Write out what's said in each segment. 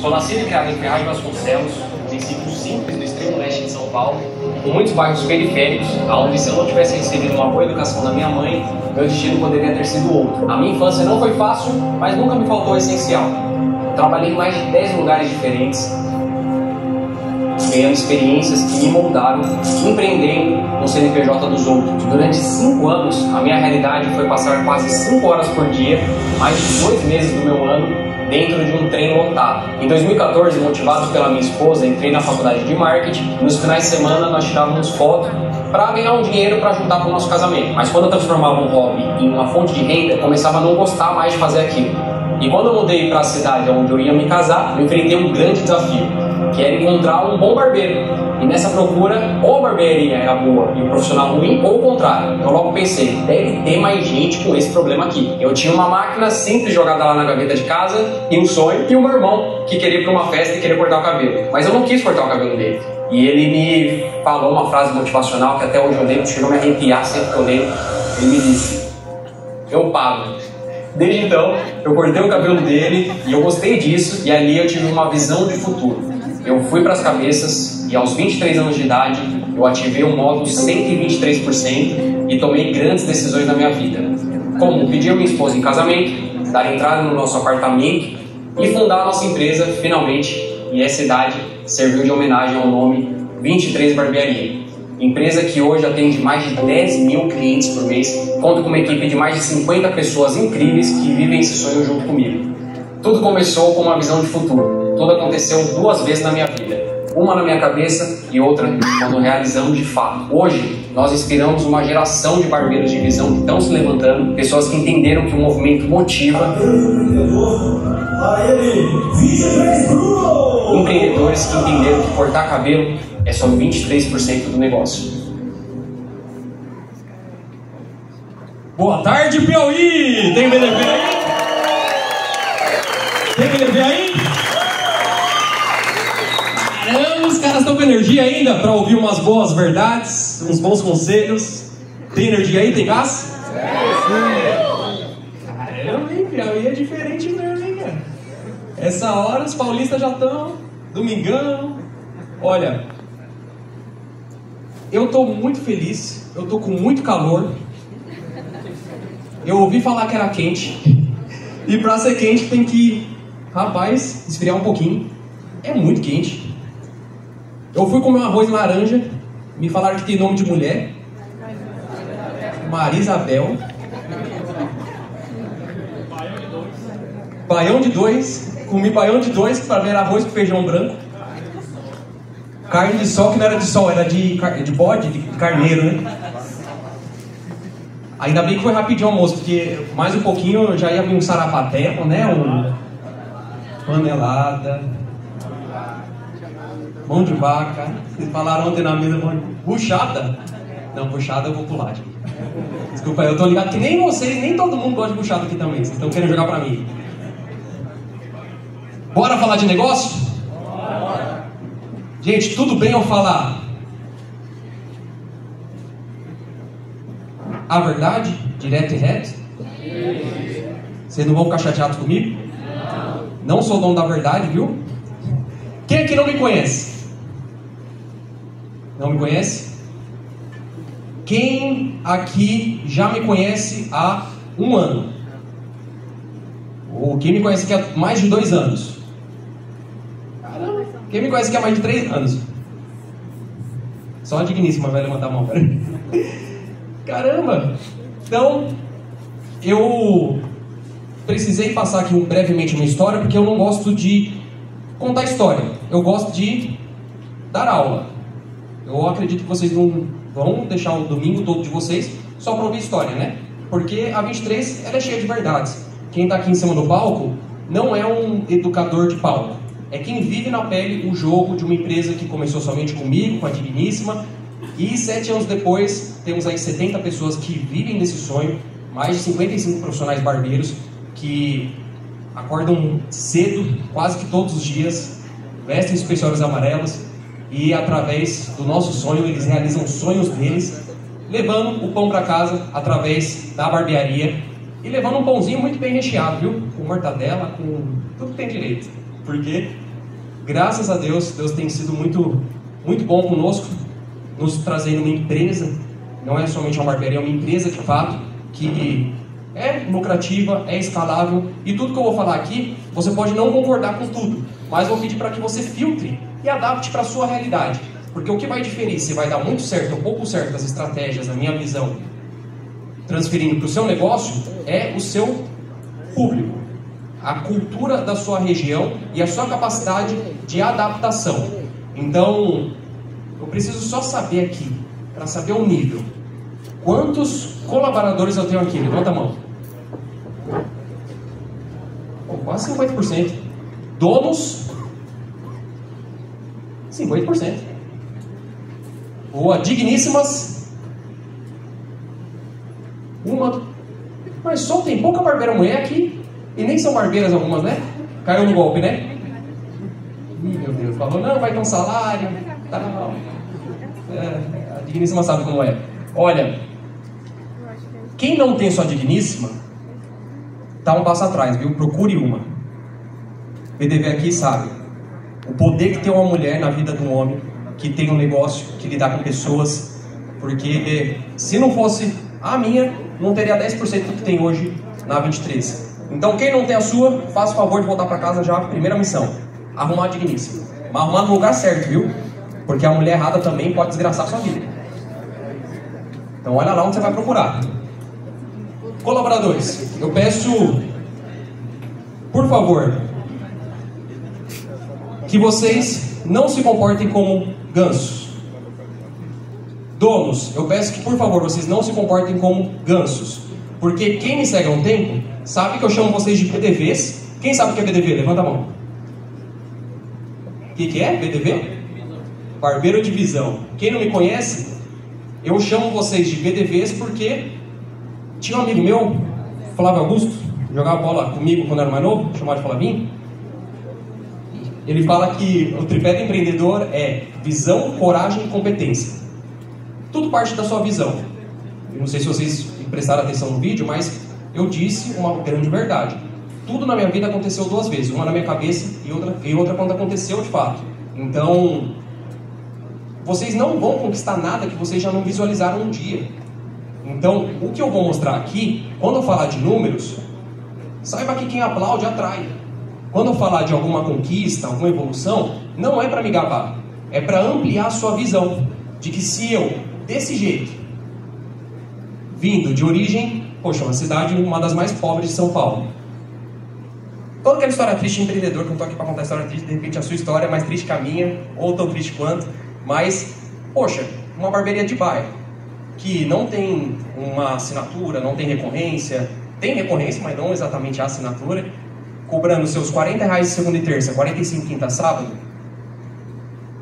Sou nascido e criado em Ferraz de Vasconcelos, município simples do extremo leste de São Paulo, com muitos bairros periféricos, onde se eu não tivesse recebido uma boa educação da minha mãe, meu destino poderia ter sido outro. A minha infância não foi fácil, mas nunca me faltou o essencial. Trabalhei em mais de 10 lugares diferentes, ganhando experiências que me moldaram, empreendendo no CNPJ dos outros. Durante 5 anos, a minha realidade foi passar quase 5 horas por dia, mais de 2 meses do meu ano, dentro de um trem lotado. Em 2014, motivado pela minha esposa, entrei na faculdade de marketing e nos finais de semana nós tirávamos foto para ganhar um dinheiro para ajudar para o nosso casamento. Mas quando eu transformava um hobby em uma fonte de renda, eu começava a não gostar mais de fazer aquilo. E quando eu mudei para a cidade onde eu ia me casar, eu enfrentei um grande desafio, que era encontrar um bom barbeiro. E nessa procura, ou a barbearia era boa e o profissional ruim, ou o contrário. Eu logo pensei, deve ter mais gente com esse problema aqui. Eu tinha uma máquina simples jogada lá na gaveta de casa, e um sonho, e um meu irmão que queria ir para uma festa e queria cortar o cabelo. Mas eu não quis cortar o cabelo dele. E ele me falou uma frase motivacional que até hoje eu lembro, chegou a me arrepiar sempre que eu lembro. Ele me disse, eu pago. Desde então, eu cortei o cabelo dele e eu gostei disso, e ali eu tive uma visão de futuro. Eu fui para as cabeças e aos 23 anos de idade eu ativei o modo 123% e tomei grandes decisões na minha vida, como pedir a minha esposa em casamento, dar entrada no nosso apartamento e fundar a nossa empresa finalmente, e essa idade serviu de homenagem ao nome 23 Barbearia. Empresa que hoje atende mais de 10 mil clientes por mês, conta com uma equipe de mais de 50 pessoas incríveis que vivem esse sonho junto comigo. Tudo começou com uma visão de futuro. Tudo aconteceu 2 vezes na minha vida. Uma na minha cabeça e outra quando realizamos de fato. Hoje, nós inspiramos uma geração de barbeiros de visão que estão se levantando, pessoas que entenderam que o movimento motiva, empreendedores que entenderam que cortar cabelo é só 23% do negócio. Boa tarde, Piauí! Tem BDB aí? Tem BDB aí? Caramba, os caras estão com energia ainda para ouvir umas boas verdades, uns bons conselhos. Tem energia aí? Tem gás? Caramba, hein? Piauí é diferente mesmo, hein, cara? Essa hora os paulistas já estão domingão. Olha, eu tô muito feliz, eu tô com muito calor. Eu ouvi falar que era quente. E pra ser quente tem que, rapaz, esfriar um pouquinho. É muito quente. Eu fui comer um arroz laranja. Me falaram que tem nome de mulher. Maria Isabel. Baião de 2. Comi baião de 2 para ver arroz com feijão branco. Carne de sol, que não era de sol, era de bode, de carneiro, né? Ainda bem que foi rapidinho o almoço, porque mais um pouquinho eu já ia vir um sarapaté, né? Panelada, mão de vaca. Vocês falaram ontem na mesa, buchada? Não, buchada eu vou pular, gente. Desculpa, eu tô ligado que nem vocês, nem todo mundo gosta de buchada aqui também. Vocês estão querendo jogar pra mim. Bora falar de negócio? Bora. Gente, tudo bem eu falar a verdade, direto e reto? Vocês não vão ficar chateados comigo? Não sou dono da verdade, viu? Quem aqui não me conhece? Não me conhece? Quem aqui já me conhece há 1 ano? Ou quem me conhece aqui há mais de 2 anos? Caramba! Quem me conhece aqui há mais de 3 anos? Só a digníssima vai levantar a mão, cara. Caramba! Então, eu precisei passar aqui brevemente uma história, porque eu não gosto de contar história. Eu gosto de dar aula. Eu acredito que vocês não vão deixar o domingo todo de vocês só para ouvir história, né? Porque a 23 ela é cheia de verdades. Quem está aqui em cima do palco não é um educador de palco. É quem vive na pele o jogo de uma empresa que começou somente comigo, com a Digníssima. E 7 anos depois, temos aí 70 pessoas que vivem desse sonho, mais de 55 profissionais barbeiros que acordam cedo, quase que todos os dias, vestem suspensórios amarelos e através do nosso sonho, eles realizam os sonhos deles, levando o pão para casa através da barbearia e levando um pãozinho muito bem recheado, viu? Com mortadela, com tudo que tem direito. Porque graças a Deus, Deus tem sido muito, muito bom conosco, nos trazendo uma empresa, não é somente uma barbearia, é uma empresa de fato, que é lucrativa, é escalável, e tudo que eu vou falar aqui, você pode não concordar com tudo, mas vou pedir para que você filtre e adapte para a sua realidade, porque o que vai diferir se vai dar muito certo ou pouco certo as estratégias, na minha visão, transferindo para o seu negócio, é o seu público, a cultura da sua região e a sua capacidade de adaptação. Então, eu preciso só saber aqui, para saber o nível, quantos colaboradores eu tenho aqui? Levanta a mão. Quase 50%. Donos, 50%. Boa, digníssimas. Uma. Mas só tem pouca barbeira mulher aqui. E nem são barbeiras algumas, né? Caiu no golpe, né? Meu Deus, falou, não, vai ter um salário. Tal. A digníssima sabe como é. Olha, quem não tem sua digníssima, tá um passo atrás, viu? Procure uma. PDV aqui sabe o poder que tem uma mulher na vida de um homem que tem um negócio, que lidar com pessoas, porque se não fosse a minha, não teria 10% do que tem hoje na 23. Então quem não tem a sua, faça o favor de voltar para casa já, primeira missão, arrumar a digníssima. Mas arrumar no lugar certo, viu? Porque a mulher errada também pode desgraçar a sua vida. Então olha lá onde você vai procurar. Colaboradores, eu peço, por favor, que vocês não se comportem como gansos. Donos, eu peço que, por favor, vocês não se comportem como gansos. Porque quem me segue há um tempo, sabe que eu chamo vocês de BDVs. Quem sabe o que é BDV? Levanta a mão. O que é BDV? Barbeiro de visão. Quem não me conhece, eu chamo vocês de BDVs porque tinha um amigo meu, Flávio Augusto, jogava bola comigo quando era mais novo, chamado de Flavinho. Ele fala que o tripé do empreendedor é visão, coragem e competência. Tudo parte da sua visão. Eu não sei se vocês prestaram atenção no vídeo, mas eu disse uma grande verdade. Tudo na minha vida aconteceu duas vezes, uma na minha cabeça e outra quando aconteceu de fato. Então, vocês não vão conquistar nada que vocês já não visualizaram um dia. Então, o que eu vou mostrar aqui, quando eu falar de números, saiba que quem aplaude atrai. Quando eu falar de alguma conquista, alguma evolução, não é para me gabar, é para ampliar a sua visão de que se eu, desse jeito, vindo de origem, poxa, uma cidade, uma das mais pobres de São Paulo. Toda aquela história triste de empreendedor, que eu não estou aqui para contar história triste, de repente a sua história é mais triste que a minha, ou tão triste quanto, mas, poxa, uma barbearia de bairro, que não tem uma assinatura, não tem recorrência, tem recorrência, mas não exatamente a assinatura, cobrando seus R$40 de segunda e terça, 45 quinta sábado,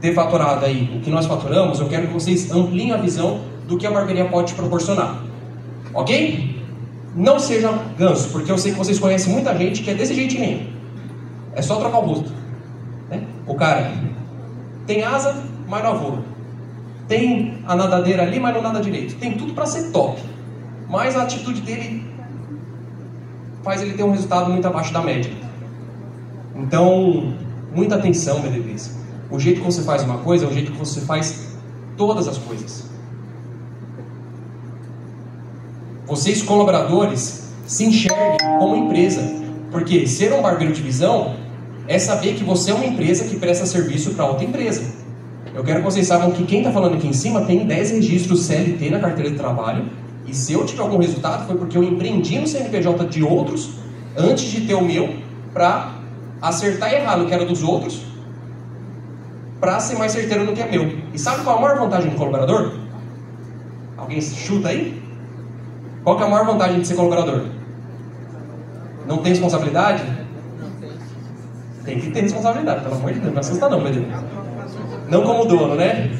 ter faturado aí o que nós faturamos, eu quero que vocês ampliem a visão do que a barbearia pode te proporcionar. Ok? Não seja ganso, porque eu sei que vocês conhecem muita gente que é desse jeitinho. É só trocar o busto. Né? O cara tem asa, mas não voa. Tem a nadadeira ali, mas não nada direito. Tem tudo para ser top. Mas a atitude dele faz ele ter um resultado muito abaixo da média. Então, muita atenção, BDVs. O jeito que você faz uma coisa é o jeito que você faz todas as coisas. Vocês, colaboradores, se enxerguem como empresa. Porque ser um barbeiro de visão é saber que você é uma empresa que presta serviço para outra empresa. Eu quero que vocês saibam que quem está falando aqui em cima tem 10 registros CLT na carteira de trabalho. E se eu tiver algum resultado foi porque eu empreendi no CNPJ de outros antes de ter o meu, para acertar e errar no que era dos outros, para ser mais certeiro no que é meu. E sabe qual é a maior vantagem do colaborador? Alguém chuta aí? Qual que é a maior vantagem de ser colaborador? Não tem responsabilidade? Tem que ter responsabilidade, pelo amor de Deus. Não assusta não, meu Deus. Não como dono, né?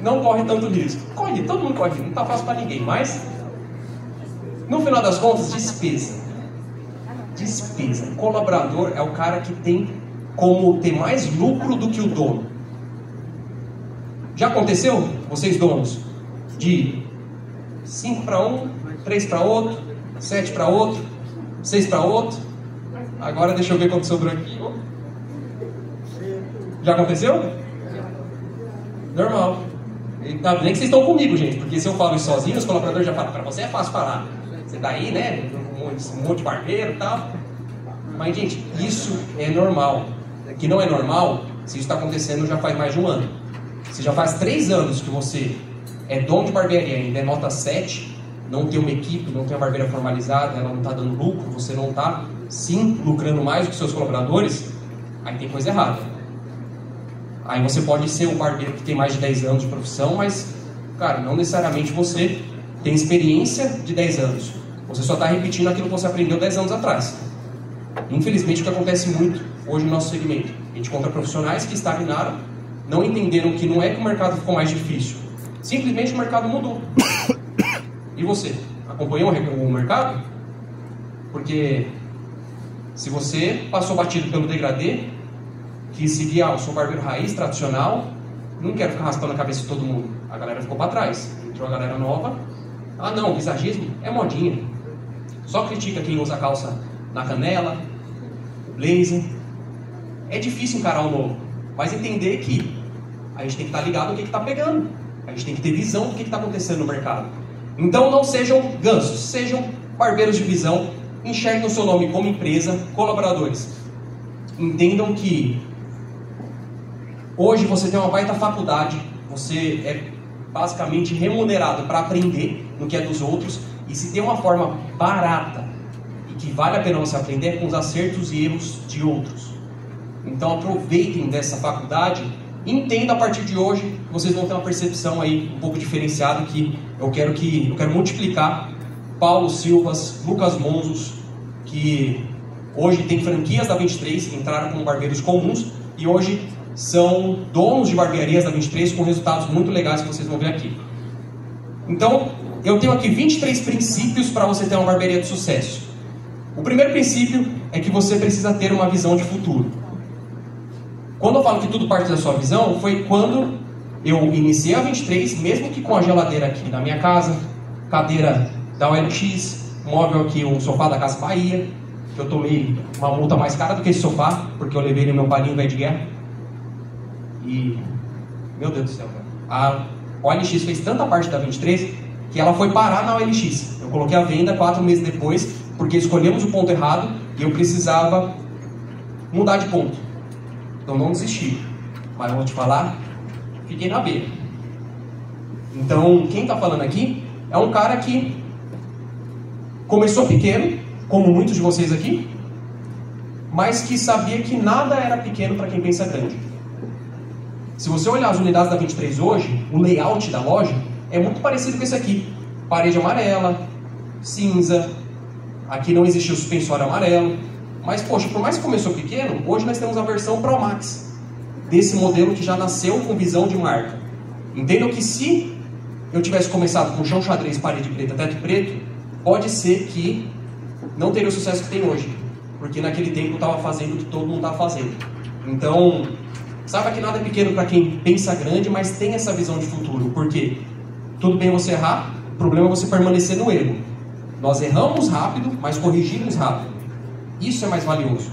Não corre tanto risco. Corre, todo mundo corre, não tá fácil para ninguém, mas no final das contas, despesa. Despesa. Colaborador é o cara que tem como ter mais lucro do que o dono. Já aconteceu, vocês donos, de 5 para um, 3 para outro, 7 para outro, 6 para outro? Agora deixa eu ver quanto sobrou aqui. Já aconteceu? Normal. Tá, nem que vocês estão comigo, gente, porque se eu falo isso sozinho, os colaboradores já falam, para você é fácil falar. Você tá aí, né? Um monte de barbeiro e tal. Mas, gente, isso é normal. O que não é normal, se isso está acontecendo já faz mais de um ano. Se já faz 3 anos que você é dono de barbearia, ainda é nota 7, não tem uma equipe, não tem uma barbeira formalizada, ela não está dando lucro, você não está, sim, lucrando mais do que seus colaboradores, aí tem coisa errada. Aí você pode ser um barbeiro que tem mais de 10 anos de profissão, mas, cara, não necessariamente você tem experiência de 10 anos. Você só está repetindo aquilo que você aprendeu 10 anos atrás. Infelizmente, o que acontece muito hoje no nosso segmento. A gente encontra profissionais que estagnaram, não entenderam que não é que o mercado ficou mais difícil. Simplesmente o mercado mudou. E você? Acompanhou o mercado? Porque se você passou batido pelo degradê, que seguia o seu barbeiro raiz, tradicional, não quero ficar raspando a cabeça de todo mundo. A galera ficou para trás. Entrou a galera nova. Ah não, o visagismo é modinha. Só critica quem usa calça na canela, blazer. É difícil encarar o novo, mas entender que a gente tem que estar ligado no que está pegando. A gente tem que ter visão do que está acontecendo no mercado. Então não sejam gansos, sejam barbeiros de visão. Enxerguem o seu nome como empresa, colaboradores. Entendam que hoje você tem uma baita faculdade, você é basicamente remunerado para aprender no que é dos outros, e se tem uma forma barata e que vale a pena você aprender é com os acertos e erros de outros. Então aproveitem dessa faculdade e entendam a partir de hoje que vocês vão ter uma percepção aí um pouco diferenciada que eu quero multiplicar. Paulo Silvas, Lucas Monzos, que hoje tem franquias da 23, entraram como barbeiros comuns e hoje são donos de barbearias da 23 com resultados muito legais que vocês vão ver aqui. Então, eu tenho aqui 23 princípios para você ter uma barbearia de sucesso. O primeiro princípio é que você precisa ter uma visão de futuro. Quando eu falo que tudo parte da sua visão, foi quando eu iniciei a 23, mesmo que com a geladeira aqui na minha casa, cadeira da OLX, móvel aqui, o sofá da Casa Bahia, que eu tomei uma multa mais cara do que esse sofá, porque eu levei no meu palinho velho de guerra. E, meu Deus do céu, a OLX fez tanta parte da 23 que ela foi parar na OLX. Eu coloquei a venda 4 meses depois, porque escolhemos o ponto errado e eu precisava mudar de ponto. Então não desisti. Mas eu vou te falar, fiquei na beira. Então, quem está falando aqui é um cara que começou pequeno, como muitos de vocês aqui, mas que sabia que nada era pequeno para quem pensa grande. Se você olhar as unidades da 23 hoje, o layout da loja é muito parecido com esse aqui. Parede amarela, cinza, aqui não existia o suspensório amarelo. Mas, poxa, por mais que começou pequeno, hoje nós temos a versão Pro Max, desse modelo que já nasceu com visão de marca. Entendam que se eu tivesse começado com chão xadrez, parede preta, teto preto, pode ser que não teria o sucesso que tem hoje. Porque naquele tempo eu estava fazendo o que todo mundo está fazendo. Então, saiba que nada é pequeno para quem pensa grande, mas tem essa visão de futuro. Por quê? Tudo bem você errar, o problema é você permanecer no erro. Nós erramos rápido, mas corrigimos rápido. Isso é mais valioso.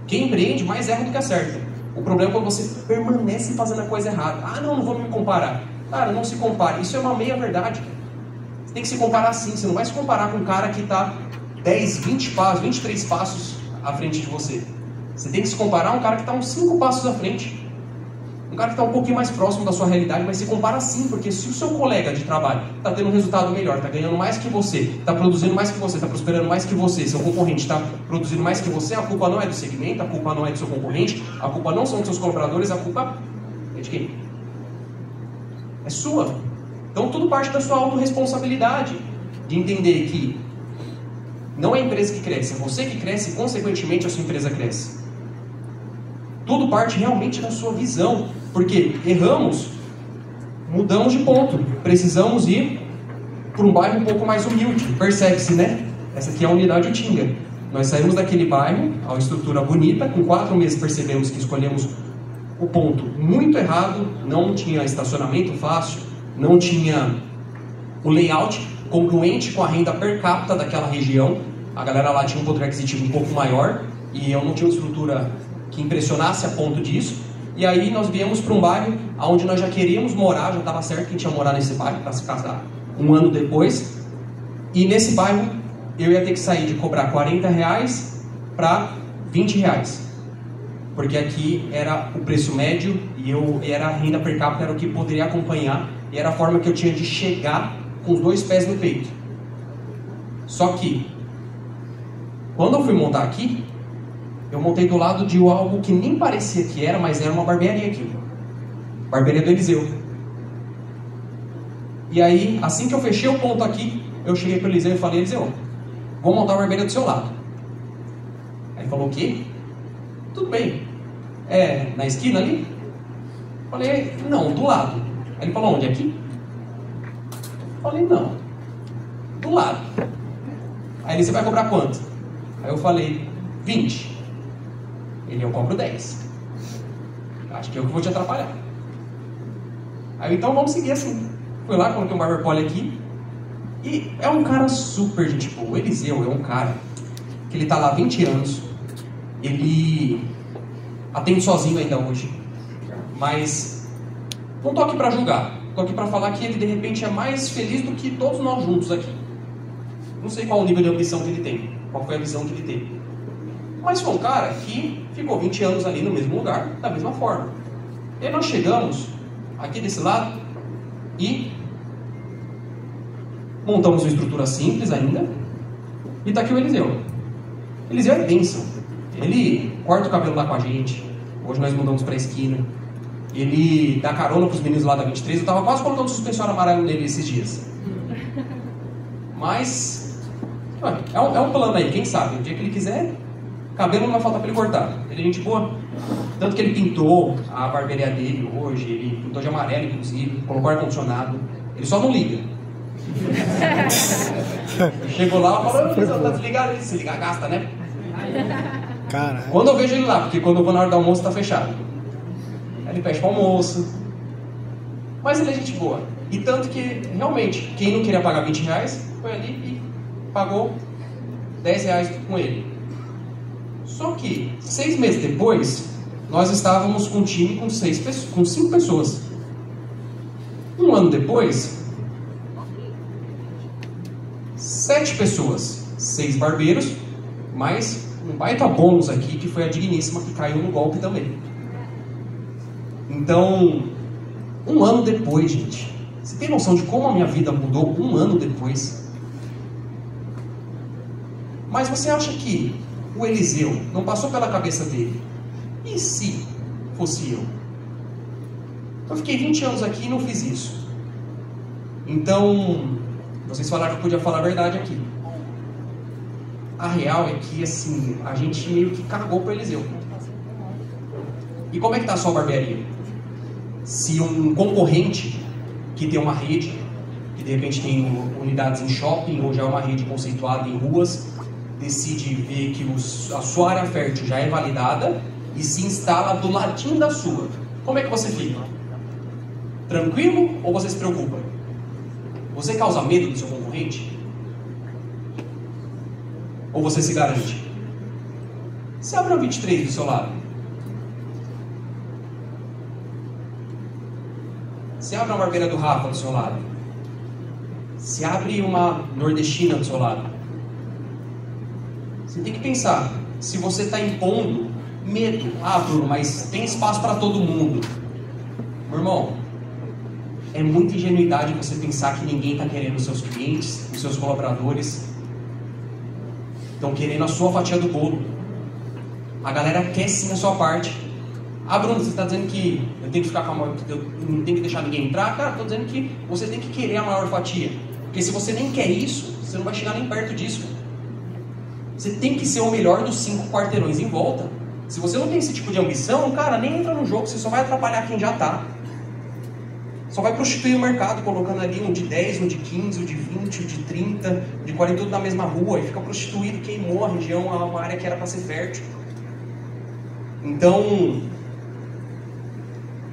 Quem empreende mais erra do que acerta. O problema é quando você permanece fazendo a coisa errada. Ah, não vou me comparar. Cara, não se compare. Isso é uma meia verdade. Você tem que se comparar sim. Você não vai se comparar com um cara que está 10, 20 passos, 23 passos à frente de você. Você tem que se comparar a um cara que está uns 5 passos à frente. Um cara que está um pouquinho mais próximo da sua realidade, mas se compara sim, porque se o seu colega de trabalho está tendo um resultado melhor, está ganhando mais que você, está produzindo mais que você, está prosperando mais que você, seu concorrente está produzindo mais que você, a culpa não é do segmento, a culpa não é do seu concorrente, a culpa não são dos seus colaboradores, a culpa é de quem? É sua. Então tudo parte da sua autorresponsabilidade, de entender que não é a empresa que cresce, é você que cresce e consequentemente a sua empresa cresce. Tudo parte realmente da sua visão, porque erramos, mudamos de ponto, precisamos ir para um bairro um pouco mais humilde, percebe-se, né? Essa aqui é a unidade Utinga. Nós saímos daquele bairro, a uma estrutura bonita, com 4 meses percebemos que escolhemos o ponto muito errado, não tinha estacionamento fácil, não tinha o layout congruente com a renda per capita daquela região, a galera lá tinha um poder aquisitivo um pouco maior, e eu não tinha uma estrutura que impressionasse a ponto disso, E aí nós viemos para um bairro onde nós já queríamos morar, já estava certo que a gente ia morar nesse bairro para se casar um ano depois. E nesse bairro eu ia ter que sair de cobrar R$40 para R$20. Porque aqui era o preço médio e era a renda per capita, era o que poderia acompanhar. E era a forma que eu tinha de chegar com os 2 pés no peito. Só que, quando eu fui montar aqui, eu montei do lado de algo que nem parecia que era, mas era uma barbearia aqui. Barbearia do Eliseu. E aí, assim que eu fechei o ponto aqui, eu cheguei para o Eliseu e falei: Eliseu, vou montar a barbearia do seu lado. Aí ele falou: o quê? Tudo bem. É na esquina ali? Falei: não, do lado. Aí ele falou: onde? Aqui? Falei: não, do lado. Aí ele: você vai cobrar quanto? Aí eu falei: 20. Ele: eu cobro 10. Acho que eu que vou te atrapalhar. Aí então vamos seguir assim. Fui lá, coloquei um barber pole aqui. E é um cara super gente boa. O Eliseu é um cara que ele tá lá há 20 anos. Ele atende sozinho ainda hoje. Mas não tô aqui pra julgar. Tô aqui pra falar que ele de repente é mais feliz do que todos nós juntos aqui. Não sei qual o nível de ambição que ele tem. Qual foi a visão que ele teve. Mas foi um cara que ficou 20 anos ali no mesmo lugar, da mesma forma. E aí nós chegamos aqui desse lado e montamos uma estrutura simples ainda. E tá aqui o Eliseu. Eliseu é bênção. Ele corta o cabelo lá com a gente. Hoje nós mudamos pra esquina. Ele dá carona pros meninos lá da 23. Eu tava quase colocando suspensório amarelo nele esses dias. Mas é um plano aí, quem sabe? O dia que ele quiser, cabelo não vai faltar pra ele cortar. Ele é gente boa. Tanto que ele pintou a barbearia dele hoje. Ele pintou de amarelo, inclusive. Colocou ar-condicionado. Ele só não liga. Chegou lá e falou: tá desligado? Se ligar, gasta, né? Caralho. Quando eu vejo ele lá, porque quando eu vou na hora do almoço tá fechado. Aí ele fecha pro almoço. Mas ele é gente boa. E tanto que, realmente, quem não queria pagar R$20 foi ali e pagou R$10 com ele. Só que 6 meses depois, nós estávamos com um time com 5 pessoas. Um ano depois, 7 pessoas, 6 barbeiros, mais um baita bônus aqui, que foi a digníssima que caiu no golpe também. Então, um ano depois, gente, você tem noção de como a minha vida mudou um ano depois? Mas você acha que o Eliseu não passou pela cabeça dele? E se fosse eu? Eu fiquei 20 anos aqui e não fiz isso. Então, vocês falaram que eu podia falar a verdade aqui. A real é que, assim, a gente meio que cagou pro Eliseu. E como é que tá a sua barbearia? Se um concorrente que tem uma rede, que de repente tem unidades em shopping, ou já é uma rede conceituada em ruas, decide ver que a sua área fértil já é validada e se instala do ladinho da sua, como é que você fica? Tranquilo ou você se preocupa? Você causa medo do seu concorrente? Ou você se garante? Se abre a 23 do seu lado. Se abre uma barbeira do Rafa do seu lado. Se abre uma nordestina do seu lado. Você tem que pensar, se você está impondo medo, Bruno, mas tem espaço para todo mundo. Meu irmão, é muita ingenuidade você pensar que ninguém está querendo os seus clientes, os seus colaboradores. Estão querendo a sua fatia do bolo. A galera quer sim a sua parte. Bruno, você está dizendo que eu tenho que ficar com a maior, eu não tenho que deixar ninguém entrar? Cara, estou dizendo que você tem que querer a maior fatia. Porque se você nem quer isso, você não vai chegar nem perto disso. Você tem que ser o melhor dos 5 quarteirões em volta. Se você não tem esse tipo de ambição, cara, nem entra no jogo, você só vai atrapalhar quem já está. Só vai prostituir o mercado, colocando ali um de 10, um de 15, um de 20, um de 30, um de 40, tudo na mesma rua, e fica prostituído, queimou a região, uma área que era para ser fértil. Então,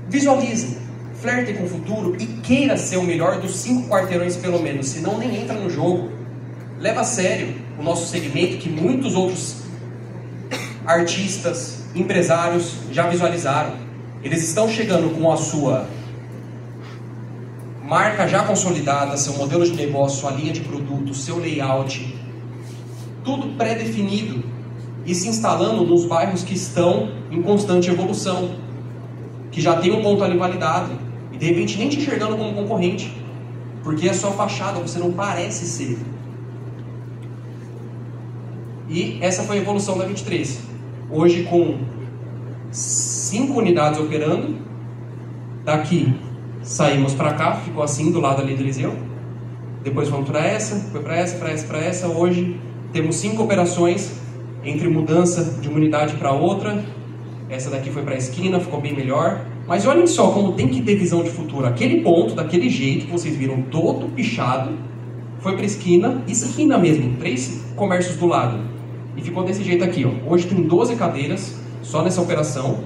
visualize, flerte com o futuro e queira ser o melhor dos 5 quarteirões pelo menos, senão nem entra no jogo. Leva a sério o nosso segmento, que muitos outros artistas, empresários já visualizaram. Eles estão chegando com a sua marca já consolidada, seu modelo de negócio, sua linha de produto, seu layout, tudo pré-definido e se instalando nos bairros que estão em constante evolução, que já tem um ponto ali validado e de repente nem te enxergando como concorrente, porque é só fachada, você não parece ser. E essa foi a evolução da 23. Hoje com 5 unidades operando, daqui saímos para cá, ficou assim do lado ali do Eliseu, depois fomos para essa, foi para essa, para essa, para essa. Hoje temos 5 operações entre mudança de uma unidade para outra. Essa daqui foi para a esquina, ficou bem melhor. Mas olhem só como tem que ter visão de futuro. Aquele ponto, daquele jeito que vocês viram, todo pichado, foi para a esquina mesmo, 3 comércios do lado. E ficou desse jeito aqui, ó. Hoje tem 12 cadeiras só nessa operação.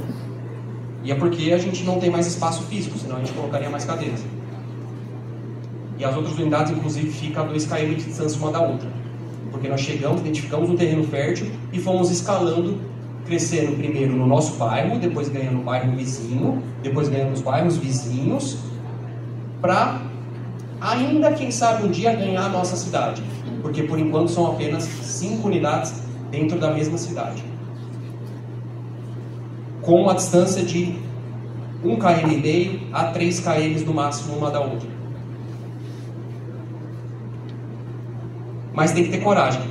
E é porque a gente não tem mais espaço físico, senão a gente colocaria mais cadeiras. E as outras unidades, inclusive, ficam a 2 km de distância uma da outra. Porque nós chegamos, identificamos um terreno fértil e fomos escalando, crescendo primeiro no nosso bairro, depois ganhando o bairro vizinho, depois ganhando os bairros vizinhos, para ainda, quem sabe, um dia ganhar a nossa cidade. Porque por enquanto são apenas 5 unidades dentro da mesma cidade, com uma distância de 1,5 km a 3 km no máximo uma da outra. Mas tem que ter coragem,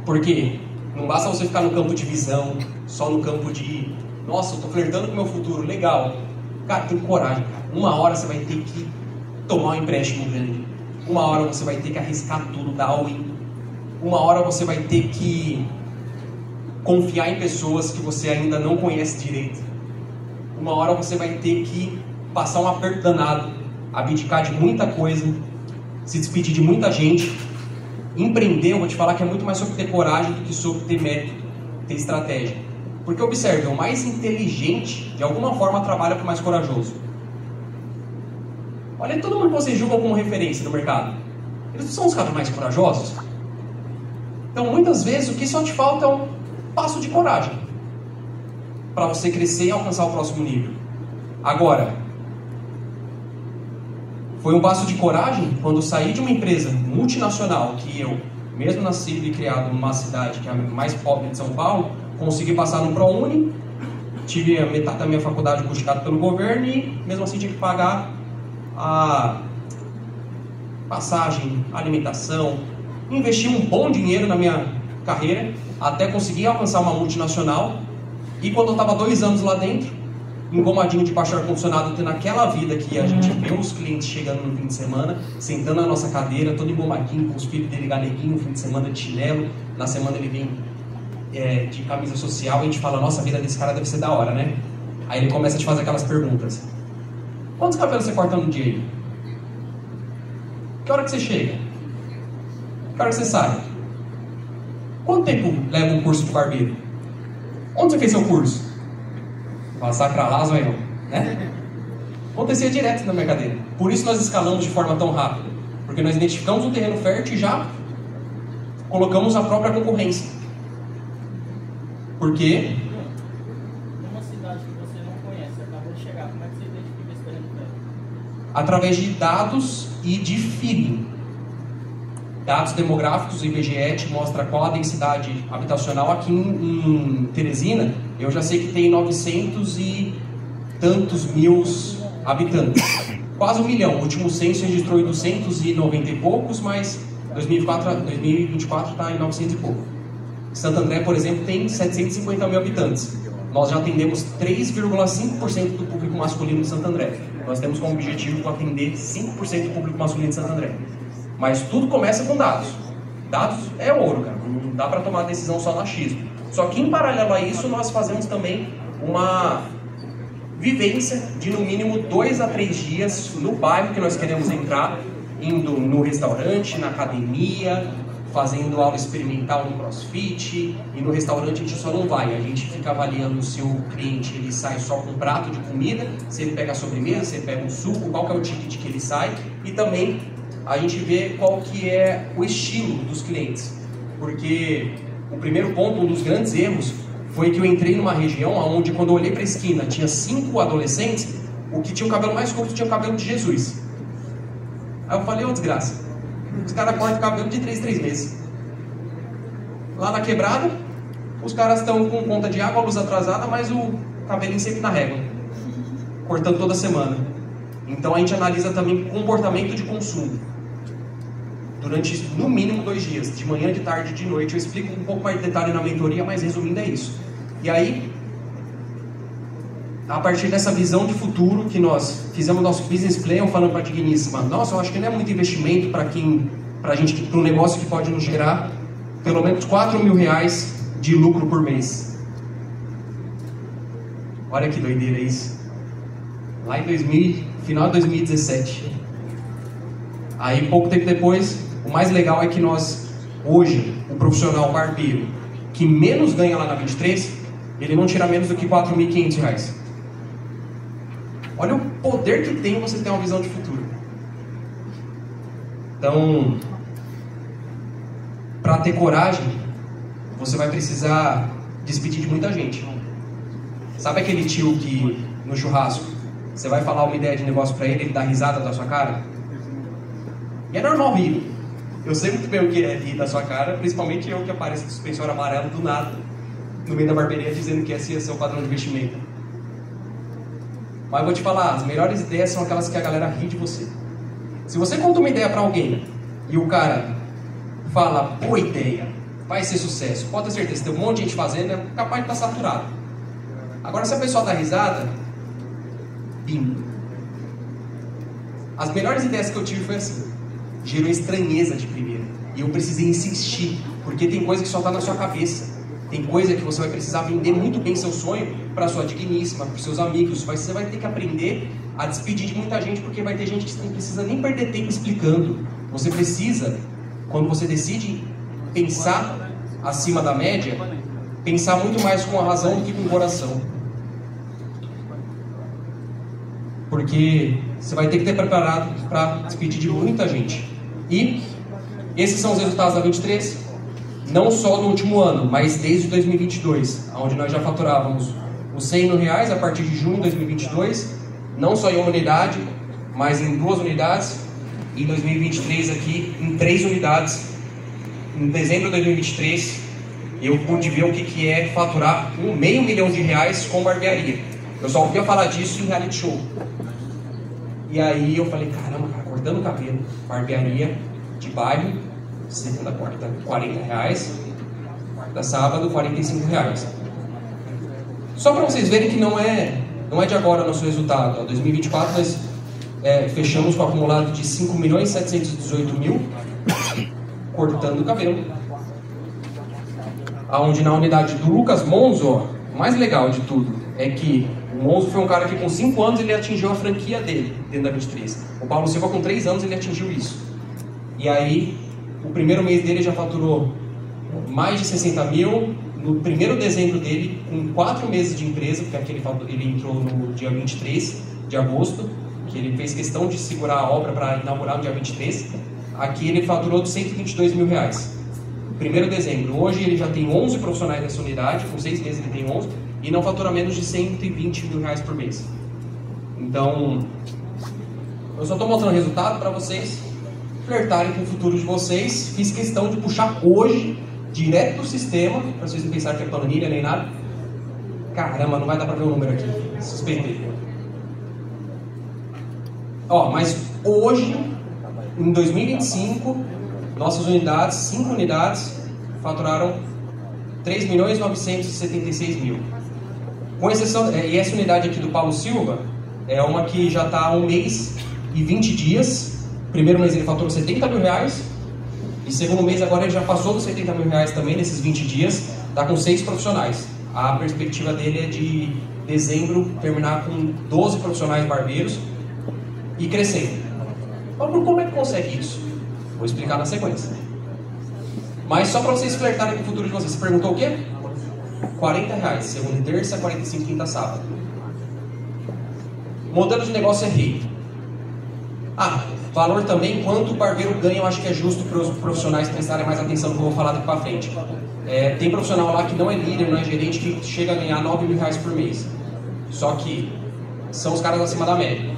porque não basta você ficar no campo de visão, só no campo de nossa, eu estou flertando com o meu futuro, legal. Cara, tem coragem, cara. Uma hora você vai ter que tomar um empréstimo grande, uma hora você vai ter que arriscar tudo, dar all-in, uma hora você vai ter que confiar em pessoas que você ainda não conhece direito, uma hora você vai ter que passar um aperto danado, abdicar de muita coisa, se despedir de muita gente. Empreender, eu vou te falar que é muito mais sobre ter coragem do que sobre ter método, ter estratégia. Porque observe, o mais inteligente, de alguma forma, trabalha com o mais corajoso. Olha, todo mundo que vocês julgam como referência no mercado, eles não são os caras mais corajosos? Então, muitas vezes, o que só te falta é um passo de coragem para você crescer e alcançar o próximo nível. Agora, foi um passo de coragem quando eu saí de uma empresa multinacional que eu, mesmo nascido e criado numa cidade que é a mais pobre de São Paulo, consegui passar no ProUni, tive a metade da minha faculdade custada pelo governo e mesmo assim tinha que pagar a passagem, a alimentação, investi um bom dinheiro na minha carreira até conseguir alcançar uma multinacional. E quando eu estava 2 anos lá dentro, engomadinho de baixo ar-condicionado, tendo aquela vida que a gente vê os clientes chegando no fim de semana, sentando na nossa cadeira, todo engomadinho, com os filhos dele galeguinho, no fim de semana de chinelo, na semana ele vem de camisa social, e a gente fala, nossa, a vida desse cara deve ser da hora, né? Aí ele começa a te fazer aquelas perguntas. Quantos cabelos você corta no dia? Que hora que você chega? Que hora que você sai? Quanto tempo leva um curso de barbeiro? Onde você fez seu curso? Sacra lá, zoião, né? Acontecia direto na minha cadeira. Por isso nós escalamos de forma tão rápida. Porque nós identificamos um terreno fértil e já colocamos a própria concorrência. Porque numa cidade que você não conhece, acabou de chegar, como é que você identifica esse terreno fértil? através de dados e de feeling. Dados demográficos, o IBGE te mostra qual a densidade habitacional. Aqui em Teresina, eu já sei que tem 900 e tantos mil habitantes. Quase 1 milhão. O último censo registrou em 290 e poucos, mas 2024 está em 900 e pouco. Santo André, por exemplo, tem 750 mil habitantes. Nós já atendemos 3,5% do público masculino de Santo André. Nós temos como objetivo atender 5% do público masculino de Santo André. Mas tudo começa com dados. Dados é ouro, cara. Não dá para tomar decisão só no achismo. Só que em paralelo a isso, nós fazemos também uma vivência de no mínimo 2 a 3 dias no bairro que nós queremos entrar, indo no restaurante, na academia, fazendo aula experimental no CrossFit. E no restaurante a gente só não vai, a gente fica avaliando se o cliente ele sai só com um prato de comida, se ele pega a sobremesa, se ele pega um suco, qual que é o ticket que ele sai, e também a gente vê qual que é o estilo dos clientes. Porque o primeiro ponto, um dos grandes erros, foi que eu entrei numa região onde, quando eu olhei para a esquina, tinha 5 adolescentes, o que tinha o cabelo mais curto tinha o cabelo de Jesus. Aí eu falei, ô desgraça, os caras cortam o cabelo de 3 meses. Lá na quebrada, os caras estão com conta de água, luz atrasada, mas o cabelinho sempre na régua, cortando toda semana. Então a gente analisa também comportamento de consumo. Durante, no mínimo, 2 dias, de manhã, de tarde e de noite. Eu explico um pouco mais de detalhe na mentoria, mas resumindo é isso. E aí, a partir dessa visão de futuro que nós fizemos nosso business plan, falando para a Digníssima, nossa, eu acho que não é muito investimento para um negócio que pode nos gerar pelo menos R$4.000 de lucro por mês. Olha que doideira isso. Lá em final de 2017. Aí, pouco tempo depois, o mais legal é que nós, hoje, o profissional barbeiro que menos ganha lá na 23, ele não tira menos do que R$4.500. Olha o poder que tem você ter uma visão de futuro. Então, para ter coragem, você vai precisar despedir de muita gente. Sabe aquele tio que, no churrasco, você vai falar uma ideia de negócio para ele dá risada da sua cara? E é normal rir. Eu sei muito bem o que é rir da sua cara, principalmente eu que apareço com suspensório amarelo do nada, no meio da barbearia, dizendo que esse ia ser o padrão de investimento. Mas eu vou te falar, as melhores ideias são aquelas que a galera ri de você. Se você conta uma ideia para alguém e o cara fala, boa ideia, vai ser sucesso, pode ter certeza, tem um monte de gente fazendo, é capaz de estar saturado. Agora, se a pessoa dá risada, bingo. As melhores ideias que eu tive foi assim, gerou estranheza de primeira, e eu precisei insistir, porque tem coisa que só está na sua cabeça. Tem coisa que você vai precisar vender muito bem seu sonho para sua digníssima, para os seus amigos. Você vai ter que aprender a despedir de muita gente, porque vai ter gente que não precisa nem perder tempo explicando. Você precisa, quando você decide pensar acima da média, pensar muito mais com a razão do que com o coração. Porque você vai ter que ter preparado para despedir de muita gente. E esses são os resultados da 23. Não só no último ano, mas desde 2022, onde nós já faturávamos os R$100.000 a partir de junho de 2022, não só em uma unidade, mas em 2 unidades, e em 2023 aqui em 3 unidades. Em dezembro de 2023, eu pude ver o que é faturar R$500 mil com barbearia. Eu só ouvia falar disso em reality show. E aí eu falei, caramba, cara, cortando cabelo, barbearia de bairro, segunda, quarta, R$40, quarta, sábado, R$45. Só para vocês verem que não é de agora nosso resultado. Em 2024 nós fechamos com um acumulado de R$5.718.000 cortando o cabelo. Aonde na unidade do Lucas Monzo, o mais legal de tudo é que o Monzo foi um cara que com 5 anos ele atingiu a franquia dele dentro da 23. O Paulo Silva com 3 anos ele atingiu isso. E aí o primeiro mês dele já faturou mais de 60 mil. No primeiro dezembro dele, com 4 meses de empresa, porque aqui ele entrou no dia 23 de agosto, que ele fez questão de segurar a obra para inaugurar no dia 23. Aqui ele faturou de R$122 mil. Primeiro dezembro. Hoje ele já tem 11 profissionais nessa unidade, com 6 meses ele tem 11, e não fatura menos de R$120 mil por mês. Então, eu só estou mostrando o resultado para vocês flertarem com o futuro de vocês. Fiz questão de puxar hoje, direto do sistema, para vocês não pensarem que é planilha nem nada. Caramba, não vai dar para ver o número aqui. Suspeitei. Ó, mas hoje, em 2025, nossas unidades, 5 unidades, faturaram R$3.976.000. Com exceção, e essa unidade aqui do Paulo Silva, é uma que já está há 1 mês e 20 dias. Primeiro mês ele faturou R$70 mil, e segundo mês agora ele já passou dos R$70 mil também, nesses 20 dias, está com 6 profissionais. A perspectiva dele é de dezembro terminar com 12 profissionais barbeiros e crescendo. Mas como é que consegue isso? Vou explicar na sequência. Mas só para vocês flertarem com o futuro de vocês. Você perguntou o quê? R$40, segunda e terça, 45, quinta, sábado. Modelo de negócio é rei. Valor também, quanto o barbeiro ganha, eu acho que é justo para os profissionais prestarem mais atenção no que eu vou falar daqui para frente. Tem profissional lá que não é líder, não é gerente, que chega a ganhar 9 mil reais por mês. Só que são os caras acima da média.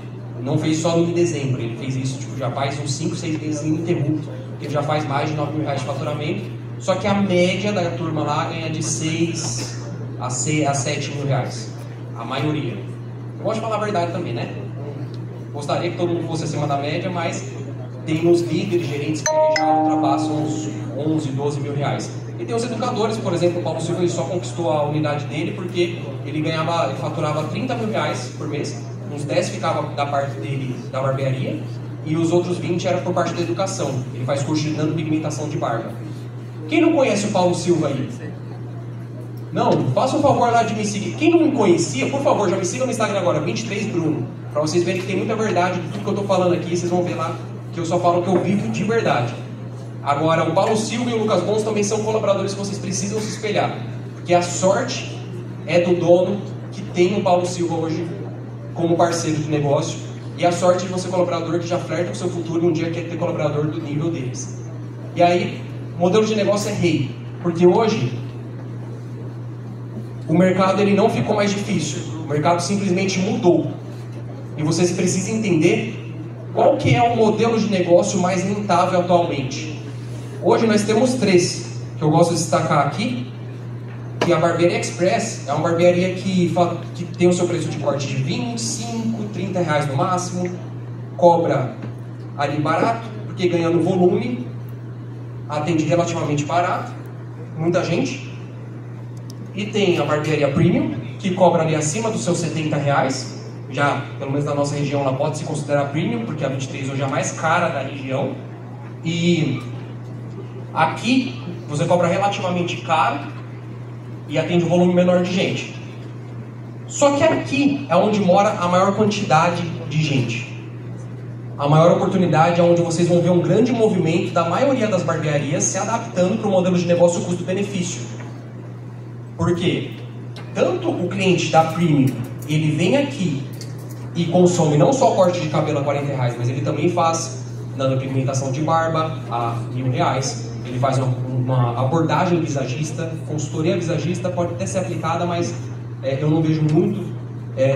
Não fez só em dezembro, ele fez isso tipo, já faz uns 5, 6 meses ininterrupto. Ele já faz mais de 9 mil reais de faturamento. Só que a média da turma lá ganha de 6 a 7 mil reais. A maioria. Eu gosto de falar a verdade também, né? Gostaria que todo mundo fosse acima da média, mas tem os líderes, gerentes que já ultrapassam uns 11, 12 mil reais. E tem os educadores, por exemplo, o Paulo Silva, ele só conquistou a unidade dele porque ele faturava 30 mil reais por mês, uns 10 ficava da parte dele da barbearia e os outros 20 era por parte da educação. Ele faz curso de nanopigmentação de barba. Quem não conhece o Paulo Silva aí? Não, faça um favor lá de me seguir. Quem não me conhecia, por favor, já me siga no Instagram agora, 23 Bruno, para vocês verem que tem muita verdade de tudo que eu estou falando aqui. Vocês vão ver lá que eu só falo que eu vivo de verdade. Agora, o Paulo Silva e o Lucas Bons também são colaboradores que vocês precisam se espelhar, porque a sorte é do dono que tem o Paulo Silva hoje como parceiro de negócio, e a sorte de você colaborador que já flerta com o seu futuro e um dia quer ter colaborador do nível deles. E aí, o modelo de negócio é rei, porque hoje o mercado ele não ficou mais difícil, o mercado simplesmente mudou. E vocês precisam entender qual que é o modelo de negócio mais rentável atualmente. Hoje nós temos 3, que eu gosto de destacar aqui, que a Barbearia Express é uma barbearia que tem o seu preço de corte de 25, 30 reais no máximo, cobra ali barato, porque ganhando volume, atende relativamente barato, muita gente. E tem a Barbearia Premium, que cobra ali acima dos seus 70 reais, já, pelo menos na nossa região, ela pode se considerar Premium, porque a 23 hoje é a mais cara da região. E aqui, você cobra relativamente caro e atende um volume menor de gente. Só que aqui é onde mora a maior quantidade de gente. A maior oportunidade é onde vocês vão ver um grande movimento da maioria das barbearias se adaptando para o modelo de negócio custo-benefício. Por quê? Tanto o cliente da Premium, ele vem aqui e consome não só corte de cabelo a 40 reais, mas ele também faz nanopigmentação de barba a R$1.000. Ele faz uma abordagem visagista, consultoria visagista pode até ser aplicada, mas eu não vejo muito,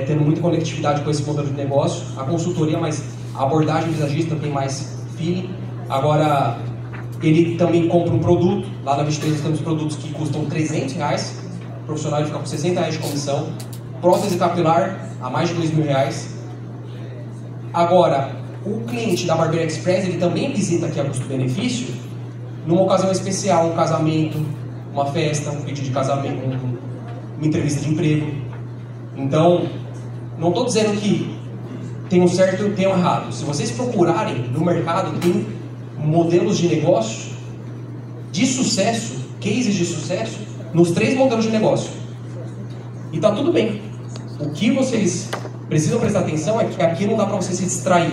tendo muita conectividade com esse modelo de negócio. A consultoria, mas a abordagem visagista tem mais feeling. Agora, ele também compra um produto, lá na 23 temos produtos que custam R$300, o profissional fica com 60 reais de comissão, prótese capilar a mais de R$2.000. Agora, o cliente da Barbearia Express, ele também visita aqui a custo-benefício numa ocasião especial, um casamento, uma festa, um pedido de casamento, uma entrevista de emprego. Então, não estou dizendo que tem um certo e tem um errado. Se vocês procurarem no mercado, tem modelos de negócio de sucesso, cases de sucesso, nos 3 modelos de negócio. E está tudo bem. O que vocês precisam prestar atenção é que aqui não dá para você se distrair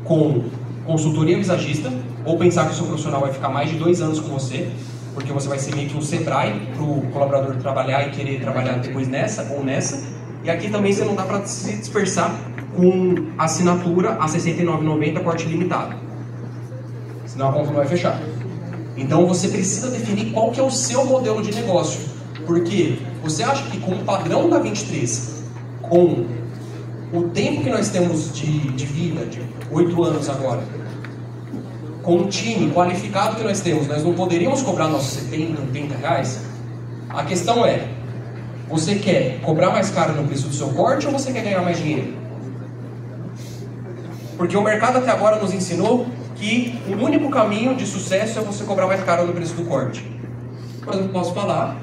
com consultoria visagista, ou pensar que o seu profissional vai ficar mais de 2 anos com você, porque você vai ser meio que um Sebrae para o colaborador trabalhar e querer trabalhar depois nessa ou nessa. E aqui também você não dá para se dispersar com assinatura a R$ 69,90 corte limitado, senão a conta não vai fechar. Então você precisa definir qual que é o seu modelo de negócio, porque você acha que com o padrão da 23, com o tempo que nós temos de vida, de 8 anos agora, com um time qualificado que nós temos, nós não poderíamos cobrar nossos 70, 80 reais? A questão é, você quer cobrar mais caro no preço do seu corte ou você quer ganhar mais dinheiro? Porque o mercado até agora nos ensinou que o único caminho de sucesso é você cobrar mais caro no preço do corte. Mas eu posso falar,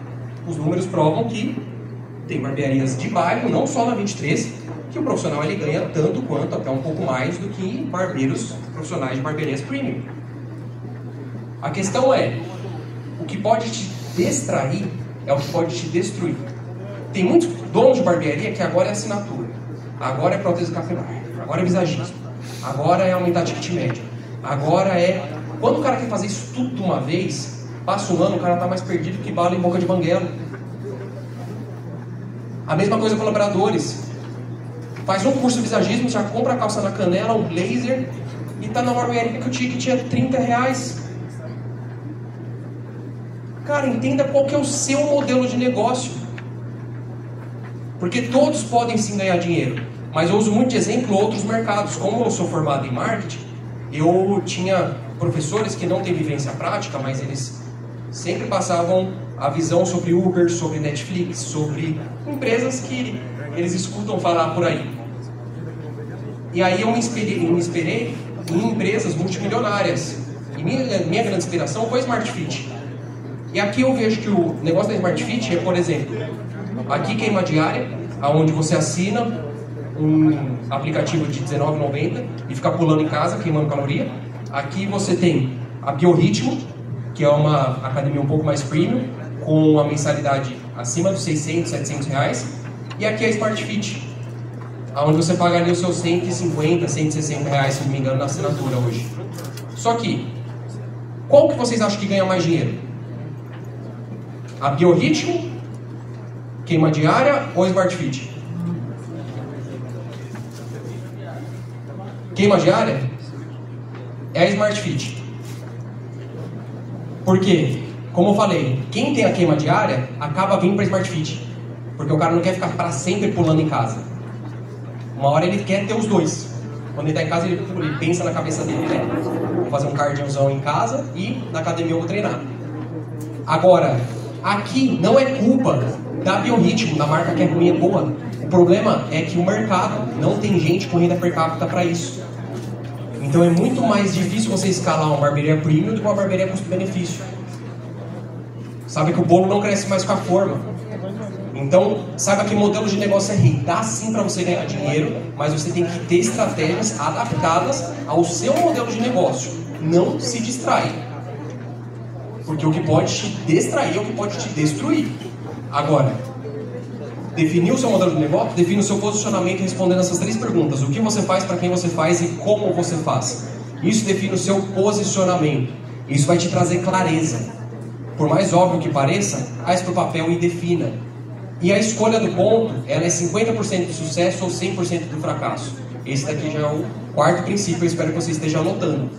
os números provam que tem barbearias de bairro, não só na 23, que o profissional ele ganha tanto quanto, até um pouco mais, do que barbeiros profissionais de barbearias premium. A questão é, o que pode te distrair é o que pode te destruir. Tem muitos donos de barbearia que agora é assinatura, agora é prótese capilar, agora é visagismo, agora é aumentar ticket médio, agora é... Quando o cara quer fazer isso tudo de uma vez, passa um ano, o cara tá mais perdido que bala em boca de banguela. A mesma coisa com colaboradores. Faz um curso de visagismo, já compra a calça na canela, um blazer, e tá na barbearia que o ticket é 30 reais. Cara, entenda qual que é o seu modelo de negócio. Porque todos podem sim ganhar dinheiro. Mas eu uso muito de exemplo outros mercados. Como eu sou formado em marketing, eu tinha professores que não têm vivência prática, mas eles sempre passavam a visão sobre Uber, sobre Netflix, sobre empresas que eles escutam falar por aí. E aí eu me inspirei em empresas multimilionárias. E minha grande inspiração foi Smart Fit. E aqui eu vejo que o negócio da Smart Fit é, por exemplo, aqui queima diária, onde você assina um aplicativo de R$19,90 e fica pulando em casa, queimando caloria. Aqui você tem a Biorritmo, que é uma academia um pouco mais premium, com uma mensalidade acima dos R$600, R$700. E aqui é a Smart Fit, onde você paga ali os seus R$150, R$160, se não me engano, na assinatura hoje. Só que, qual que vocês acham que ganha mais dinheiro? A Biorritmo, queima diária ou Smart Fit? Queima diária é a Smart Fit. Por quê? Como eu falei, quem tem a queima diária acaba vindo para Smart Fit. Porque o cara não quer ficar para sempre pulando em casa. Uma hora ele quer ter os dois. Quando ele está em casa, ele pensa na cabeça dele, né? Vou fazer um cardiozão em casa e na academia eu vou treinar. Agora, aqui não é culpa da Biorritmo, da marca que é ruim, é boa. O problema é que o mercado não tem gente com renda per capita para isso. Então é muito mais difícil você escalar uma barbearia premium do que uma barbearia custo-benefício. Sabe que o bolo não cresce mais com a forma. Então, saiba que modelo de negócio é rei. Dá sim para você ganhar dinheiro, mas você tem que ter estratégias adaptadas ao seu modelo de negócio. Não se distrai. Porque o que pode te distrair é o que pode te destruir. Agora, definir o seu modelo de negócio, define o seu posicionamento respondendo essas 3 perguntas. O que você faz, para quem você faz e como você faz. Isso define o seu posicionamento. Isso vai te trazer clareza. Por mais óbvio que pareça, traz para o papel e defina. E a escolha do ponto, ela é 50% de sucesso ou 100% do fracasso. Esse daqui já é o 4º princípio, eu espero que você esteja anotando.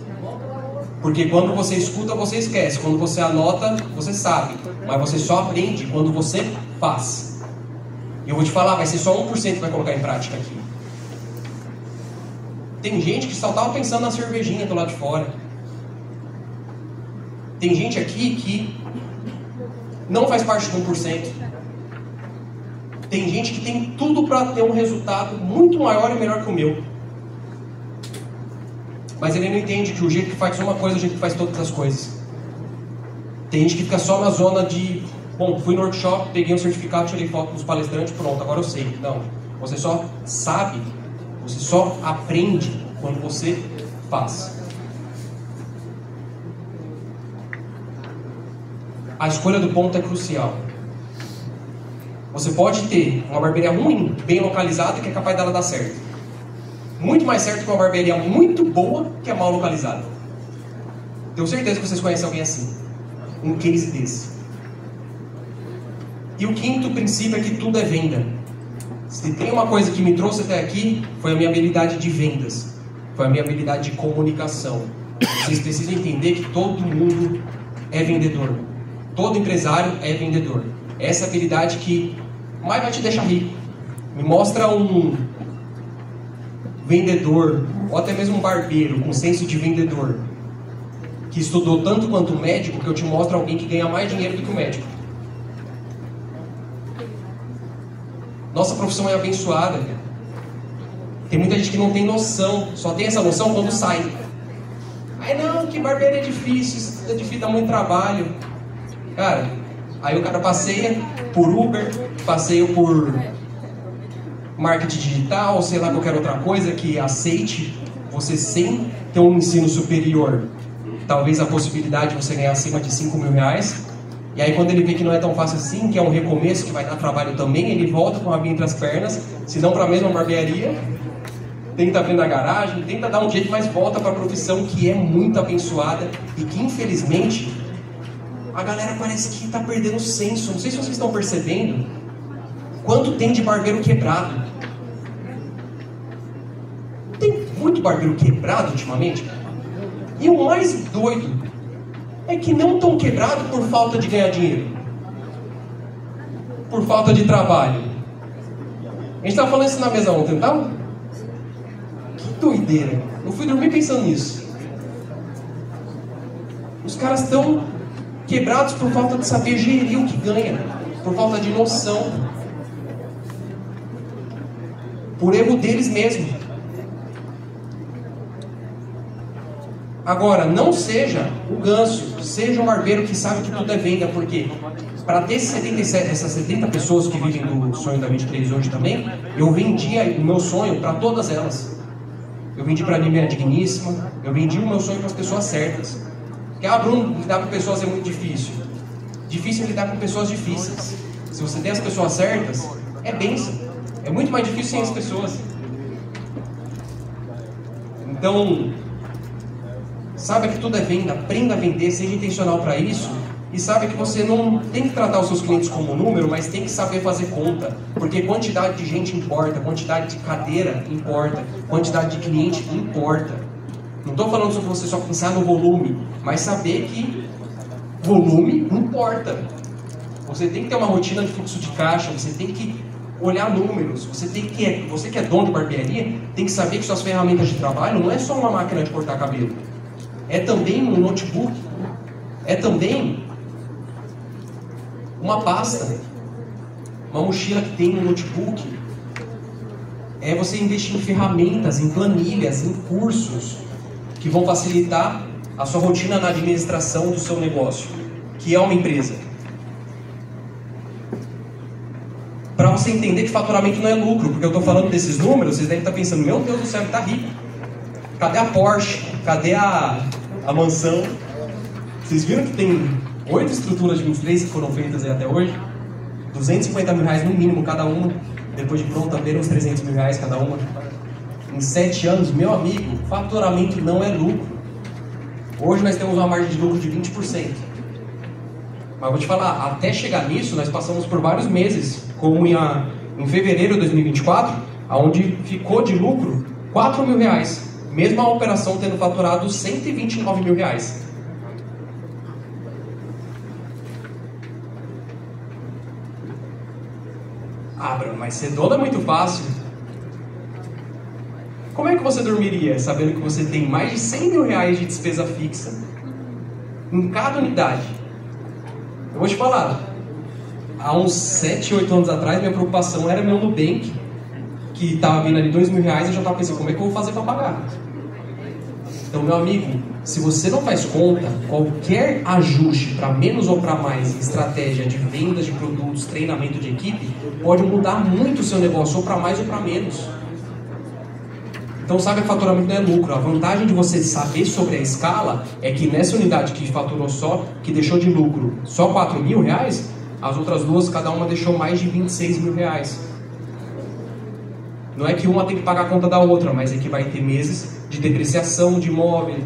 Porque quando você escuta, você esquece. Quando você anota, você sabe. Mas você só aprende quando você faz. E eu vou te falar, vai ser só 1% que vai colocar em prática aqui. Tem gente que só estava pensando na cervejinha do lado de fora. Tem gente aqui que não faz parte do 1%. Tem gente que tem tudo para ter um resultado muito maior e melhor que o meu. Mas ele não entende que o jeito que faz uma coisa é o jeito que faz todas as coisas. Tem gente que fica só na zona de... Bom, fui no workshop, peguei um certificado, tirei foto dos palestrantes, pronto, agora eu sei. Não, você só sabe, você só aprende quando você faz. A escolha do ponto é crucial. Você pode ter uma barbearia ruim, bem localizada, que é capaz dela dar certo. Muito mais certo que uma barbearia muito boa, que é mal localizada. Tenho certeza que vocês conhecem alguém assim. Um case desse. E o 5º princípio é que tudo é venda. Se tem uma coisa que me trouxe até aqui, foi a minha habilidade de vendas. Foi a minha habilidade de comunicação. Vocês precisam entender que todo mundo é vendedor. Todo empresário é vendedor. Essa habilidade que mais vai te deixar rico. Me mostra um vendedor, ou até mesmo um barbeiro com senso de vendedor, que estudou tanto quanto o médico, que eu te mostro alguém que ganha mais dinheiro do que o médico. Nossa profissão é abençoada. Tem muita gente que não tem noção, só tem essa noção quando sai. Aí não, que barbeiro é difícil, dá muito trabalho. Cara, aí o cara passeia por Uber, passeia por marketing digital, ou sei lá, qualquer outra coisa que aceite você sem ter um ensino superior. Talvez a possibilidade de você ganhar acima de R$5.000. E aí quando ele vê que não é tão fácil assim, que é um recomeço, que vai dar trabalho também, ele volta com o rabinho entre as pernas, se não para a mesma barbearia, tenta abrir na garagem, tenta dar um jeito, mas volta para a profissão que é muito abençoada e que infelizmente a galera parece que está perdendo o senso. Não sei se vocês estão percebendo quanto tem de barbeiro quebrado. Tem muito barbeiro quebrado ultimamente. E o mais doido é que não estão quebrados por falta de ganhar dinheiro, por falta de trabalho. A gente estava falando isso na mesa ontem, não estava? Que doideira. Eu fui dormir pensando nisso. Os caras estão quebrados por falta de saber gerir o que ganha, por falta de noção, por erro deles mesmos. Agora, não seja o ganso, seja o barbeiro que sabe que tudo é venda, porque para ter essas 70 pessoas que vivem do sonho da 23 hoje também, eu vendia o meu sonho para todas elas. Eu vendi para mim minha digníssima, eu vendi o meu sonho para as pessoas certas. Porque, Bruno, lidar com pessoas é muito difícil. Difícil é lidar com pessoas difíceis. Se você tem as pessoas certas, é bênção. É muito mais difícil sem as pessoas. Então, saiba que tudo é venda, aprenda a vender, seja intencional para isso. E saiba que você não tem que tratar os seus clientes como número, mas tem que saber fazer conta. Porque quantidade de gente importa, quantidade de cadeira importa, quantidade de cliente importa. Não estou falando sobre você só pensar no volume, mas saber que volume importa. Você tem que ter uma rotina de fluxo de caixa, você tem que olhar números, você que é dono de barbearia, tem que saber que suas ferramentas de trabalho não é só uma máquina de cortar cabelo. É também um notebook, é também uma pasta, uma mochila que tem um notebook. É você investir em ferramentas, em planilhas, em cursos que vão facilitar a sua rotina na administração do seu negócio, que é uma empresa. Para você entender que faturamento não é lucro, porque eu estou falando desses números, vocês devem estar pensando, meu Deus do céu, ele está rico. Cadê a Porsche? Cadê a mansão? Vocês viram que tem 8 estruturas de 23 que foram feitas aí até hoje? 250 mil reais no mínimo cada uma. Depois de pronta, beira uns 300 mil reais cada uma. Em 7 anos, meu amigo, faturamento não é lucro. Hoje nós temos uma margem de lucro de 20%. Mas vou te falar, até chegar nisso, nós passamos por vários meses, como em fevereiro de 2024, onde ficou de lucro 4 mil reais. Mesmo a operação tendo faturado 129 mil reais. Bruno, mas ser dono é muito fácil. Como é que você dormiria sabendo que você tem mais de 100 mil reais de despesa fixa em cada unidade? Eu vou te falar, há uns 7, 8 anos atrás, minha preocupação era meu Nubank, que estava vindo ali 2 mil reais, e eu já estava pensando, como é que eu vou fazer para pagar? Então, meu amigo, se você não faz conta, qualquer ajuste para menos ou para mais em estratégia de vendas de produtos, treinamento de equipe, pode mudar muito o seu negócio, ou para mais ou para menos. Então, sabe que faturamento não é lucro. A vantagem de você saber sobre a escala é que nessa unidade que faturou que deixou de lucro só 4 mil reais, as outras duas, cada uma deixou mais de 26 mil reais. Não é que uma tem que pagar a conta da outra, mas é que vai ter meses de depreciação de imóveis,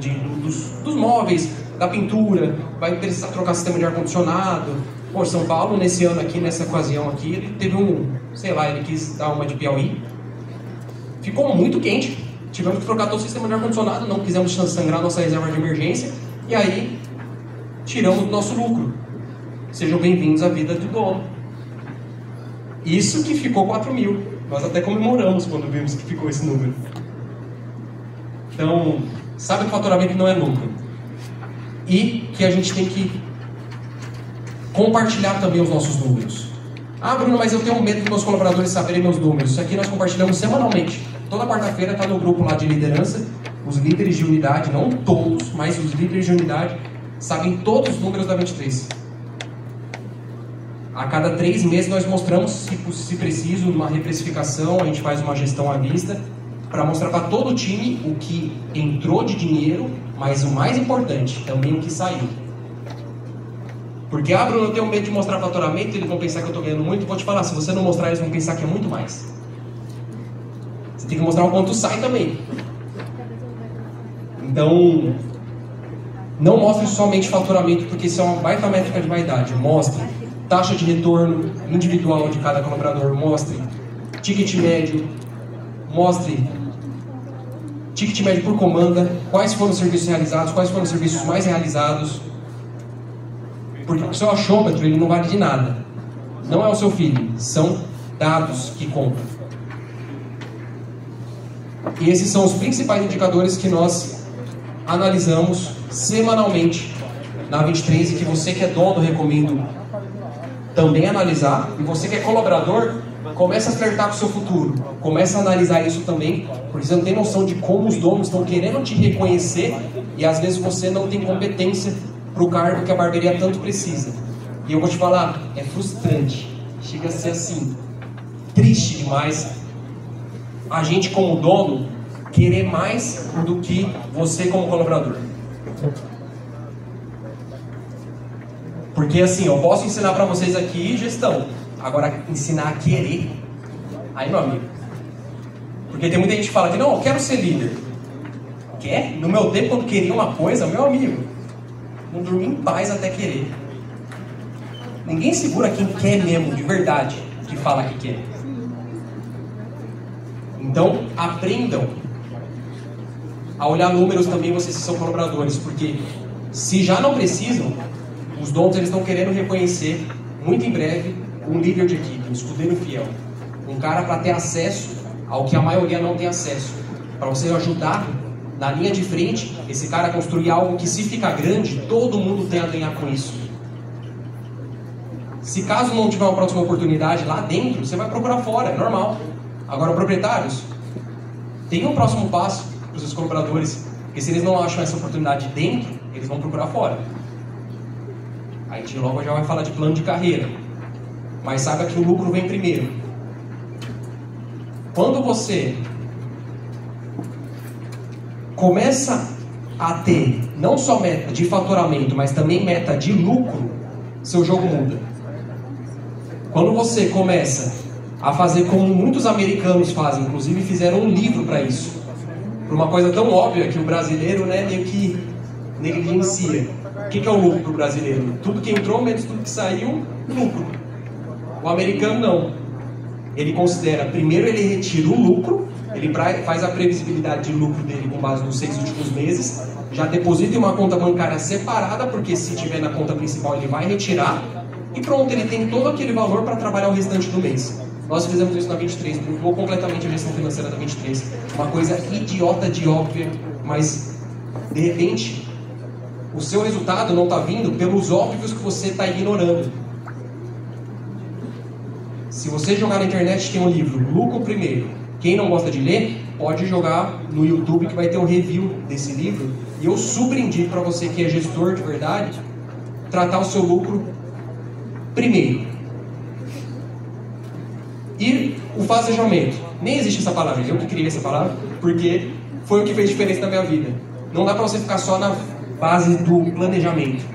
dos móveis, da pintura, vai precisar trocar sistema de ar-condicionado. Pô, São Paulo, nesse ano aqui, nessa ocasião aqui, ele teve ele quis dar uma de Piauí. Ficou muito quente. Tivemos que trocar todo o sistema de ar-condicionado, não quisemos sangrar nossa reserva de emergência, e aí tiramos do nosso lucro. Sejam bem-vindos à vida do dono. Isso que ficou 4 mil. Nós até comemoramos quando vimos que ficou esse número. Então, sabe que faturamento não é lucro. E que a gente tem que compartilhar também os nossos números. Bruno, mas eu tenho medo dos meus colaboradores saberem meus números. Isso aqui nós compartilhamos semanalmente. Toda quarta-feira está no grupo lá de liderança. Os líderes de unidade, não todos, mas os líderes de unidade sabem todos os números da 23. A cada 3 meses nós mostramos, se preciso, uma reprecificação, a gente faz uma gestão à vista, para mostrar para todo o time o que entrou de dinheiro, mas o mais importante, também o que saiu. Porque, Bruno, eu tenho medo de mostrar faturamento, eles vão pensar que eu estou ganhando muito. Vou te falar, se você não mostrar, eles vão pensar que é muito mais. Você tem que mostrar o quanto sai também. Então, não mostre somente faturamento, porque isso é uma baita métrica de vaidade. Mostre taxa de retorno individual de cada colaborador, mostre ticket médio, mostre ticket médio por comanda, quais foram os serviços realizados, quais foram os serviços mais realizados. Porque o seu achômetro ele não vale de nada. Não é o seu filho, são dados que contam. E esses são os principais indicadores que nós analisamos semanalmente na 23 e que você que é dono recomendo também analisar. E você que é colaborador, começa a flertar com o seu futuro. Começa a analisar isso também, porque você não tem noção de como os donos estão querendo te reconhecer e às vezes você não tem competência para o cargo que a barbearia tanto precisa. E eu vou te falar, é frustrante. Chega a ser assim, triste demais a gente como dono querer mais do que você como colaborador. Porque assim, eu posso ensinar para vocês aqui gestão, agora ensinar a querer, aí meu amigo. Porque tem muita gente que fala que não, eu quero ser líder. Quer? No meu tempo quando queria uma coisa, meu amigo, não dormi em paz até querer. Ninguém segura quem quer mesmo, de verdade, que fala que quer. Então, aprendam a olhar números também, vocês que são colaboradores, porque se já não precisam, os donos eles estão querendo reconhecer, muito em breve, um líder de equipe, um escudeiro fiel. Um cara para ter acesso ao que a maioria não tem acesso. Para você ajudar na linha de frente, esse cara a construir algo que, se ficar grande, todo mundo tem a ganhar com isso. Se caso não tiver uma próxima oportunidade lá dentro, você vai procurar fora, é normal. Agora, proprietários, tem um próximo passo para os seus colaboradores, porque se eles não acham essa oportunidade dentro, eles vão procurar fora. A gente logo já vai falar de plano de carreira, mas saiba que o lucro vem primeiro. Quando você começa a ter não só meta de faturamento, mas também meta de lucro, seu jogo muda. Quando você começa a fazer como muitos americanos fazem, inclusive fizeram um livro para isso, por uma coisa tão óbvia que o brasileiro, né, meio que negligencia. O que é o lucro para o brasileiro? Tudo que entrou menos tudo que saiu, lucro. O americano não. Ele considera, primeiro ele retira o lucro, ele faz a previsibilidade de lucro dele com base nos 6 últimos meses, já deposita em uma conta bancária separada, porque se tiver na conta principal ele vai retirar, e pronto, ele tem todo aquele valor para trabalhar o restante do mês. Nós fizemos isso na 23, mudou completamente a gestão financeira da 23. Uma coisa idiota de óbvia, mas de repente o seu resultado não está vindo pelos óbvios que você está ignorando. Se você jogar na internet, tem um livro, Lucro Primeiro. Quem não gosta de ler, pode jogar no YouTube que vai ter um review desse livro. E eu super indico para você que é gestor de verdade, tratar o seu lucro primeiro. E o fazejamento. Nem existe essa palavra, eu que criei essa palavra, porque foi o que fez diferença na minha vida. Não dá para você ficar só na base do planejamento.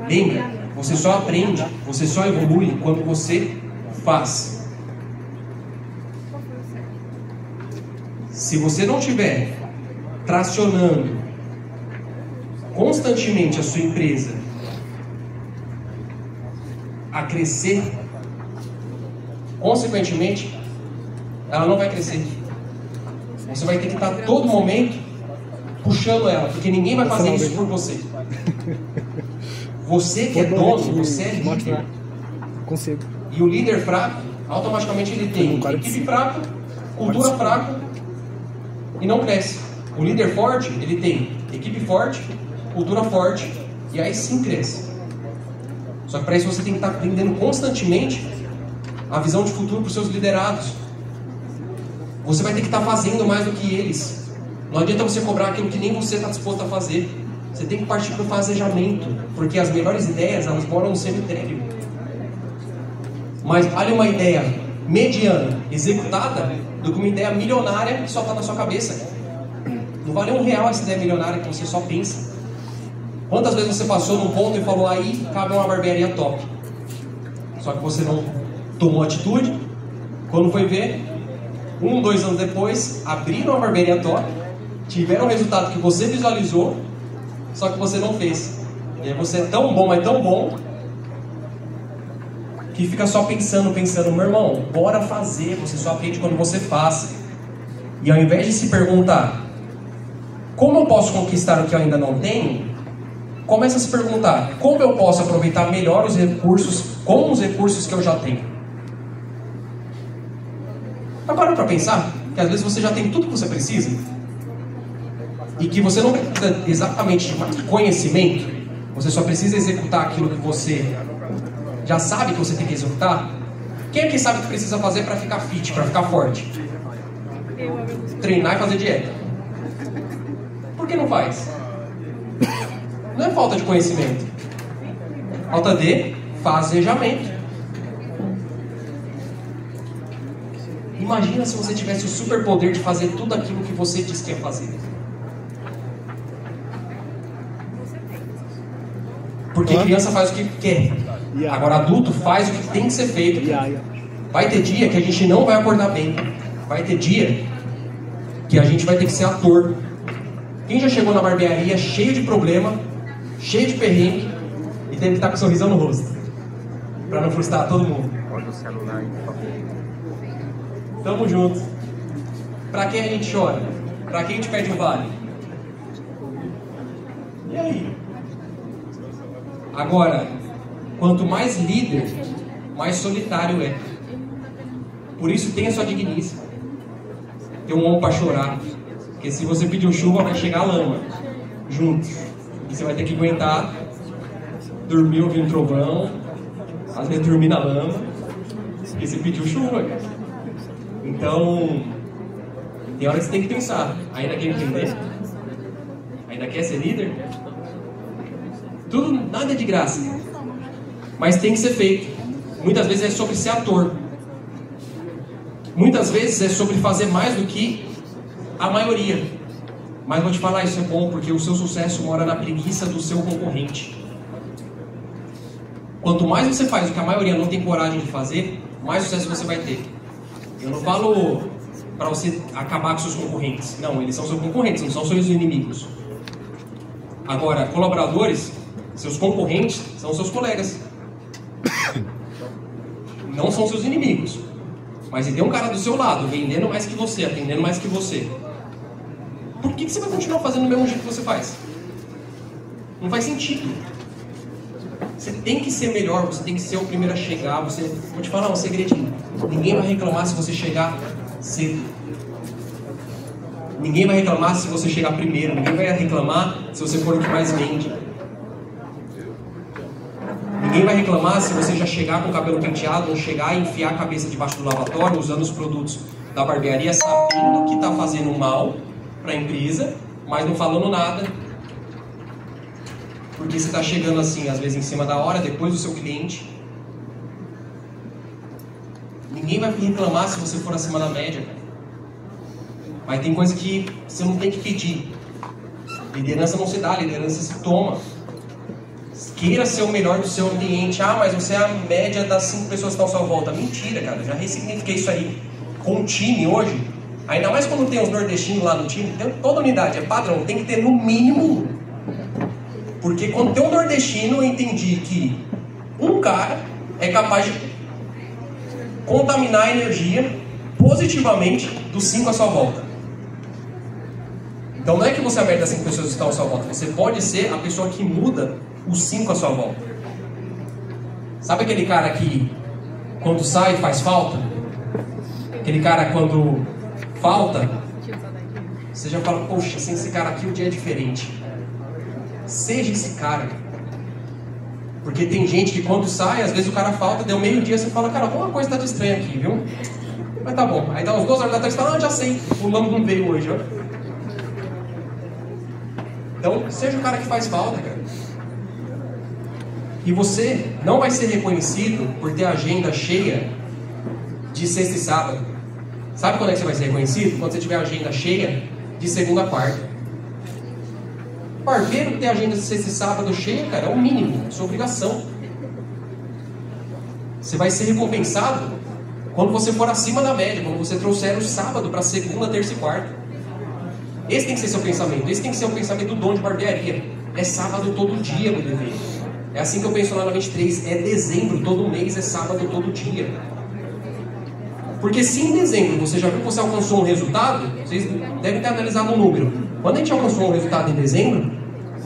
Lembra, você só aprende, você só evolui quando você faz. Se você não estiver tracionando constantemente a sua empresa a crescer, consequentemente, ela não vai crescer. Você vai ter que estar a todo momento puxando ela, porque ninguém vai fazer isso por você. Você que é dono, você é líder. Consigo. E o líder fraco, automaticamente ele tem equipe fraca, cultura fraca e não cresce. O líder forte, ele tem equipe forte, cultura forte e aí sim cresce. Só que para isso você tem que estar aprendendo constantemente a visão de futuro para os seus liderados. Você vai ter que estar fazendo mais do que eles. Não adianta você cobrar aquilo que nem você está disposto a fazer. Você tem que partir para o fazejamento, porque as melhores ideias, elas moram no cemitério. Mas olha uma ideia mediana, executada, do que uma ideia milionária que só está na sua cabeça. Não vale R$1 essa ideia milionária que você só pensa. Quantas vezes você passou num ponto e falou, aí cabe uma barbearia top. Só que você não tomou atitude. Quando foi ver, 1, 2 anos depois, abriram uma barbearia top, tiveram o resultado que você visualizou, só que você não fez. E aí você é tão bom, mas tão bom, que fica só pensando, meu irmão, bora fazer. Você só aprende quando você faz. E ao invés de se perguntar, como eu posso conquistar o que eu ainda não tenho, começa a se perguntar, como eu posso aproveitar melhor os recursos com os recursos que eu já tenho? Agora para pensar que às vezes você já tem tudo que você precisa e que você não precisa exatamente de conhecimento, você só precisa executar aquilo que você já sabe que você tem que executar. Quem aqui sabe o que precisa fazer para ficar fit, para ficar forte? Treinar e fazer dieta. Por que não faz? Não é falta de conhecimento, falta de fazejamento. Imagina se você tivesse o superpoder de fazer tudo aquilo que você disse que ia fazer. Porque criança faz o que quer. Agora adulto faz o que tem que ser feito. Vai ter dia que a gente não vai acordar bem. Vai ter dia que a gente vai ter que ser ator. Quem já chegou na barbearia cheio de problema, cheio de perrengue e teve que estar com um sorrisão no rosto para não frustrar todo mundo? Tamo junto. Pra quem a gente chora? Pra quem a gente pede um vale? E aí? Agora, quanto mais líder, mais solitário é. Por isso tenha sua dignícia. Tem um ombro pra chorar. Porque se você pediu chuva, vai chegar a lama. Juntos. E você vai ter que aguentar dormir ouvindo trovão, às vezes dormir na lama, porque você pediu chuva. Então, tem hora que você tem que pensar. Ainda quer entender? Ainda quer ser líder? Tudo, nada é de graça. Mas tem que ser feito. Muitas vezes é sobre ser ator. Muitas vezes é sobre fazer mais do que a maioria. Mas vou te falar, isso é bom, porque o seu sucesso mora na preguiça do seu concorrente. Quanto mais você faz o que a maioria não tem coragem de fazer, mais sucesso você vai ter. Eu não falo para você acabar com seus concorrentes. Não, eles são seus concorrentes, não são seus inimigos. Agora, colaboradores, seus concorrentes são seus colegas. Não são seus inimigos. Mas se tem um cara do seu lado, vendendo mais que você, atendendo mais que você, por que você vai continuar fazendo do mesmo jeito que você faz? Não faz sentido. Você tem que ser melhor, você tem que ser o primeiro a chegar. Vou te falar um segredinho. Ninguém vai reclamar se você chegar cedo. Ninguém vai reclamar se você chegar primeiro. Ninguém vai reclamar se você for o que mais vende. Ninguém vai reclamar se você já chegar com o cabelo penteado ou chegar e enfiar a cabeça debaixo do lavatório usando os produtos da barbearia, sabendo que está fazendo mal para a empresa, mas não falando nada. Porque você está chegando assim, às vezes em cima da hora, depois do seu cliente. Ninguém vai reclamar se você for acima da média, cara. Mas tem coisa que você não tem que pedir. Liderança não se dá, liderança se toma. Queira ser o melhor do seu ambiente. Ah, mas você é a média das 5 pessoas que estão à sua volta. Mentira, cara. Eu já ressignifiquei isso aí. Com o time hoje, ainda mais quando tem os nordestinos lá no time, toda unidade é padrão, tem que ter no mínimo. Porque quando tem um nordestino, eu entendi que um cara é capaz de contaminar a energia positivamente dos 5 à sua volta. Então não é que você é a média das 5 pessoas que estão à sua volta. Você pode ser a pessoa que muda os 5 à sua volta. Sabe aquele cara que quando sai faz falta? Aquele cara quando falta, você já fala, poxa, sem esse cara aqui o dia é diferente. Seja esse cara. Porque tem gente que quando sai, às vezes o cara falta, deu meio-dia, você fala, cara, alguma coisa tá de estranho aqui, viu? Mas tá bom. Aí dá uns 2 horas da tarde, você fala, já sei, o Lamo não veio hoje, ó. Então, seja o cara que faz falta, cara. E você não vai ser reconhecido por ter a agenda cheia de sexta e sábado. Sabe quando é que você vai ser reconhecido? Quando você tiver a agenda cheia de segunda a quarta. Barbeiro que tem a agenda de sexta e sábado cheia, cara, é o mínimo, é sua obrigação. Você vai ser recompensado quando você for acima da média, quando você trouxer o sábado para segunda, terça e quarta. Esse tem que ser seu pensamento, esse tem que ser o pensamento do dono de barbearia. É sábado todo dia, meu dever. É assim que eu penso lá na 23, é dezembro, todo mês é sábado todo dia. Porque se em dezembro você já viu que você alcançou um resultado, vocês devem ter analisado o número. Quando a gente alcançou um resultado em dezembro,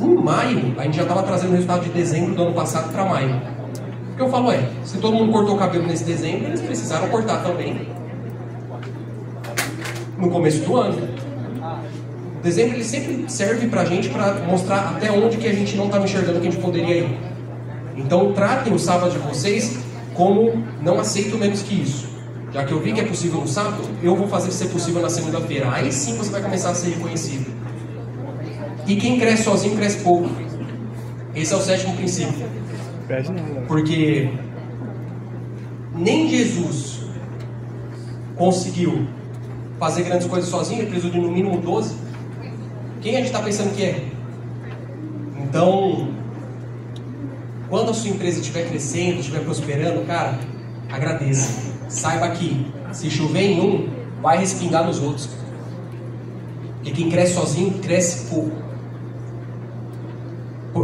Em maio, a gente já estava trazendo o resultado de dezembro do ano passado para maio. O que eu falo é, se todo mundo cortou o cabelo nesse dezembro, eles precisaram cortar também no começo do ano. Dezembro ele sempre serve pra gente para mostrar até onde que a gente não estava enxergando que a gente poderia ir. Então tratem o sábado de vocês como não aceito menos que isso. Já que eu vi que é possível no sábado, eu vou fazer ser possível na segunda-feira. Aí sim você vai começar a ser reconhecido. E quem cresce sozinho cresce pouco. Esse é o 7º princípio. Porque nem Jesus conseguiu fazer grandes coisas sozinho, ele precisou de no mínimo 12. Quem a gente está pensando que é? Então, quando a sua empresa estiver crescendo, estiver prosperando, cara, agradeça. Saiba que se chover em um, vai respingar nos outros. Porque quem cresce sozinho, cresce pouco.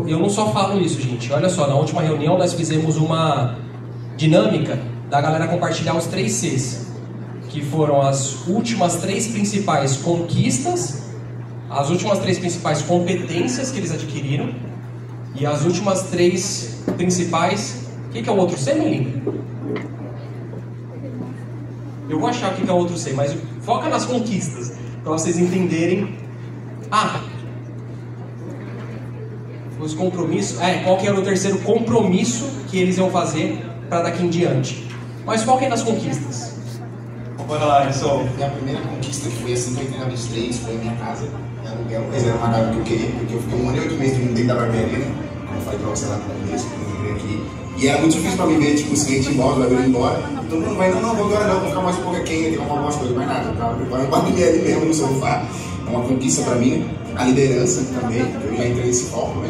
Eu não só falo isso, gente. Olha só, na última reunião nós fizemos uma dinâmica da galera compartilhar os 3 Cs, que foram as últimas 3 principais conquistas, as últimas 3 principais competências que eles adquiriram e as últimas 3 principais... O que é o outro C, Melinda? Eu vou achar o que é o outro C, mas foca nas conquistas, para vocês entenderem. Os compromissos... qual que era o terceiro compromisso que eles iam fazer para daqui em diante. Mas foquem nas conquistas. Bora lá, pessoal. Minha primeira conquista, que foi assim que eu entrei na 23, foi a minha casa. Aluguel, mas era uma casa que eu queria, porque eu fiquei 1 ano e 8 meses dentro da barbearia, né? Como eu falei pra você lá no começo, quando eu entrei aqui. E era muito difícil pra mim ver, tipo, o cliente ir embora, o barbeiro ir embora. Então não vai, não, vou embora não, vou ficar mais um pouco aqui, tem algumas coisas, mais nada. Eu tava preparando pra comer ali mesmo no sofá. É uma conquista pra mim. A liderança também, eu já entrei nesse foco, né?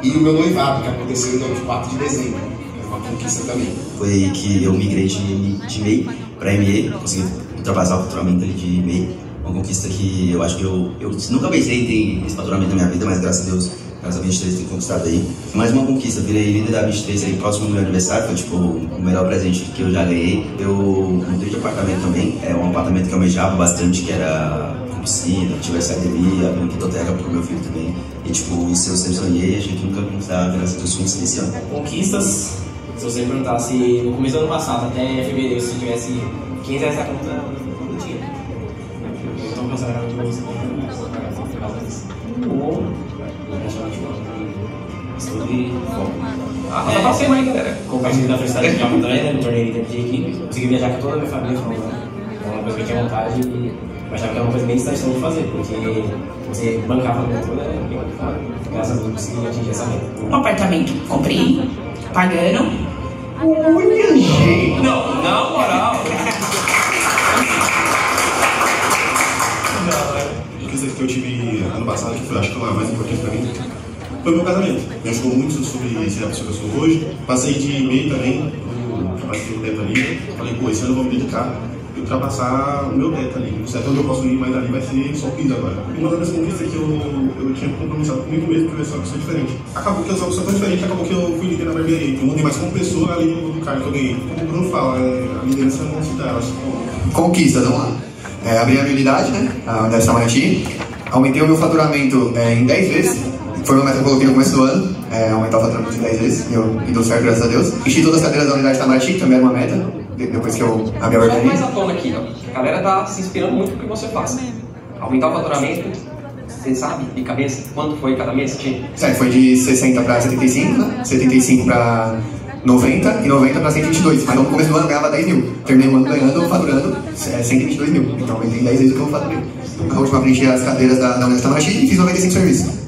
E o meu noivado, que aconteceu no dia 4 de dezembro. É uma conquista também. Foi que eu migrei de MEI para ME, consegui ultrapassar o faturamento de MEI. Uma conquista que eu acho que eu nunca pensei em ter esse faturamento na minha vida, mas graças a Deus, graças a 23 tenho conquistado aí. Mais uma conquista, virei líder da 23 aí próximo do meu aniversário, foi tipo o melhor presente que eu já ganhei. Eu mudei de apartamento também, é um apartamento que eu almejava bastante, que era com piscina, que tivesse academia, abri uma quintoteca pro meu filho também. E tipo, isso eu sempre sonhei, a gente nunca conquistava, graças a Deus, sonhos desse ano. Conquistas, se você perguntasse no começo do ano passado, até fevereiro, se tivesse 15 essa conta, não tinha. Então pensando era muito sobre foco. Tá pra cima aí, galera. Compartilhei da felicidade de alma também, né? Me tornei líder de equipe. Consegui viajar com toda a minha família, é uma coisa que eu tinha vontade e achava que era uma coisa bem distante de fazer, porque você bancava muito, né? Graças a Deus consegui atingir essa meta. Um apartamento, comprei, pagando. Olha, gente! Não, na moral! A conquista que eu tive ano passado, que foi, acho que a mais importante pra mim, foi o meu casamento. Me ajudou muito sobre ser a pessoa que eu sou hoje. Passei de MEI também, trabalhei no teto ali. Falei, pô, esse ano eu vou me dedicar a ultrapassar o meu teto ali. Não sei até onde eu posso ir, mas ali vai ser só piso agora. E uma das conquistas que eu tinha compromissado comigo mesmo, que eu ia ser uma pessoa diferente. Acabou que eu sou uma pessoa tão diferente, acabou que eu fui líder na barbearia. Eu mudei mais como pessoa ali do cargo que eu ganhei. Como o Bruno fala, a liderança não se dá, ela se forma. Conquistas, vamos lá. Abri a minha unidade, né? A unidade Itamaraty. Aumentei o meu faturamento em 10 vezes. Foi uma meta que eu coloquei no começo do ano. Aumentar o faturamento em 10 vezes. E deu certo, graças a Deus. Enchi todas as cadeiras da unidade Itamaraty, também era uma meta. Depois que eu abri a barbearia. Mais à tona aqui, ó. A galera tá se inspirando muito no que você faz. Aumentar o faturamento, você sabe de cabeça quanto foi cada mês? Certo, foi de 60 para 75, né? 75 para 90 e 90 para 122. Mas no começo do ano eu ganhava 10 mil. Terminei o ano ganhando, faturando 122 mil. Então aumentei 10 vezes o que eu faturei. A última preenchi as cadeiras da unidade Itamaraty e fiz 95 serviços.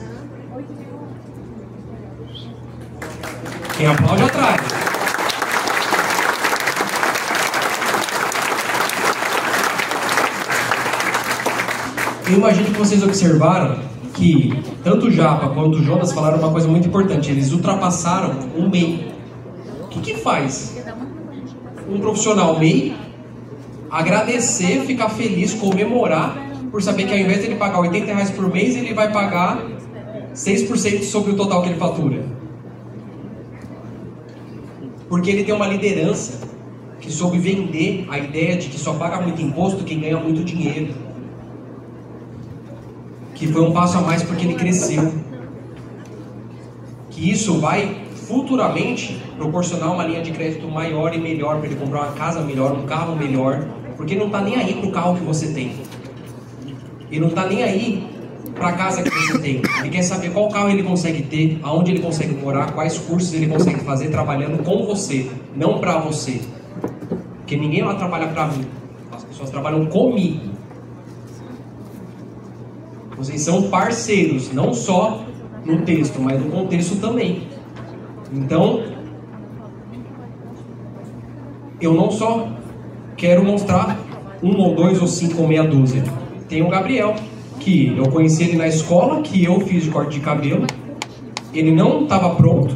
Quem aplaude atrás. Eu imagino que vocês observaram que tanto o Japa quanto o Jonas falaram uma coisa muito importante. Eles ultrapassaram um MEI. O que faz um profissional MEI agradecer, ficar feliz, comemorar por saber que ao invés de ele pagar R$80 por mês, ele vai pagar 6% sobre o total que ele fatura? Porque ele tem uma liderança que soube vender a ideia de que só paga muito imposto quem ganha muito dinheiro. Que foi um passo a mais porque ele cresceu. que isso vai futuramente proporcionar uma linha de crédito maior e melhor para ele comprar uma casa melhor, um carro melhor, porque ele não está nem aí para o carro que você tem. Ele não está nem aí para a casa que você tem. Ele quer saber qual carro ele consegue ter, aonde ele consegue morar, quais cursos ele consegue fazer trabalhando com você, não para você. Porque ninguém lá trabalha para mim. As pessoas trabalham comigo. Vocês são parceiros, não só no texto, mas no contexto também. Então, eu não só quero mostrar 1 ou 2 ou 5 ou meia dúzia. Tem o Gabriel, que eu conheci ele na escola, que eu fiz de corte de cabelo. Ele não estava pronto.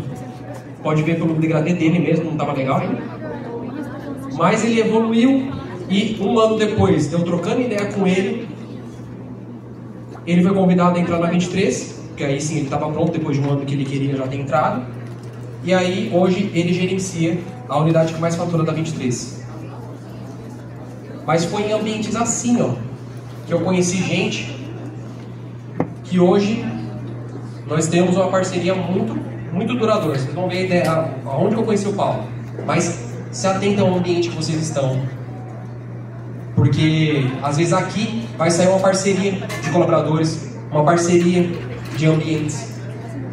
Pode ver pelo degradê dele mesmo, não estava legal ainda. Mas ele evoluiu e 1 ano depois, eu trocando ideia com ele, ele foi convidado a entrar na 23, porque aí sim ele estava pronto, depois de 1 ano que ele queria já ter entrado. E aí, hoje, ele gerencia a unidade que mais fatura da 23. Mas foi em ambientes assim, ó, que eu conheci gente que hoje nós temos uma parceria muito duradoura. Vocês vão ver a ideia, aonde que eu conheci o Paulo. Mas se atentem ao ambiente que vocês estão. Porque, às vezes, aqui vai sair uma parceria de colaboradores, uma parceria de ambientes.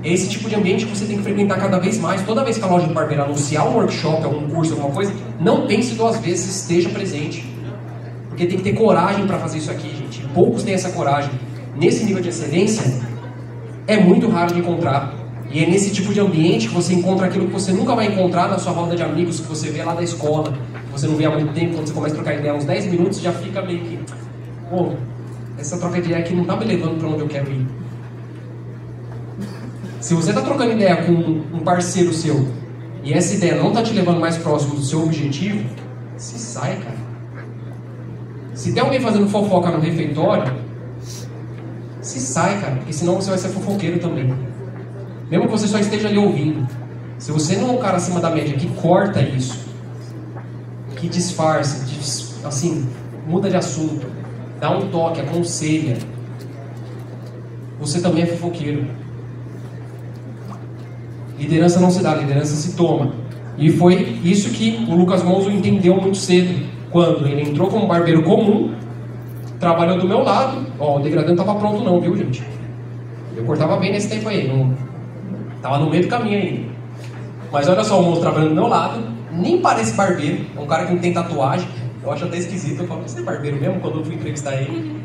É esse tipo de ambiente que você tem que frequentar cada vez mais. Toda vez que a loja de barbeiro anunciar um workshop, algum curso, alguma coisa, não pense 2 vezes, esteja presente. Porque tem que ter coragem para fazer isso aqui, gente. Poucos têm essa coragem. Nesse nível de excelência, é muito raro de encontrar. E é nesse tipo de ambiente que você encontra aquilo que você nunca vai encontrar na sua roda de amigos, que você vê lá da escola, que você não vê há muito tempo. Quando você começa a trocar ideia, uns 10 minutos, já fica meio que... Pô, essa troca de ideia aqui não tá me levando para onde eu quero ir. Se você está trocando ideia com um parceiro seu e essa ideia não está te levando mais próximo do seu objetivo, se sai, cara. Se tem alguém fazendo fofoca no refeitório, se sai, cara, porque senão você vai ser fofoqueiro também. Mesmo que você só esteja ali ouvindo. Se você não é um cara acima da média que corta isso, que disfarça, assim, muda de assunto, dá um toque, aconselha, você também é fofoqueiro. Liderança não se dá, liderança se toma. E foi isso que o Lucas Monzo entendeu muito cedo, quando ele entrou como barbeiro comum, trabalhou do meu lado. Ó, o degradê não estava pronto não, viu, gente? Eu cortava bem nesse tempo aí, tava no meio do caminho ainda. Mas olha só, o Monzo trabalhando do meu lado, nem parece barbeiro, é um cara que não tem tatuagem. Eu acho até esquisito, eu falo, você é barbeiro mesmo? Quando eu fui entrevistar ele,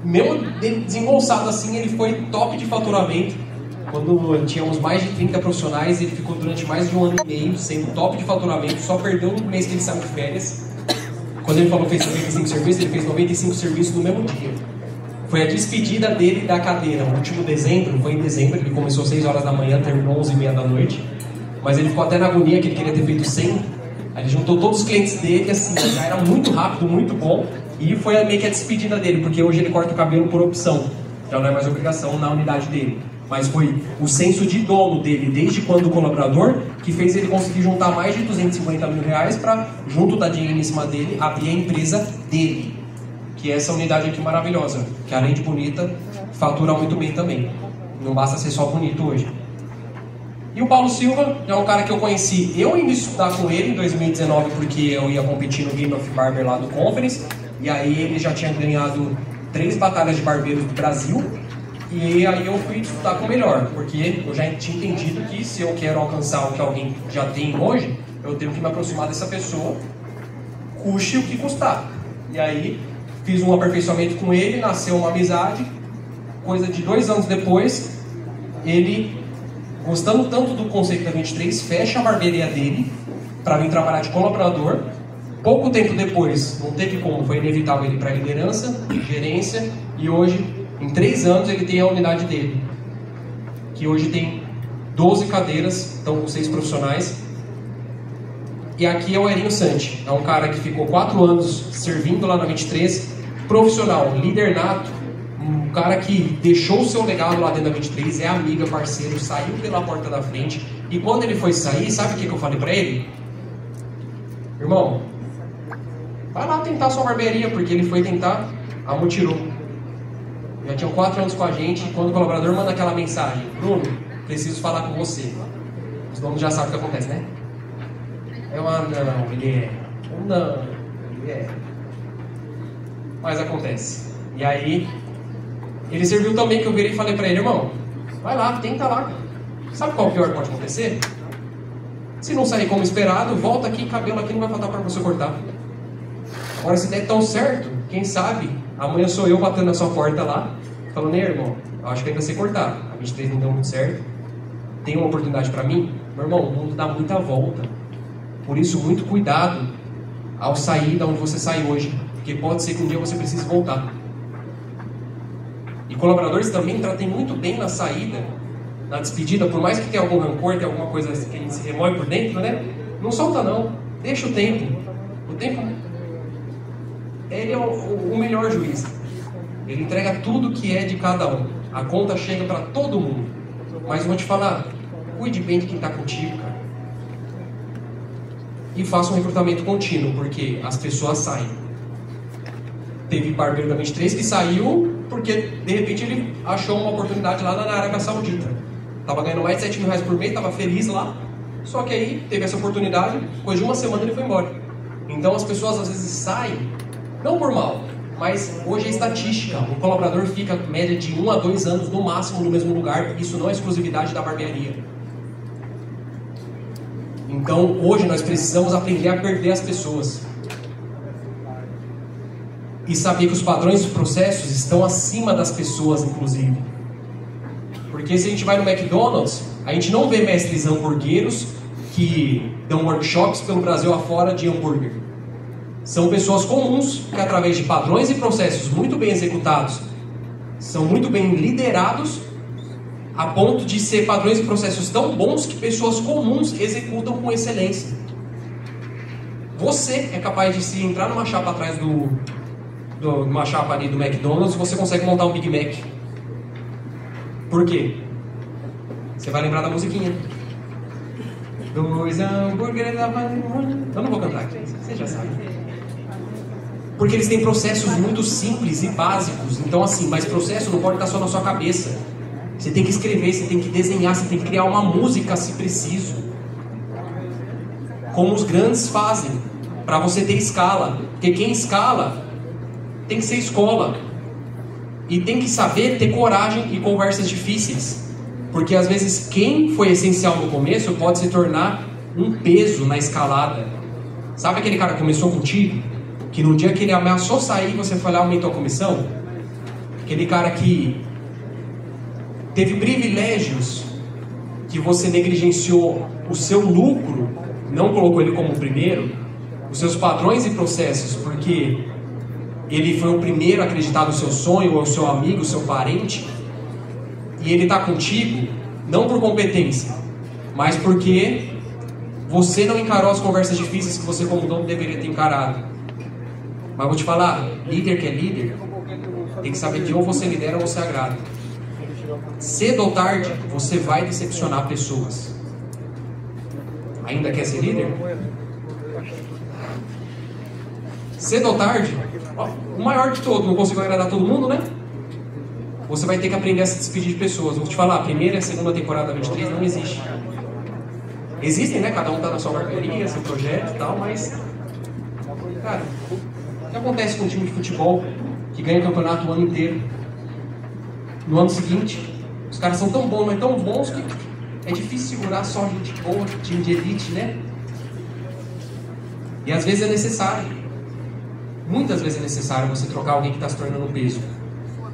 mesmo desembolsado assim, ele foi top de faturamento. Quando tínhamos mais de 30 profissionais, ele ficou durante mais de 1 ano e meio sendo top de faturamento, só perdeu no mês que ele saiu de férias. Quando ele falou que fez 95 serviços, ele fez 95 serviços no mesmo dia. Foi a despedida dele da cadeira, o último dezembro, foi em dezembro, ele começou às 6 horas da manhã, terminou às 11h30 da noite, mas ele ficou até na agonia que ele queria ter feito 100. Aí ele juntou todos os clientes dele, assim, já era muito rápido, muito bom, e foi meio que a despedida dele, porque hoje ele corta o cabelo por opção, já não é mais obrigação na unidade dele. Mas foi o senso de dono dele, desde quando colaborador, que fez ele conseguir juntar mais de 250 mil reais para, junto da dinheiro em cima dele, abrir a empresa dele. Que é essa unidade aqui maravilhosa, que além de bonita, fatura muito bem também. Não basta ser só bonito hoje. E o Paulo Silva é um cara que eu conheci, eu indo estudar com ele em 2019, porque eu ia competir no Game of Barber lá do Conference, e aí ele já tinha ganhado 3 batalhas de barbeiros do Brasil. E aí eu fui estudar com o melhor, porque eu já tinha entendido que se eu quero alcançar o que alguém já tem hoje, eu tenho que me aproximar dessa pessoa, custe o que custar. E aí fiz um aperfeiçoamento com ele, nasceu uma amizade. Coisa de 2 anos depois, ele, gostando tanto do conceito da 23, fecha a barbearia dele para vir trabalhar de colaborador. Pouco tempo depois, não teve como, foi inevitável ele ir para liderança, gerência, e hoje, em 3 anos, ele tem a unidade dele, que hoje tem 12 cadeiras, estão com 6 profissionais. E aqui é o Erinho Santi, é um cara que ficou 4 anos servindo lá na 23, profissional, líder nato, um cara que deixou o seu legado lá dentro da 23, é amiga, parceiro, saiu pela porta da frente. E quando ele foi sair, sabe o que eu falei pra ele? Irmão, vai lá tentar sua barbearia, porque ele foi tentar, a mutirou. Já tinham 4 anos com a gente, e quando o colaborador manda aquela mensagem, Bruno, preciso falar com você. Os donos já sabem o que acontece, né? Não, ele é. Não, ele é. Mas acontece. E aí, ele serviu tão bem que eu virei e falei pra ele, irmão, vai lá, tenta lá. Sabe qual é o pior que pode acontecer? Se não sair como esperado, volta aqui, cabelo aqui não vai faltar pra você cortar. Agora, se der tão certo, quem sabe, amanhã sou eu batendo na sua porta lá, falando, irmão, eu acho que ainda sei cortar. A 23 não deu muito certo. Tem uma oportunidade pra mim? Meu irmão, o mundo dá muita volta. Por isso, muito cuidado ao sair da onde você sai hoje. Porque pode ser que um dia você precise voltar. E colaboradores também tratem muito bem na saída, na despedida, por mais que tenha algum rancor, tenha alguma coisa que a gente se remove por dentro, né? Não solta não, deixa o tempo. O tempo, ele é o melhor juiz. Ele entrega tudo que é de cada um. A conta chega para todo mundo. Mas eu vou te falar, cuide bem de quem está contigo, cara. E faça um recrutamento contínuo, porque as pessoas saem. Teve barbeiro da 23 que saiu porque, de repente, ele achou uma oportunidade lá na Arábia Saudita. Estava ganhando mais de 7 mil reais por mês, estava feliz lá. Só que aí teve essa oportunidade, depois de uma semana ele foi embora. Então as pessoas às vezes saem, não por mal, mas hoje é estatística. O colaborador fica média de 1 a 2 anos no máximo no mesmo lugar. Isso não é exclusividade da barbearia. Então hoje nós precisamos aprender a perder as pessoas. E saber que os padrões e processos estão acima das pessoas, inclusive. Porque se a gente vai no McDonald's, a gente não vê mestres hamburgueiros que dão workshops pelo Brasil afora de hambúrguer. São pessoas comuns que, através de padrões e processos muito bem executados, são muito bem liderados, a ponto de ser padrões e processos tão bons que pessoas comuns executam com excelência. Você é capaz de se entrar numa chapa atrás numa chapa ali do McDonald's, você consegue montar um Big Mac. Por quê? Você vai lembrar da musiquinha. 2 hambúrgueres da... Eu não vou cantar aqui, você já sabe. Porque eles têm processos muito simples e básicos. Então assim, mas processo não pode estar só na sua cabeça. Você tem que escrever, você tem que desenhar, você tem que criar uma música se preciso. Como os grandes fazem, para você ter escala. Porque quem escala tem que ser escola. E tem que saber ter coragem e conversas difíceis. Porque às vezes quem foi essencial no começo pode se tornar um peso na escalada. Sabe aquele cara que começou contigo? Que no dia que ele ameaçou sair, você foi lá e aumentou a comissão? Aquele cara que teve privilégios, que você negligenciou o seu lucro, não colocou ele como primeiro, os seus padrões e processos, porque ele foi o primeiro a acreditar no seu sonho, ou o seu amigo, o seu parente, e ele está contigo, não por competência, mas porque você não encarou as conversas difíceis que você como dono deveria ter encarado. Mas vou te falar, líder que é líder, tem que saber que ou você lidera ou você agrada. Cedo ou tarde, você vai decepcionar pessoas. Ainda quer ser líder? Cedo ou tarde, o maior de todos, não consigo agradar todo mundo, né? Você vai ter que aprender a se despedir de pessoas. Vou te falar, a primeira e a segunda temporada da 23 não existe. Existem, né? Cada um tá na sua barbearia, seu projeto e tal, mas... Cara, o que acontece com um time de futebol que ganha campeonato o ano inteiro? No ano seguinte, os caras são tão bons, mas tão bons que é difícil segurar só gente boa, time de elite, né? E às vezes é necessário. Muitas vezes é necessário você trocar alguém que está se tornando um peso.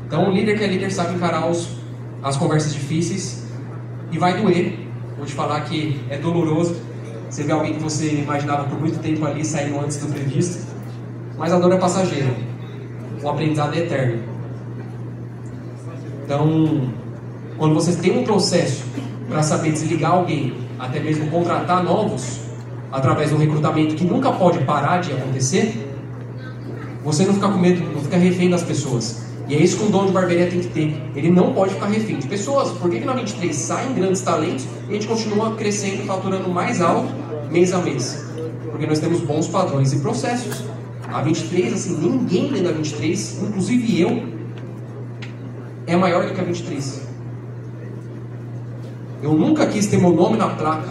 Então o líder que é líder sabe encarar as conversas difíceis e vai doer. Vou te falar que é doloroso. Você vê alguém que você imaginava por muito tempo ali saindo antes do previsto. Mas a dor é passageira. O aprendizado é eterno. Então, quando você tem um processo para saber desligar alguém, até mesmo contratar novos, através do recrutamento que nunca pode parar de acontecer, você não fica com medo, não fica refém das pessoas. E é isso que um dono de barbearia tem que ter. Ele não pode ficar refém de pessoas. Por que na 23 saem grandes talentos e a gente continua crescendo, faturando mais alto mês a mês? Porque nós temos bons padrões e processos. A 23, assim, ninguém dentro da 23, inclusive eu, é maior do que a 23. Eu nunca quis ter meu nome na placa.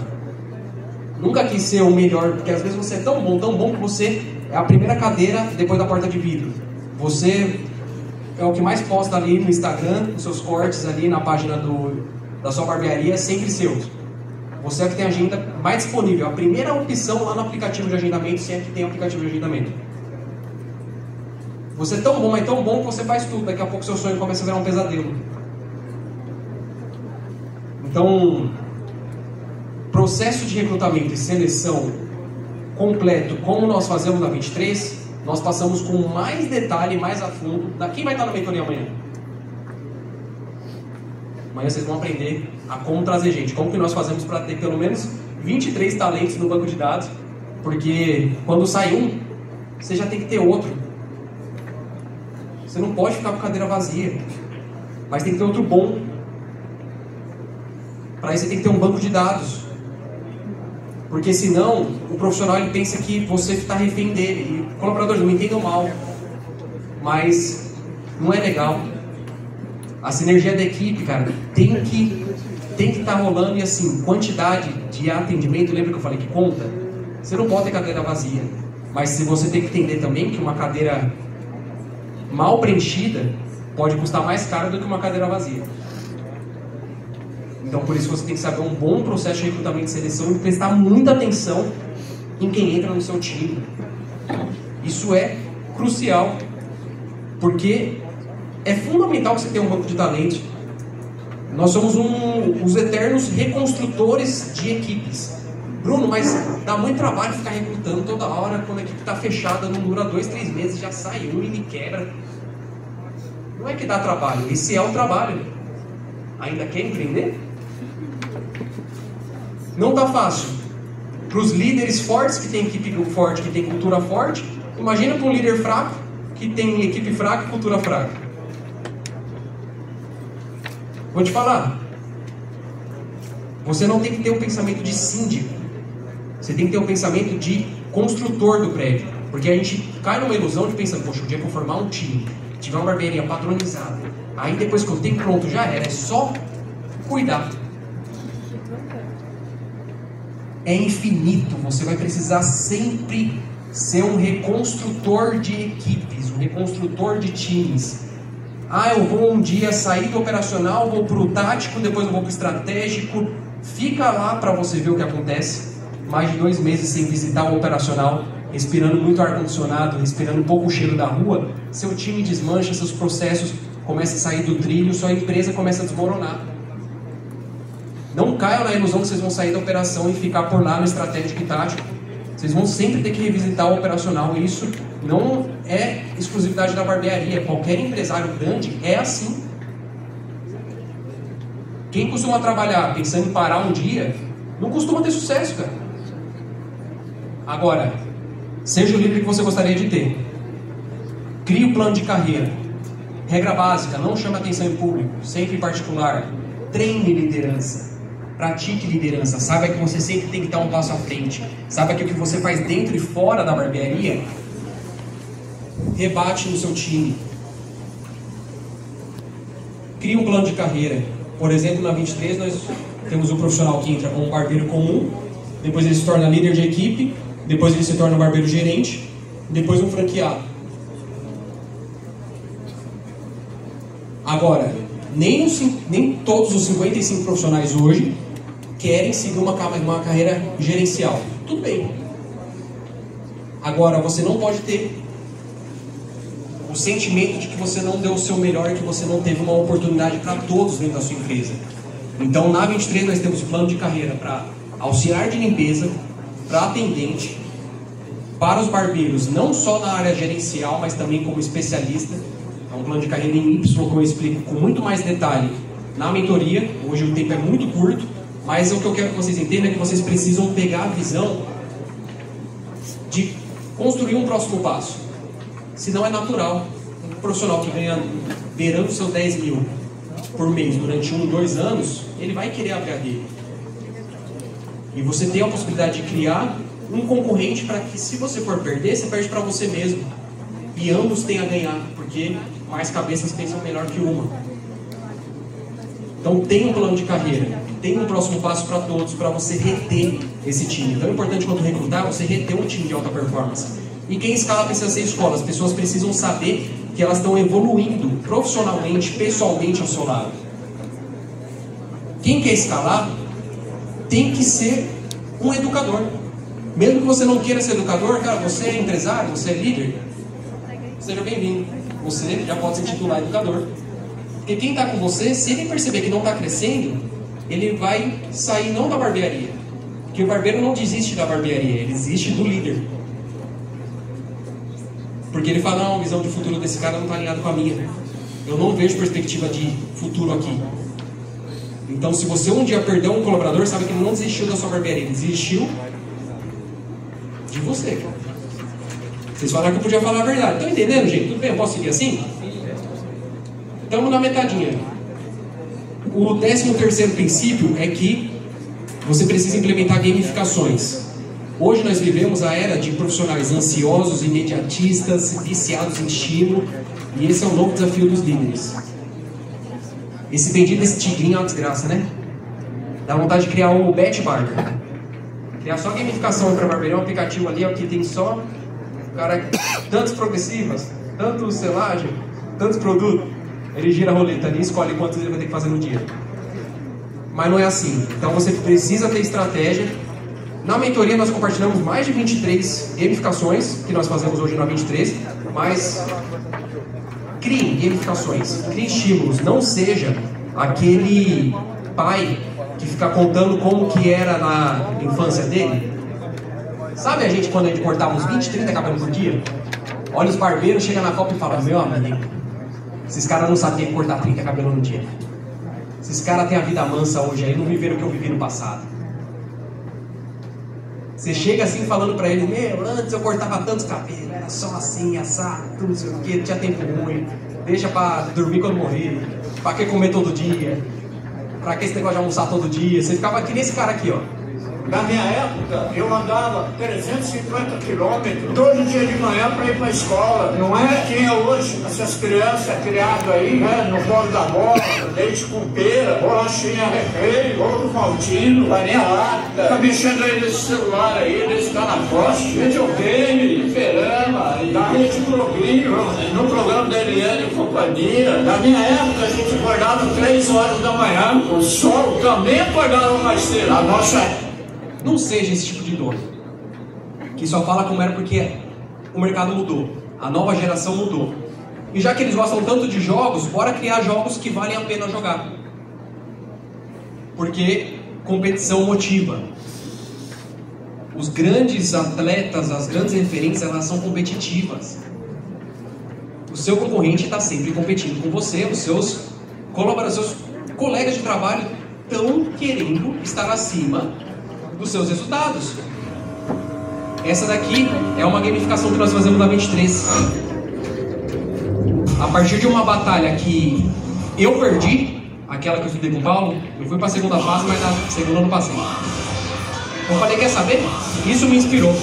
Nunca quis ser o melhor, porque às vezes você é tão bom que você é a primeira cadeira depois da porta de vidro. Você é o que mais posta ali no Instagram, os seus cortes ali na página da sua barbearia, sempre seus. Você é que tem a agenda mais disponível. A primeira opção lá no aplicativo de agendamento, sempre tem aplicativo de agendamento. Você é tão bom, mas tão bom que você faz tudo. Daqui a pouco seu sonho começa a virar um pesadelo. Então, processo de recrutamento e seleção completo, como nós fazemos na 23, nós passamos com mais detalhe, mais a fundo. Quem vai estar na mentoria amanhã? Amanhã vocês vão aprender a como trazer gente. Como que nós fazemos para ter pelo menos 23 talentos no banco de dados. Porque quando sai um, você já tem que ter outro. Você não pode ficar com cadeira vazia. Mas tem que ter outro bom. Para isso você tem que ter um banco de dados. Porque senão, o profissional ele pensa que você está refém dele. E colaboradores, não me entendam mal. Mas não é legal. A sinergia da equipe, cara, tem que estar rolando. E assim, quantidade de atendimento, lembra que eu falei que conta? Você não pode ter cadeira vazia. Mas se você tem que entender também que uma cadeira mal preenchida pode custar mais caro do que uma cadeira vazia. Então por isso você tem que saber um bom processo de recrutamento e seleção e prestar muita atenção em quem entra no seu time. Isso é crucial, porque é fundamental que você tenha um banco de talentos. Nós somos os eternos reconstrutores de equipes. Bruno, mas dá muito trabalho ficar recrutando toda hora. Quando a equipe está fechada, não dura 2, 3 meses, já sai um e me quebra. Não é que dá trabalho, esse é o trabalho. Ainda quer empreender? Não está fácil. Para os líderes fortes, que tem equipe forte, que tem cultura forte, imagina para um líder fraco, que tem equipe fraca e cultura fraca. Vou te falar. Você não tem que ter um pensamento de síndico. Você tem que ter um pensamento de construtor do prédio. Porque a gente cai numa ilusão de pensar, poxa, o dia que eu formar um time, tiver uma barbearia padronizada, aí depois que eu tenho pronto já era, é só cuidar. É infinito, você vai precisar sempre ser um reconstrutor de equipes, um reconstrutor de times. Eu vou um dia sair do operacional, vou para o tático, depois eu vou para o estratégico. Fica lá para você ver o que acontece. Mais de 2 meses sem visitar o operacional, respirando muito ar-condicionado, respirando um pouco o cheiro da rua, seu time desmancha, seus processos começam a sair do trilho, sua empresa começa a desmoronar. Não caiam na ilusão que vocês vão sair da operação e ficar por lá no estratégico e tático. Vocês vão sempre ter que revisitar o operacional, e isso não é exclusividade da barbearia. Qualquer empresário grande é assim. Quem costuma trabalhar pensando em parar um dia, não costuma ter sucesso, cara. Agora, seja o líder que você gostaria de ter. Crie o plano de carreira. Regra básica, não chame atenção em público, sempre em particular. Treine liderança. Pratique liderança. Saiba que você sempre tem que dar um passo à frente. Saiba que o que você faz dentro e fora da barbearia rebate no seu time. Crie um plano de carreira. Por exemplo, na 23 nós temos um profissional que entra como um barbeiro comum, depois ele se torna líder de equipe, depois ele se torna um barbeiro gerente, depois um franqueado. Agora, nem todos os 55 profissionais hoje querem seguir uma carreira gerencial. Tudo bem. Agora, você não pode ter o sentimento de que você não deu o seu melhor e que você não teve uma oportunidade para todos dentro da sua empresa. Então, na 23 nós temos plano de carreira para auxiliar de limpeza, para atendente, para os barbeiros, não só na área gerencial, mas também como especialista. É um plano de carreira em Y, que eu explico com muito mais detalhe na mentoria. Hoje o tempo é muito curto, mas o que eu quero que vocês entendam é que vocês precisam pegar a visão de construir um próximo passo. Senão é natural. Um profissional que ganha beirando seus 10 mil por mês durante 1, 2 anos, ele vai querer abrir a dele. E você tem a possibilidade de criar um concorrente para que, se você for perder, você perde para você mesmo. E ambos têm a ganhar, porque mais cabeças pensam melhor que uma. Então tenha um plano de carreira. tem um próximo passo para todos, para você reter esse time. Então é importante quando recrutar, você reter um time de alta performance. E quem escala precisa ser escola. As pessoas precisam saber que elas estão evoluindo profissionalmente, pessoalmente ao seu lado. Quem quer escalar tem que ser um educador. Mesmo que você não queira ser educador, cara, você é empresário, você é líder, seja bem-vindo. Você já pode se titular educador. Porque quem está com você, se ele perceber que não está crescendo, ele vai sair não da barbearia. Porque o barbeiro não desiste da barbearia, ele desiste do líder. Porque ele fala, não, a visão de futuro desse cara não está alinhada com a minha. Eu não vejo perspectiva de futuro aqui. Então, se você um dia perdeu um colaborador, sabe que ele não desistiu da sua barbearia, ele desistiu de você. Vocês falaram que eu podia falar a verdade. Estão entendendo, gente? Tudo bem? Eu posso seguir assim? Estamos na metadinha. O 13º princípio é que você precisa implementar gamificações. Hoje nós vivemos a era de profissionais ansiosos, imediatistas, viciados em estímulo, e esse é um novo desafio dos líderes. Esse bendito desse tigrinho é uma desgraça, né? Dá vontade de criar o Bet Barber. Criar só gamificação para barbearia, um aplicativo ali, ó, que tem só, cara, tantos progressivas, tantos selagem, tantos produtos. Ele gira a roleta ali e escolhe quantos ele vai ter que fazer no dia. Mas não é assim. Então você precisa ter estratégia. Na mentoria nós compartilhamos mais de 23 gamificações que nós fazemos hoje na 23, mas crie gamificações, crie estímulos. Não seja aquele pai que fica contando como que era na infância dele. Sabe a gente quando a gente cortava uns 20, 30 cabelos por dia? Olha os barbeiros, chega na Copa e fala, meu amigo, esses caras não sabem cortar 30 cabelos no dia. Esses caras têm a vida mansa hoje aí, não viveram o que eu vivi no passado. Você chega assim falando pra ele, meu, antes eu cortava tantos cabelos, era só assim, assado, tudo não sei o que, não tinha tempo ruim, deixa pra dormir quando morrer, pra que comer todo dia, pra que esse negócio de almoçar todo dia. Você ficava aqui nesse cara aqui, ó. Na minha época, eu andava 350 quilômetros todo dia de manhã para ir para a escola. Não é quem é hoje, essas crianças criadas aí, né, no colo da bola, leite com pera, bolachinha recreio, ovo maltino, farinha láctea. Tá mexendo aí nesse celular aí, nesse Canaposte, videogame, fliperama, da Rede Progrinho, no programa da Eliane e companhia. Na minha época, a gente acordava 3 horas da manhã, o sol também acordava mais cedo. A nossa... Não seja esse tipo de dono que só fala como era porque o mercado mudou, a nova geração mudou. E já que eles gostam tanto de jogos, bora criar jogos que valem a pena jogar. Porque competição motiva. Os grandes atletas, as grandes referências, elas são competitivas. O seu concorrente está sempre competindo com você, os seus colaboradores, seus colegas de trabalho estão querendo estar acima dos seus resultados. Essa daqui é uma gamificação que nós fazemos na 23. A partir de uma batalha que eu perdi, aquela que eu fiz com o Paulo, eu fui para a segunda fase, mas na segunda eu não passei. Eu falei, quer saber? Isso me inspirou.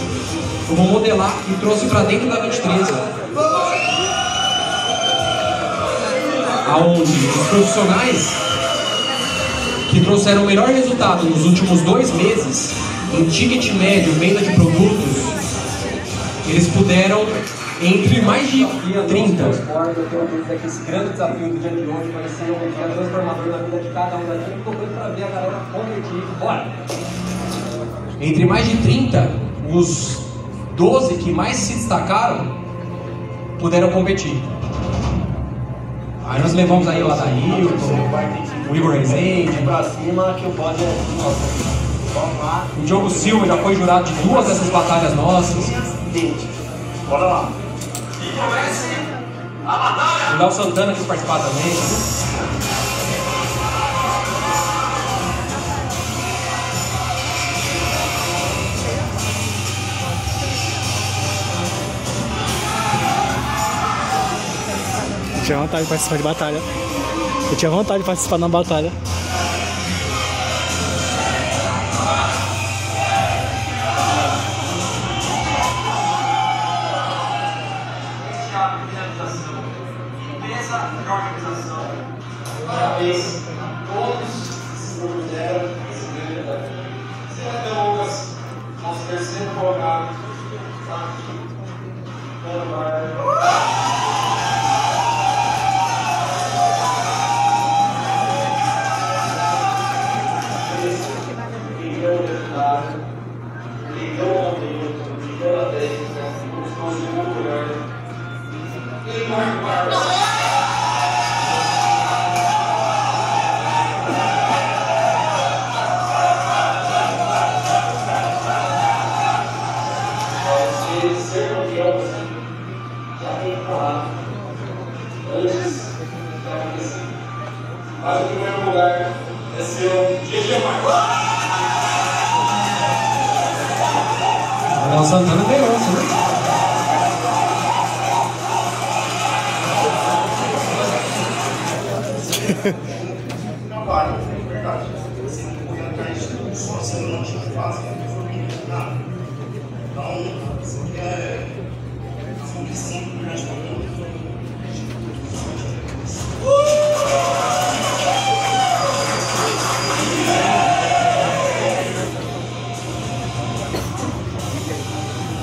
Eu vou modelar e trouxe para dentro da 23. Aonde os profissionais que trouxeram o melhor resultado nos últimos 2 meses em ticket médio, venda de produtos, eles puderam, entre mais de 30. Eu tenho dúvida que esse grande desafio do dia de hoje vai ser um dia transformador na vida de cada um daqui. Estou doido para ver a galera convertir. Bora! Entre mais de 30, os 12 que mais se destacaram puderam competir. Aí nós levamos aí o Adailton, o Igor Rezende, pra cima que o bode é nosso. o Diogo Silva já foi jurado de 2 dessas batalhas nossas. Bora lá. O Léo Santana quis participar também. Eu tinha vontade de participar de batalha. Eu tinha vontade de participar na batalha. Parabéns a todos, segundo zero, Lucas, nosso terceiro colocado, tá aqui, mas o primeiro lugar é seu GG Marcos. O Santana ganhou, né? Não, para, é verdade. Você não correu atrás de só você não tinha fácil, nada. Então, isso é uma missão muito grande para mim.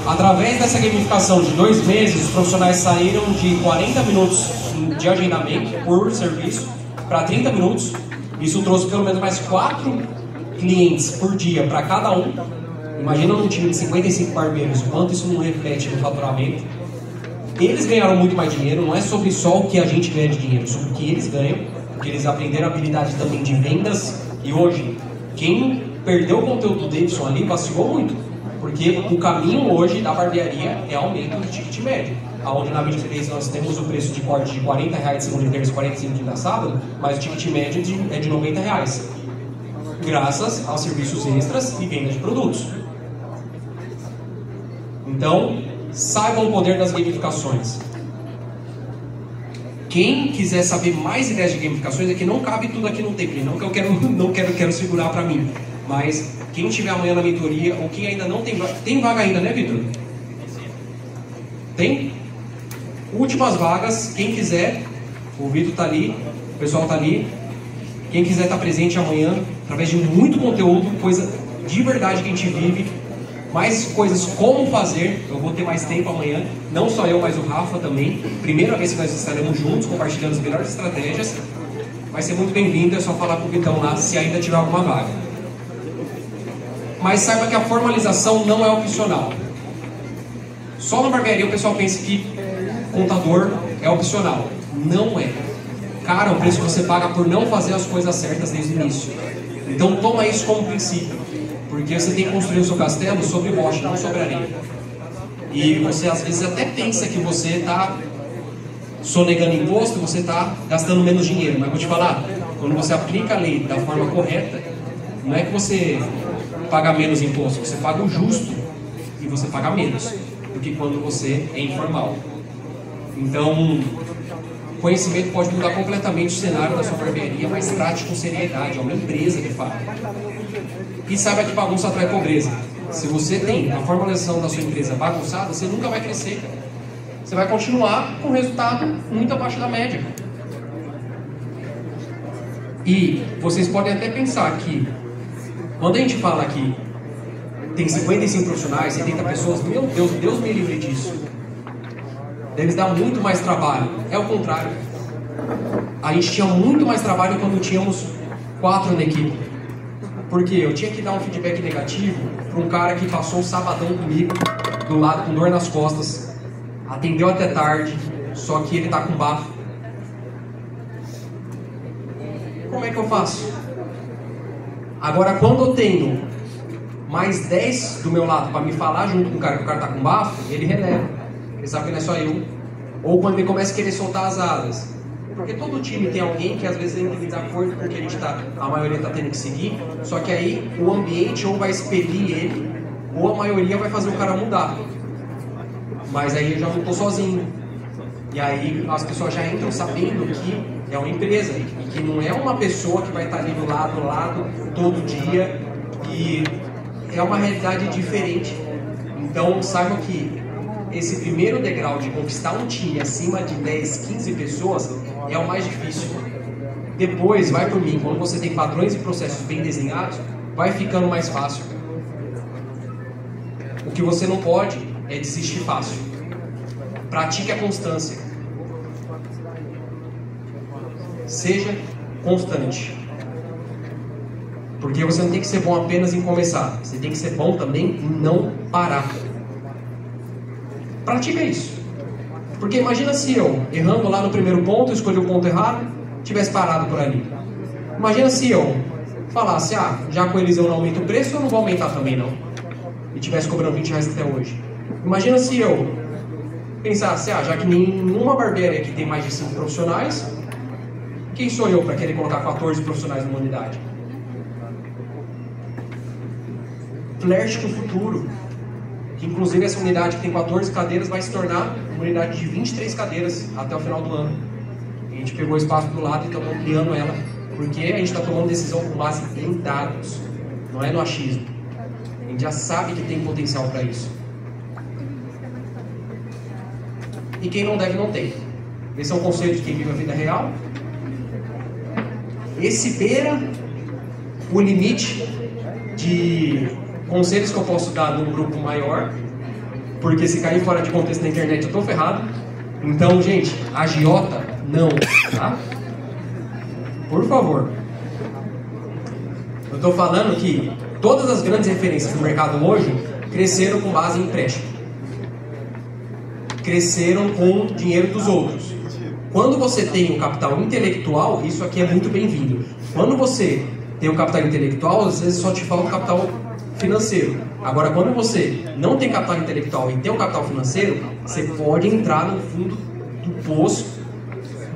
Através dessa gamificação de 2 meses, os profissionais saíram de 40 minutos de agendamento por serviço para 30 minutos. Isso trouxe pelo menos mais 4 clientes por dia para cada um. Imagina num time de 55 barbeiros, quanto isso não reflete no faturamento. Eles ganharam muito mais dinheiro, não é sobre só o que a gente ganha de dinheiro, sobre o que eles ganham, porque eles aprenderam a habilidade também de vendas. E hoje, quem perdeu o conteúdo do Davidson ali vacilou muito. Porque o caminho hoje da barbearia é aumento do ticket médio. Onde na 23 nós temos o preço de corte de R$40 de segunda e terça, 45 de quinta a sábado, mas o ticket médio é de R$90. Graças aos serviços extras e venda de produtos. Então, saibam o poder das gamificações. Quem quiser saber mais ideias de gamificações, é que não cabe tudo aqui no tempo. Não que eu quero segurar para mim. Mas quem tiver amanhã na mentoria, ou quem ainda não tem vaga... Tem vaga ainda, né, Vitor? Tem? Últimas vagas, quem quiser, o Vitor tá ali, o pessoal tá ali. Quem quiser estar presente amanhã, através de muito conteúdo, coisa de verdade que a gente vive, mais coisas como fazer. Eu vou ter mais tempo amanhã, não só eu, mas o Rafa também. Primeira vez que nós estaremos juntos, compartilhando as melhores estratégias. Vai ser muito bem-vindo, é só falar com o Vitão lá, se ainda tiver alguma vaga. Mas saiba que a formalização não é opcional. Só na barbearia o pessoal pensa que contador é opcional. Não é. Cara, o preço que você paga por não fazer as coisas certas desde o início. Então toma isso como princípio. Porque você tem que construir o seu castelo sobre rocha, não sobre areia. E você às vezes até pensa que você está sonegando imposto, você está gastando menos dinheiro. Mas vou te falar, quando você aplica a lei da forma correta, não é que você paga menos imposto, você paga o justo e você paga menos do que quando você é informal. Então, conhecimento pode mudar completamente o cenário da sua barbearia, mas trate com seriedade, é uma empresa de fato. E saiba que bagunça atrai pobreza. Se você tem a formalização da sua empresa bagunçada, você nunca vai crescer. Você vai continuar com resultado muito abaixo da média. E vocês podem até pensar que quando a gente fala que tem 55 profissionais, 70 pessoas, meu Deus, Deus me livre disso. Deve dar muito mais trabalho. É o contrário. A gente tinha muito mais trabalho quando tínhamos 4 na equipe. Porque eu tinha que dar um feedback negativo para um cara que passou um sabadão comigo, do lado com dor nas costas, atendeu até tarde, só que ele tá com bafo. Como é que eu faço? Agora, quando eu tenho mais 10 do meu lado para me falar junto com o cara que o cara tá com bafo, ele releva. Ele sabe que não é só eu. Ou quando ele começa a querer soltar as asas. Porque todo time tem alguém que às vezes entra em desacordo com o que a maioria está tendo que seguir. Só que aí o ambiente ou vai expelir ele, ou a maioria vai fazer o cara mudar. Mas aí eu já não estou sozinho. E aí as pessoas já entram sabendo que é uma empresa e que não é uma pessoa que vai estar ali do lado todo dia, e é uma realidade diferente. Então saibam que esse primeiro degrau de conquistar um time acima de 10, 15 pessoas é o mais difícil. depois, vai por mim, quando você tem padrões e processos bem desenhados, vai ficando mais fácil. O que você não pode é desistir fácil. Pratique a constância. Seja constante. Porque você não tem que ser bom apenas em começar. Você tem que ser bom também em não parar. Pratica isso. Porque imagina se eu, errando lá no primeiro ponto, escolhi o ponto errado, tivesse parado por ali. Imagina se eu falasse, já com o Eliseu não aumenta o preço, eu não vou aumentar também não. E tivesse cobrando R$20 até hoje. Imagina se eu pensasse, já que nenhuma barbearia aqui tem mais de 5 profissionais, quem sou eu para querer colocar 14 profissionais numa unidade? Flerte com o futuro. Que inclusive essa unidade que tem 14 cadeiras vai se tornar uma unidade de 23 cadeiras até o final do ano. A gente pegou o espaço do lado e estamos ampliando ela, porque a gente está tomando decisão com base em dados, não é no achismo. A gente já sabe que tem potencial para isso. E quem não deve, não tem. Esse é um conselho de quem vive a vida real. Esse beira o limite de conselhos que eu posso dar num grupo maior, porque se cair fora de contexto na internet eu tô ferrado. Então, gente, agiota, não, tá? Por favor. Eu tô falando que todas as grandes referências do mercado hoje cresceram com base em empréstimo. Cresceram com dinheiro dos outros. Quando você tem um capital intelectual, isso aqui é muito bem-vindo. Quando você tem um capital intelectual, às vezes só te falta um capital financeiro. Agora, quando você não tem capital intelectual e tem um capital financeiro, você pode entrar no fundo do poço,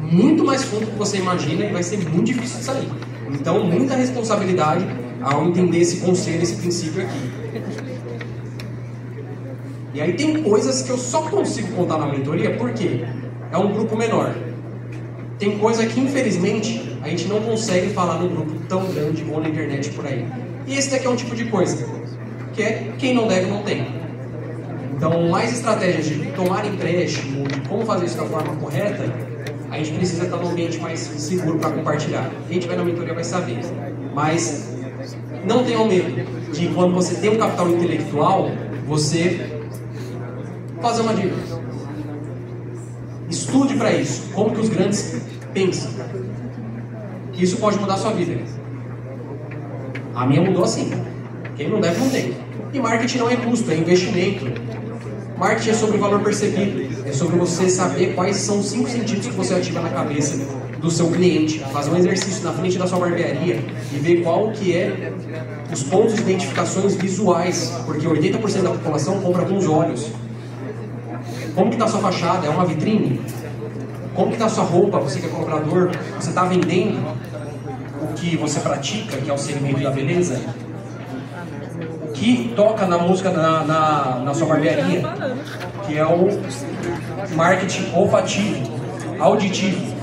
muito mais fundo do que você imagina, e vai ser muito difícil de sair. Então, muita responsabilidade ao entender esse conselho, esse princípio aqui. E aí tem coisas que eu só consigo contar na mentoria porque é um grupo menor. Tem coisa que, infelizmente, a gente não consegue falar num grupo tão grande ou na internet por aí. E esse daqui é um tipo de coisa, que é quem não deve, não tem. Então, mais estratégias de tomar empréstimo, de como fazer isso da forma correta, a gente precisa estar num ambiente mais seguro para compartilhar. Quem tiver na mentoria vai saber. Mas não tenham medo de, quando você tem um capital intelectual, você fazer uma dívida. Estude para isso. Como que os grandes pensam. Que isso pode mudar a sua vida. A minha mudou assim. Quem não deve, não tem. E marketing não é custo, é investimento. Marketing é sobre valor percebido. É sobre você saber quais são os 5 sentidos que você ativa na cabeça do seu cliente. Fazer um exercício na frente da sua barbearia e ver qual que é os pontos de identificações visuais. Porque 80% da população compra com os olhos. Como que está a sua fachada? É uma vitrine? Como que está a sua roupa? Você que é comprador, você está vendendo o que você pratica, que é o segmento da beleza? O que toca na música na sua barbearia, que é o marketing olfativo, auditivo.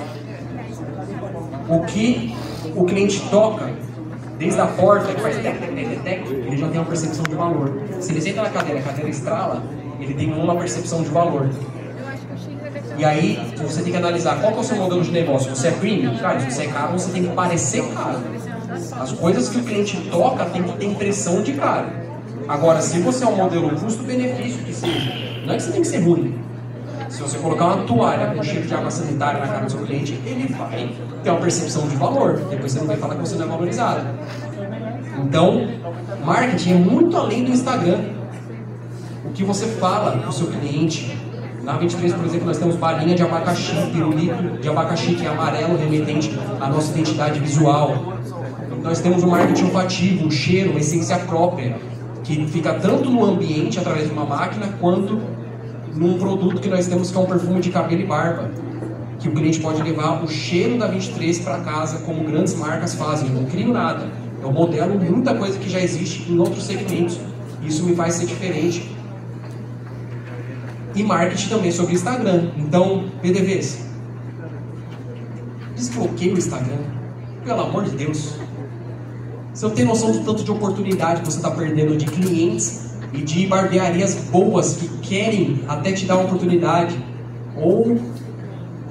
O que o cliente toca, desde a porta, que faz tec, ele já tem uma percepção de valor. Se ele senta na cadeira, a cadeira estrala, ele tem uma percepção de valor. E aí, você tem que analisar qual que é o seu modelo de negócio. Você é premium? Cara, se você é caro, você tem que parecer caro. As coisas que o cliente toca tem que ter impressão de caro. Agora, se você é um modelo custo-benefício, que seja, não é que você tem que ser ruim. Se você colocar uma toalha com cheiro de água sanitária na cara do seu cliente, ele vai ter uma percepção de valor. Depois você não vai falar que você não é valorizado. Então, marketing é muito além do Instagram. O que você fala para o seu cliente. Na 23, por exemplo, nós temos balinha de abacaxi, pirulito de abacaxi, que é amarelo, remetente à nossa identidade visual. Nós temos um marketing olfativo, um cheiro, uma essência própria, que fica tanto no ambiente, através de uma máquina, quanto num produto que nós temos, que é um perfume de cabelo e barba, que o cliente pode levar o cheiro da 23 para casa, como grandes marcas fazem. Eu não crio nada. Eu modelo muita coisa que já existe em outros segmentos. Isso me faz ser diferente. E marketing também sobre Instagram. Então, PDVs, desbloqueie o Instagram, pelo amor de Deus. Você não tem noção do tanto de oportunidade que você está perdendo, de clientes e de barbearias boas que querem até te dar uma oportunidade, ou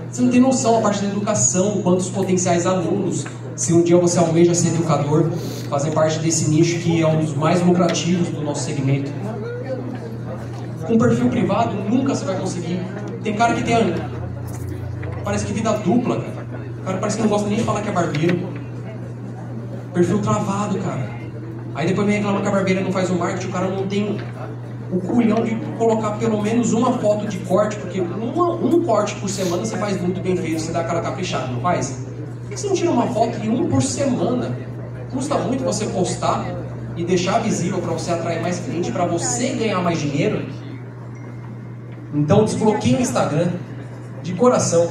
Você não tem noção a parte da educação, quantos potenciais alunos, se um dia você almeja ser educador, fazer parte desse nicho que é um dos mais lucrativos do nosso segmento. Com perfil privado, nunca você vai conseguir. Tem cara que tem, parece que vida dupla, cara. O cara parece que não gosta nem de falar que é barbeiro. Perfil travado, cara. Aí depois me reclama que a barbeira não faz o marketing, o cara não tem o culhão de colocar pelo menos uma foto de corte, porque um corte por semana você faz muito bem feito, você dá aquela caprichada, não faz? Por que você não tira uma foto de um por semana? Custa muito você postar e deixar visível para você atrair mais cliente, para você ganhar mais dinheiro. Então desbloqueie o Instagram de coração.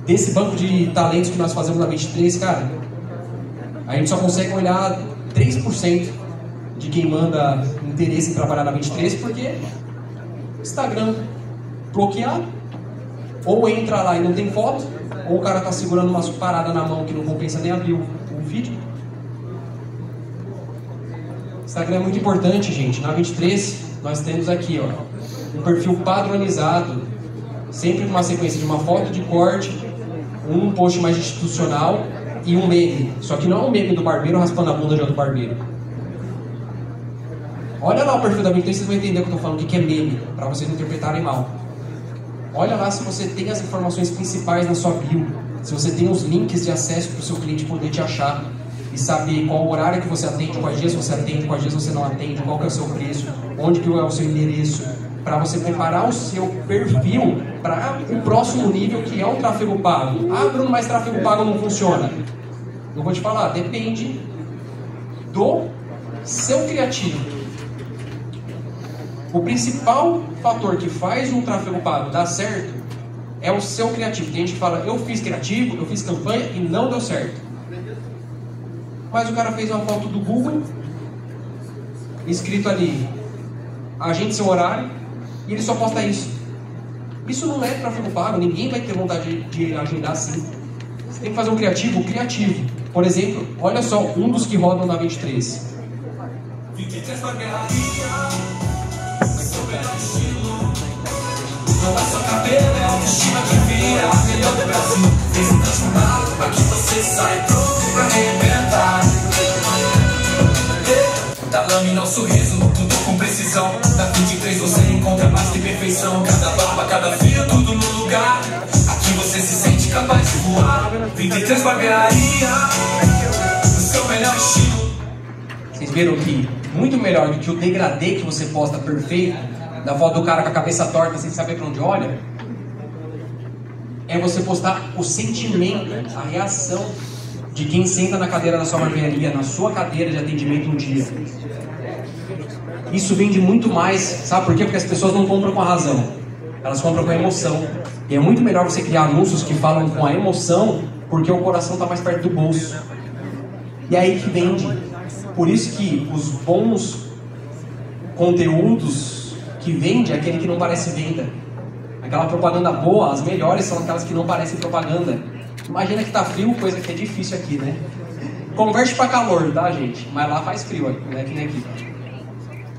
Desse banco de talentos que nós fazemos na 23, cara, a gente só consegue olhar 3% de quem manda interesse em trabalhar na 23, porque Instagram bloqueado, ou entra lá e não tem foto, ou o cara tá segurando uma parada na mão que não compensa nem abrir o vídeo. Instagram é muito importante, gente. Na 23 nós temos aqui, ó, um perfil padronizado, sempre com uma sequência de uma foto de corte, um post mais institucional e um meme. Só que não é um meme do barbeiro raspando a bunda de outro barbeiro. Olha lá o perfil da 23, vocês vão entender o que eu tô falando, o que é meme, para vocês não interpretarem mal. Olha lá se você tem as informações principais na sua bio, se você tem os links de acesso para o seu cliente poder te achar e saber qual horário que você atende, quais dias você atende, quais dias você não atende, qual que é o seu preço, onde que é o seu endereço, para você preparar o seu perfil para o próximo nível, que é o tráfego pago. Ah, Bruno, mas tráfego pago não funciona. Eu vou te falar, depende do seu criativo. O principal fator que faz um tráfego pago dar certo é o seu criativo. Tem gente que fala, eu fiz criativo, eu fiz campanha e não deu certo. Mas o cara fez uma foto do Google, escrito ali, agende seu horário, e ele só posta isso. Isso não é tráfego pago, ninguém vai ter vontade de agendar assim. Você tem que fazer um criativo criativo. Por exemplo, olha só um dos que rodam na 23. Não é só cabelo, é a autoestima que vira a melhor do Brasil. Esse transformado, aqui você sai pronto pra arrebentar. Da lâmina ao sorriso, tudo com precisão. Da 23 você encontra mais que perfeição. Cada barba, cada fio, tudo no lugar. Aqui você se sente capaz de voar. 23 barbearia, o seu melhor estilo. Vocês viram que muito melhor do que o degradê que você posta perfeito, da foto do cara com a cabeça torta sem saber pra onde olha, é você postar o sentimento, a reação de quem senta na cadeira da sua barbearia, na sua cadeira de atendimento um dia. Isso vende muito mais, sabe por quê? Porque as pessoas não compram com a razão, elas compram com a emoção. E é muito melhor você criar anúncios que falam com a emoção, porque o coração está mais perto do bolso. E é aí que vende. Por isso que os bons conteúdos que vende é aquele que não parece venda. Aquela propaganda boa, as melhores são aquelas que não parecem propaganda. Imagina que tá frio, coisa que é difícil aqui, né? Converte para calor, tá, gente? Mas lá faz frio, né? Que nem aqui.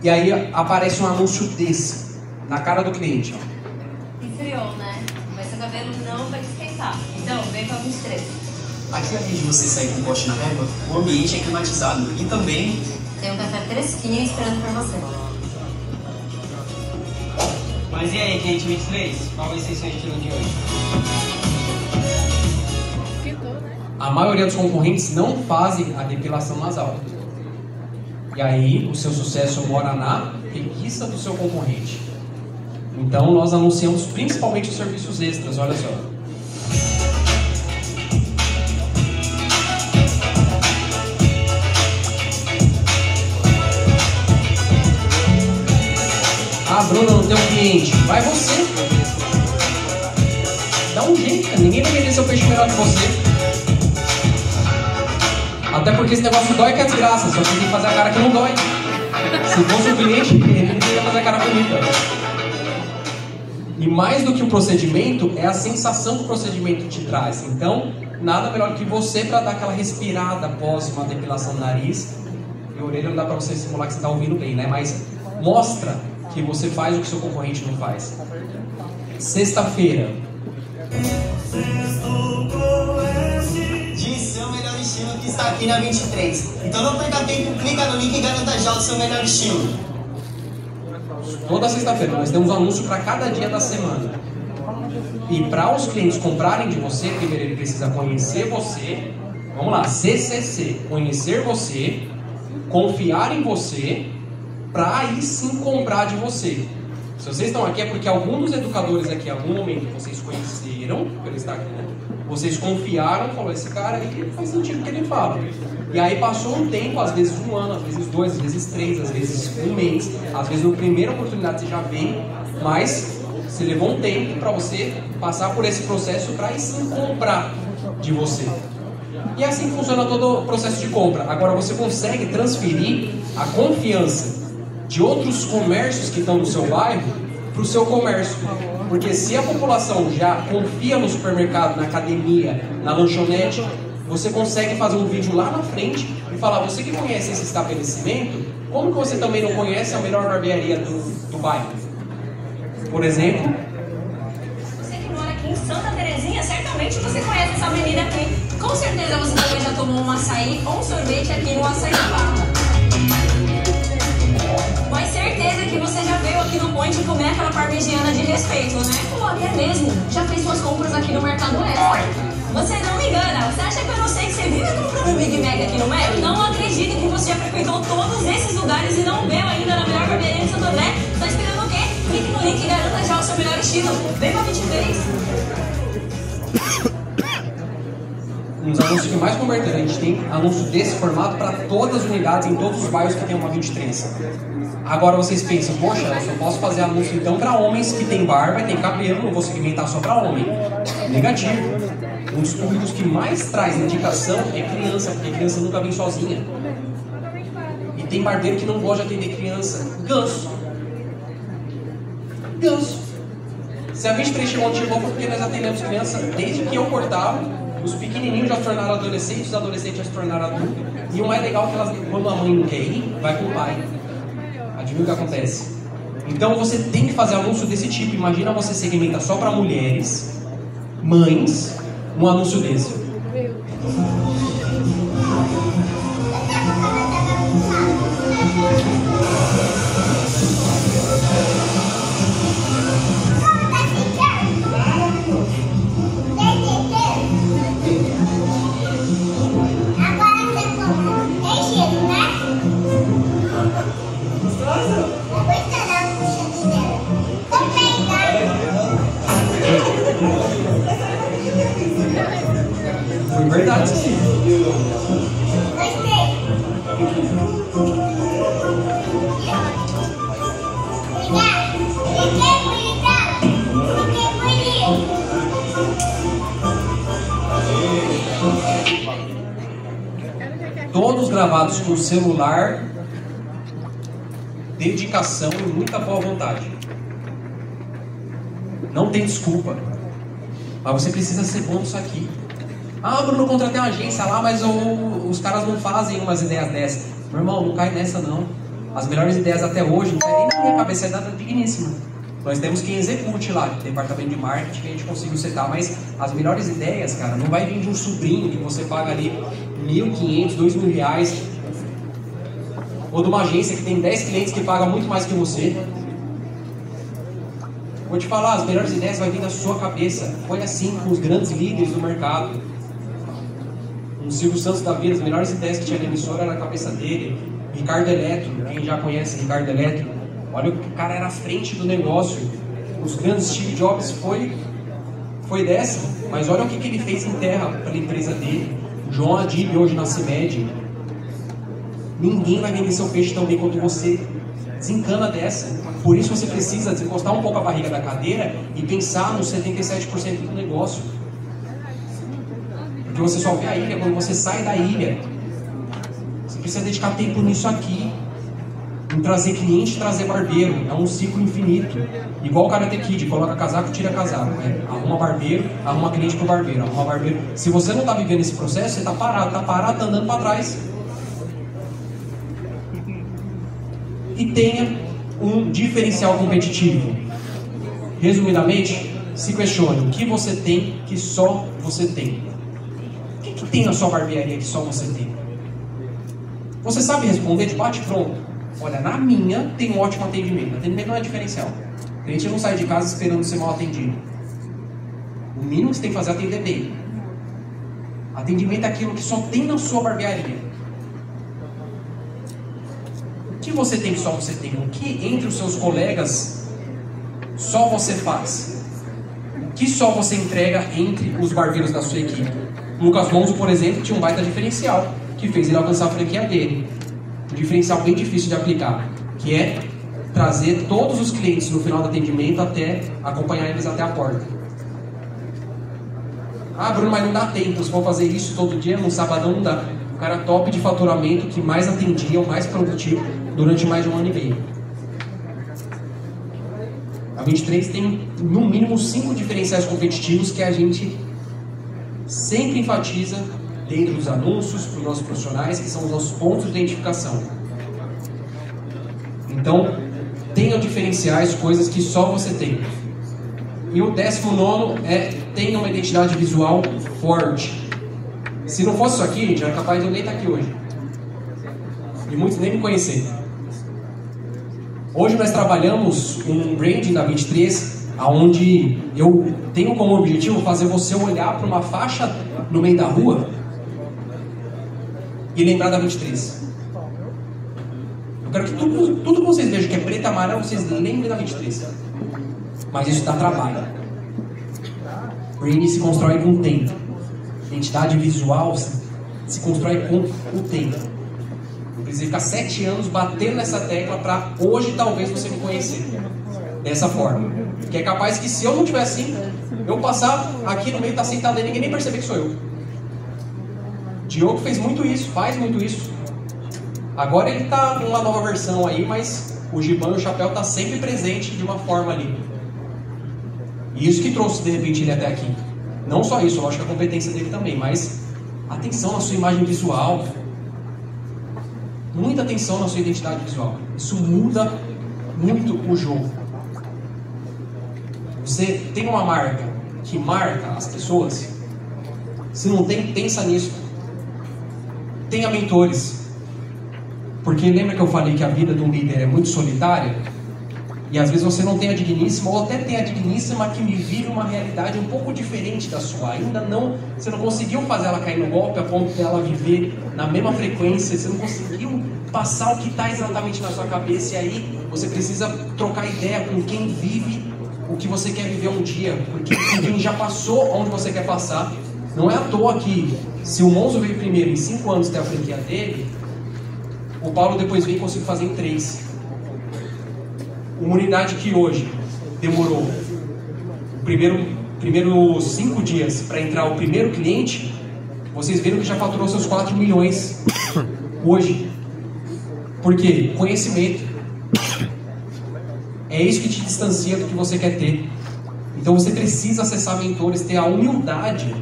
E aí aparece um anúncio desse, na cara do cliente, ó. Esfriou, né? Mas seu cabelo não vai esquentar. Então, vem com a 23. Aqui, além de você sair com o poste na régua, o ambiente é climatizado. E também... tem um café fresquinho esperando por você. Mas e aí, cliente 23? Qual vai ser seu estilo de hoje? A maioria dos concorrentes não fazem a depilação nasal. E aí o seu sucesso mora na preguiça do seu concorrente. Então nós anunciamos principalmente os serviços extras, olha só. Ah, Bruno, não tem um cliente. Vai você. Dá um jeito, cara. Ninguém vai vender seu peixe melhor que você. Até porque esse negócio dói que é desgraça. Só que tem que fazer a cara que não dói. Se fosse um cliente, ele ia fazer a cara bonita. E mais do que o procedimento, é a sensação que o procedimento te traz. Então, nada melhor que você para dar aquela respirada após uma depilação do nariz. E a orelha não dá para você simular que você está ouvindo bem, né? Mas mostra que você faz o que seu concorrente não faz. Sexta-feira, De seu melhor estilo que está aqui na 23. Então não perca tempo, clica no link e garanta já o seu melhor estilo. Toda sexta-feira nós temos um anúncio para cada dia da semana. E para os clientes comprarem de você, primeiro ele precisa conhecer você. Vamos lá, CCC, conhecer você, confiar em você, para aí sim comprar de você. Se vocês estão aqui é porque algum dos educadores aqui, em algum momento, vocês conheceram pelo Instagram, vocês confiaram, falou, esse cara aí faz sentido o que ele fala. E aí passou um tempo, às vezes 1 ano, às vezes 2, às vezes 3, às vezes 1 mês, às vezes na primeira oportunidade você já veio, mas você levou um tempo para você passar por esse processo para aí sim comprar de você. E assim funciona todo o processo de compra. Agora você consegue transferir a confiança de outros comércios que estão no seu bairro para o seu comércio. Porque se a população já confia no supermercado, na academia, na lanchonete, você consegue fazer um vídeo lá na frente e falar, você que conhece esse estabelecimento, como que você também não conhece a melhor barbearia do bairro? Por exemplo... Você que mora aqui em Santa Terezinha, certamente você conhece essa avenida aqui. Com certeza você também já tomou um açaí ou um sorvete aqui no Açaí Barra. Mas certeza que você já veio aqui no Point comer aquela parmegiana de respeito, né? Pô, é mesmo. Já fez suas compras aqui no Mercado Extra. Você não me engana. Você acha que eu não sei que você vive comprando Big Mac aqui no Mac? Não acredito que você já frequentou todos esses lugares e não veio ainda na melhor barbearia de Santo André. Tá esperando o quê? Clique no link e garanta já o seu melhor estilo. Vem pra 23. Um dos anúncios que mais converteram, a gente tem anúncio desse formato para todas as unidades, em todos os bairros que tem uma 23. Agora vocês pensam, poxa, eu só posso fazer anúncio então para homens que tem barba e tem cabelo, não vou segmentar só para homem. Negativo. Um dos públicos que mais traz indicação é criança, porque criança nunca vem sozinha. E tem barbeiro que não gosta de atender criança. Ganso. Se a 23 chegou onde chegou foi porque nós atendemos criança desde que eu cortava. Os pequenininhos já se tornaram adolescentes, os adolescentes já se tornaram adultos. E o mais legal é que elas, quando a mãe não quer ir, vai com o pai. Adivinha o que acontece? Então você tem que fazer anúncio desse tipo. Imagina você segmenta só para mulheres, mães, um anúncio desse. Foi verdade, sim. Todos gravados com celular, dedicação e muita boa vontade. Não tem desculpa. Mas você precisa ser bom nisso aqui. Ah, Bruno, eu contratei uma agência lá, mas os caras não fazem umas ideias dessas. Meu irmão, não cai nessa não. As melhores ideias até hoje, não sai nem na minha cabeça, é data digníssima. Nós temos quem execute lá, departamento de marketing, que a gente conseguiu setar, mas as melhores ideias, cara, não vai vir de um sobrinho que você paga ali R$1.500, R$2.000, ou de uma agência que tem 10 clientes que paga muito mais que você. Vou te falar, as melhores ideias vai vir da sua cabeça. Foi assim com os grandes líderes do mercado. O Silvio Santos da vida, as melhores ideias que tinha na emissora era a cabeça dele. Ricardo Eletro, quem já conhece Ricardo Eletro, olha, o cara era à frente do negócio. Os grandes Steve Jobs foi dessa, mas olha o que ele fez em terra para a empresa dele. João Adib hoje na CIMED. Ninguém vai vender seu peixe tão bem quanto você. Desencana dessa. Por isso você precisa desencostar um pouco a barriga da cadeira e pensar nos 77% do negócio. Porque você só vê a ilha quando você sai da ilha. Você precisa dedicar tempo nisso aqui. Em trazer cliente e trazer barbeiro. É um ciclo infinito. Igual o Karate Kid, coloca casaco, tira casaco. Né? Arruma barbeiro, arruma cliente pro barbeiro, arruma barbeiro. Se você não está vivendo esse processo, você está parado, tá andando para trás. E tenha um diferencial competitivo. Resumidamente, se questione, o que você tem que só você tem? O que tem na sua barbearia que só você tem? Você sabe responder de bate pronto? Olha, na minha tem um ótimo atendimento. Atendimento não é diferencial. O cliente não sai de casa esperando ser mal atendido. O mínimo que você tem que fazer é atender bem. Atendimento é aquilo que só tem na sua barbearia. O que você tem que só você tem? O que entre os seus colegas só você faz? O que só você entrega entre os barbeiros da sua equipe? Lucas Monzo, por exemplo, tinha um baita diferencial que fez ele alcançar a franquia dele. Um diferencial bem difícil de aplicar, que é trazer todos os clientes no final do atendimento até acompanhar eles até a porta. Ah, Bruno, mas não dá tempo. Se for fazer isso todo dia, no sabadão não dá. O cara top de faturamento que mais atendia, o mais produtivo durante mais de 1 ano e meio. A 23 tem no mínimo 5 diferenciais competitivos que a gente sempre enfatiza dentro dos anúncios para os nossos profissionais, que são os nossos pontos de identificação. Então, tenha diferenciais, coisas que só você tem. E o 19º é tenha uma identidade visual forte. Se não fosse isso aqui, gente, era capaz de eu nem estar aqui hoje. E muitos nem me conhecer. Hoje nós trabalhamos um branding da 23, onde eu tenho como objetivo fazer você olhar para uma faixa no meio da rua e lembrar da 23. Eu quero que tudo que vocês vejam que é preto e amarelo, vocês lembrem da 23. Mas isso dá trabalho. Branding se constrói com o tempo. Identidade visual se constrói com o tempo. Eu precisei ficar 7 anos batendo nessa tecla para hoje talvez você me conhecer dessa forma. Que é capaz que se eu não tivesse assim, eu passar aqui no meio, tá sentado aí, ninguém nem perceber que sou eu. Diogo fez muito isso, faz muito isso. Agora ele tá com uma nova versão aí, mas o gibão e o chapéu tá sempre presente de uma forma ali. E isso que trouxe de repente ele até aqui. Não só isso, eu acho que a competência dele também, mas atenção na sua imagem visual. Muita atenção na sua identidade visual. Isso muda muito o jogo. Você tem uma marca que marca as pessoas? Se não tem, pensa nisso. Tenha mentores. Porque lembra que eu falei que a vida de um líder é muito solitária? E às vezes você não tem a digníssima, ou até tem a digníssima que me vive uma realidade um pouco diferente da sua. Ainda não, você não conseguiu fazer ela cair no golpe a ponto de ela viver na mesma frequência, você não conseguiu passar o que está exatamente na sua cabeça, e aí você precisa trocar ideia com quem vive o que você quer viver um dia, porque quem já passou onde você quer passar. Não é à toa que, se o Monzo veio primeiro em 5 anos ter a franquia dele, o Paulo depois veio e conseguiu fazer em 3. Uma unidade que hoje demorou o primeiro 5 dias para entrar o primeiro cliente, vocês viram que já faturou seus 4 milhões hoje. Por quê? Conhecimento. É isso que te distancia do que você quer ter. Então você precisa acessar mentores, ter a humildade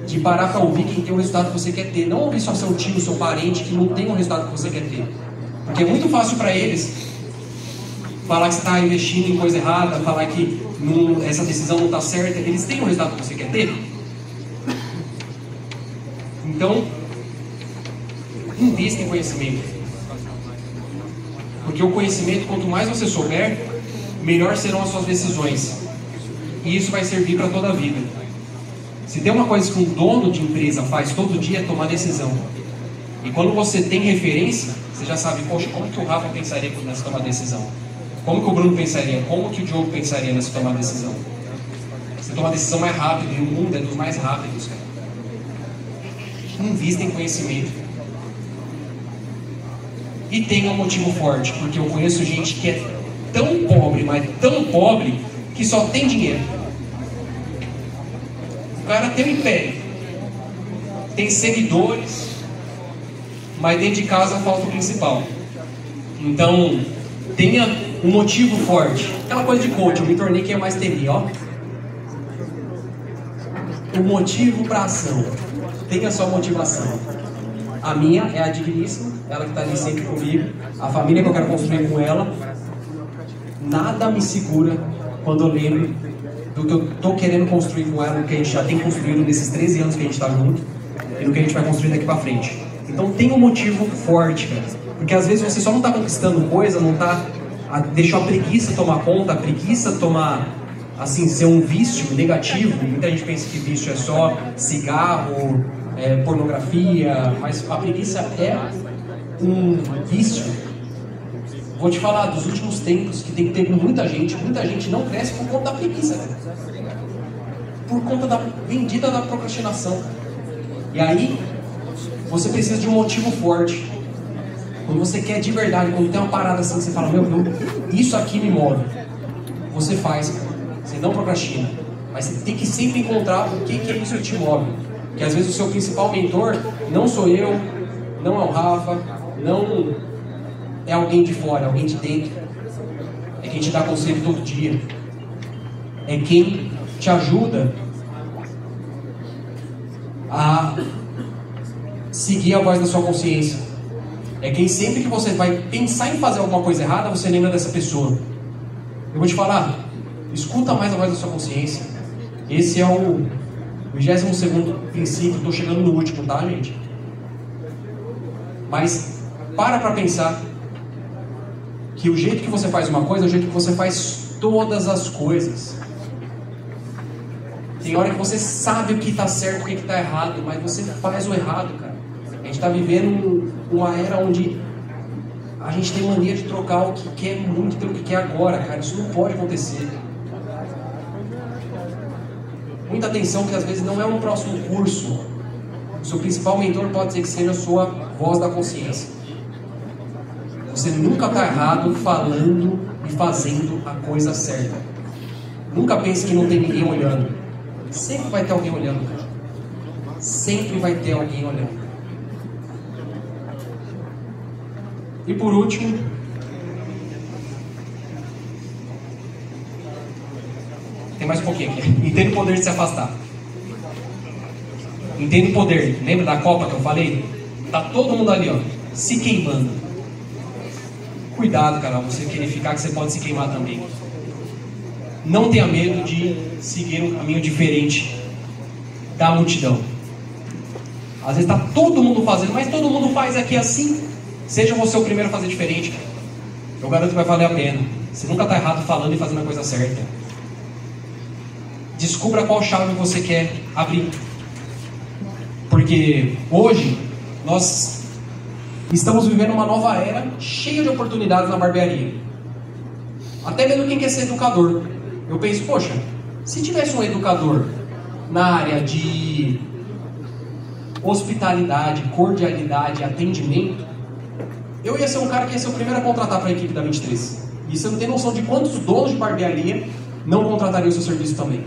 de parar para ouvir quem tem o resultado que você quer ter. Não ouvir só seu tio, seu parente que não tem o resultado que você quer ter. Porque é muito fácil para eles falar que você está investindo em coisa errada, falar que essa decisão não está certa. Eles têm o resultado que você quer ter. Então, invista em conhecimento. Porque o conhecimento, quanto mais você souber, melhor serão as suas decisões. E isso vai servir para toda a vida. Se tem uma coisa que um dono de empresa faz todo dia é tomar decisão. E quando você tem referência, você já sabe, poxa, como que o Rafa pensaria nessa tomar decisão? Como que o Bruno pensaria? Como que o Diogo pensaria nessa tomar decisão? Você toma a decisão mais rápido, e o mundo é dos mais rápidos, cara. Invista em conhecimento. E tenha um motivo forte, porque eu conheço gente que é tão pobre, mas tão pobre, que só tem dinheiro. O cara tem um império, tem seguidores, mas dentro de casa falta o principal. Então, tenha um motivo forte. Aquela coisa de coach, eu me tornei quem é mais TI, ó. O motivo para ação. Tenha sua motivação. A minha é a digníssima, ela que está ali sempre comigo. A família que eu quero construir com ela. Nada me segura quando eu lembro do que eu tô querendo construir com ela, do que a gente já tem construído nesses 13 anos que a gente tá junto, e do que a gente vai construir daqui pra frente. Então tem um motivo forte, cara. Porque às vezes você só não tá conquistando coisa, não tá... deixou a preguiça tomar conta, a preguiça tomar, assim, ser um vício negativo. Muita gente pensa que vício é só cigarro, pornografia, mas a preguiça é um vício. Vou te falar dos últimos tempos que tem que ter muita gente não cresce por conta da preguiça, cara. Por conta da vendida da procrastinação. E aí, você precisa de um motivo forte. Quando você quer de verdade, quando tem uma parada assim, você fala, meu, isso aqui me move. Você faz, cara. Você não procrastina. Mas você tem que sempre encontrar o que é isso que te move. Porque às vezes o seu principal mentor não sou eu, não é o Rafa, não é alguém de fora, é alguém de dentro. É quem te dá conselho todo dia. É quem te ajuda a seguir a voz da sua consciência. É quem sempre que você vai pensar em fazer alguma coisa errada, você lembra dessa pessoa. Eu vou te falar, escuta mais a voz da sua consciência. Esse é o 22º princípio, estou chegando no último, tá, gente? Mas para pensar que o jeito que você faz uma coisa é o jeito que você faz todas as coisas. Tem hora que você sabe o que está certo e o que está errado, mas você faz o errado, cara. A gente está vivendo uma era onde a gente tem mania de trocar o que quer muito pelo que quer agora, cara. Isso não pode acontecer. Muita atenção que às vezes não é um próximo curso. O seu principal mentor pode ser que seja a sua voz da consciência. Você nunca está errado falando e fazendo a coisa certa. Nunca pense que não tem ninguém olhando. Sempre vai ter alguém olhando, cara. Sempre vai ter alguém olhando. E por último, tem mais um pouquinho aqui. Entenda o poder de se afastar. Entenda o poder. Lembra da Copa que eu falei? Tá todo mundo ali, ó, se queimando. Cuidado, cara, você querer ficar que você pode se queimar também. Não tenha medo de seguir um caminho diferente da multidão. Às vezes tá todo mundo fazendo, mas todo mundo faz aqui assim. Seja você o primeiro a fazer diferente, cara. Eu garanto que vai valer a pena. Você nunca está errado falando e fazendo a coisa certa. Descubra qual chave você quer abrir. Porque hoje nós estamos vivendo uma nova era cheia de oportunidades na barbearia. Até mesmo quem quer ser educador. Eu penso, poxa, se tivesse um educador na área de hospitalidade, cordialidade, atendimento, eu ia ser um cara que ia ser o primeiro a contratar para a equipe da 23. E você não tem noção de quantos donos de barbearia não contratariam o seu serviço também.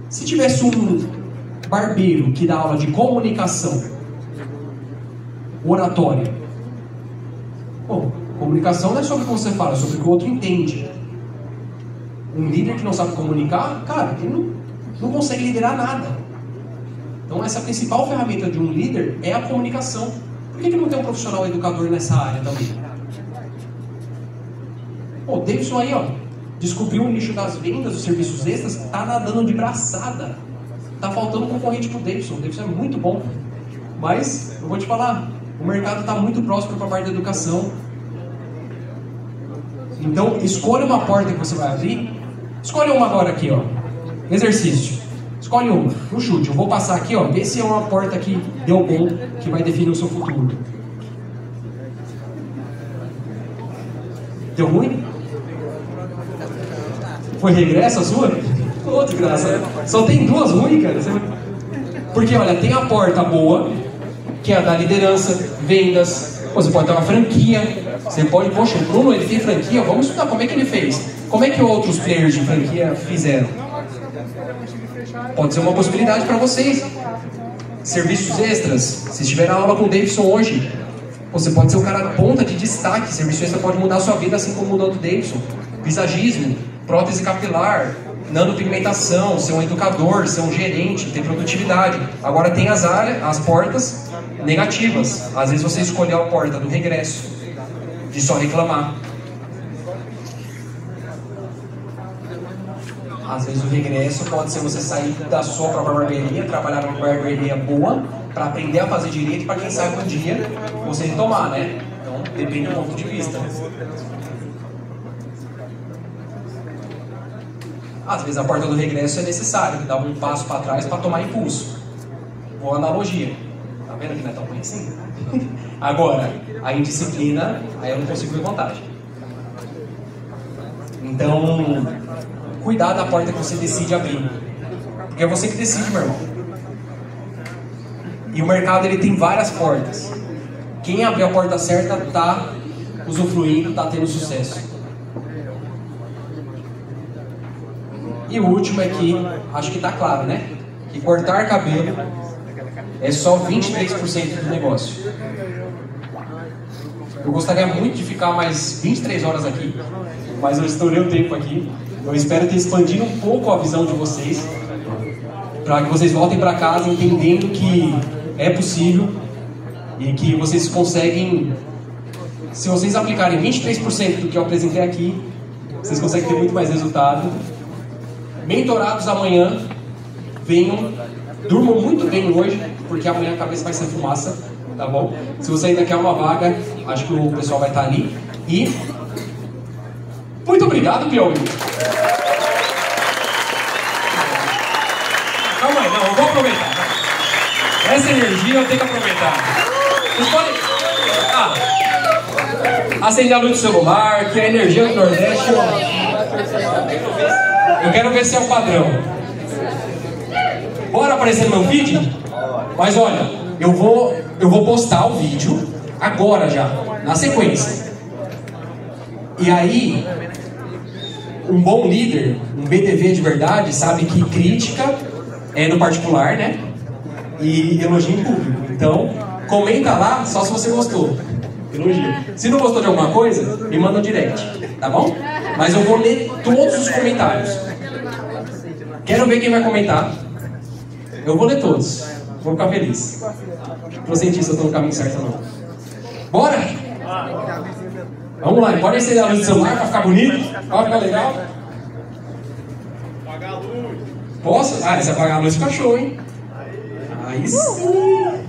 Se tivesse um barbeiro que dá aula de comunicação, oratória. Bom, comunicação não é sobre o que você fala, é sobre o que o outro entende. Um líder que não sabe comunicar, cara, ele não consegue liderar nada. Então essa principal ferramenta de um líder é a comunicação. Por que não tem um profissional educador nessa área também? Pô, o Davidson aí, ó, descobriu o nicho das vendas, dos serviços extras, tá nadando de braçada. Tá faltando concorrente pro Davidson. O Davidson é muito bom. Mas, eu vou te falar, o mercado está muito próximo para a parte da educação. Então, escolha uma porta que você vai abrir. Escolha uma agora aqui, ó. Exercício. Escolhe uma, no chute. Eu vou passar aqui, ó. Vê se é uma porta que deu bom, que vai definir o seu futuro. Deu ruim? Foi regresso a sua? Ô, desgraça. Só tem duas ruins, cara. Porque, olha, tem a porta boa, que é a da liderança, vendas. Você pode ter uma franquia. Você pode, poxa, o Bruno, ele tem franquia. Vamos estudar como é que ele fez. Como é que outros players de franquia fizeram? Pode ser uma possibilidade para vocês. Serviços extras. Se estiver na aula com o Davidson hoje, você pode ser o cara ponta de destaque. Serviço extra pode mudar a sua vida, assim como mudou do Davidson. Visagismo, prótese capilar, nanopigmentação, ser um educador, ser um gerente, ter produtividade. Agora tem as áreas, as portas negativas. Às vezes você escolheu a porta do regresso, de só reclamar. Às vezes o regresso pode ser você sair da sua própria barbearia, trabalhar numa barbearia boa, para aprender a fazer direito, para quem sabe um dia você retomar, né? Então depende do ponto de vista. Às vezes a porta do regresso é necessário, dar um passo para trás para tomar impulso. Boa analogia. Tá vendo que não é tão ruim assim? Agora, a indisciplina, aí eu não consigo ver vantagem. Então, cuidar da porta que você decide abrir. Porque é você que decide, meu irmão. E o mercado, ele tem várias portas. Quem abrir a porta certa tá usufruindo, tá tendo sucesso. E o último é que, acho que tá claro, né? Que cortar cabelo é só 23% do negócio. Eu gostaria muito de ficar mais 23 horas aqui, mas eu estourei o tempo aqui. Eu espero ter expandido um pouco a visão de vocês, para que vocês voltem para casa entendendo que é possível e que vocês conseguem, se vocês aplicarem 23% do que eu apresentei aqui, vocês conseguem ter muito mais resultado. Mentorados amanhã, venham, durmam muito bem hoje, porque amanhã a cabeça vai ser fumaça, tá bom? Se você ainda quer uma vaga, acho que o pessoal vai estar ali. E muito obrigado, Piauí. Calma aí, não, eu vou aproveitar. Essa energia eu tenho que aproveitar. Vocês podem acender a luz do celular, que a energia do Nordeste, eu quero ver se é o padrão. Bora aparecer no meu vídeo? Mas olha, eu vou postar o vídeo agora já, na sequência. E aí, um bom líder, um BDV de verdade, sabe que crítica é no particular, né? E elogio em público. Então, comenta lá só se você gostou. Elogia. Se não gostou de alguma coisa, me manda um direct, tá bom? Mas eu vou ler todos os comentários. Quero ver quem vai comentar. Eu vou ler todos. Vou ficar feliz. Tô sentindo se eu tô no caminho certo ou não. Bora? Vamos lá, pode acender a luz do celular pra ficar bonito? Pra ficar legal? Apagar a luz. Posso? Ah, se apagar a luz fica show, hein? Aí sim!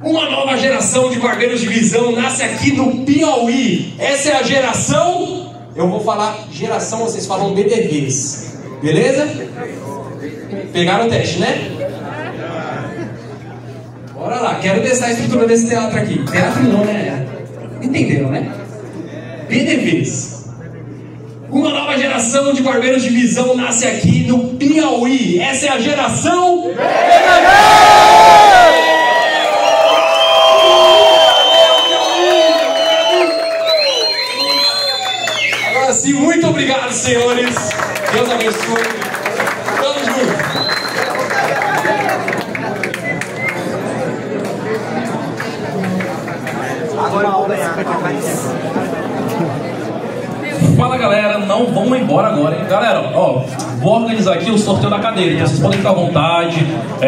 Uma nova geração de barbeiros de visão nasce aqui no Piauí. Essa é a geração... Eu vou falar geração, vocês falam BDVs. Beleza? Pegaram o teste, né? Bora lá, quero testar a estrutura desse teatro aqui. Teatro não, né? Entenderam, né? BDVs. Uma nova geração de barbeiros de visão nasce aqui no Piauí. Essa é a geração BDV! Agora sim, muito obrigado, senhores. Deus abençoe. Tamo junto. Fala galera, não vamos embora agora, hein? Galera, ó, vou organizar aqui o sorteio da cadeira, então vocês podem ficar à vontade.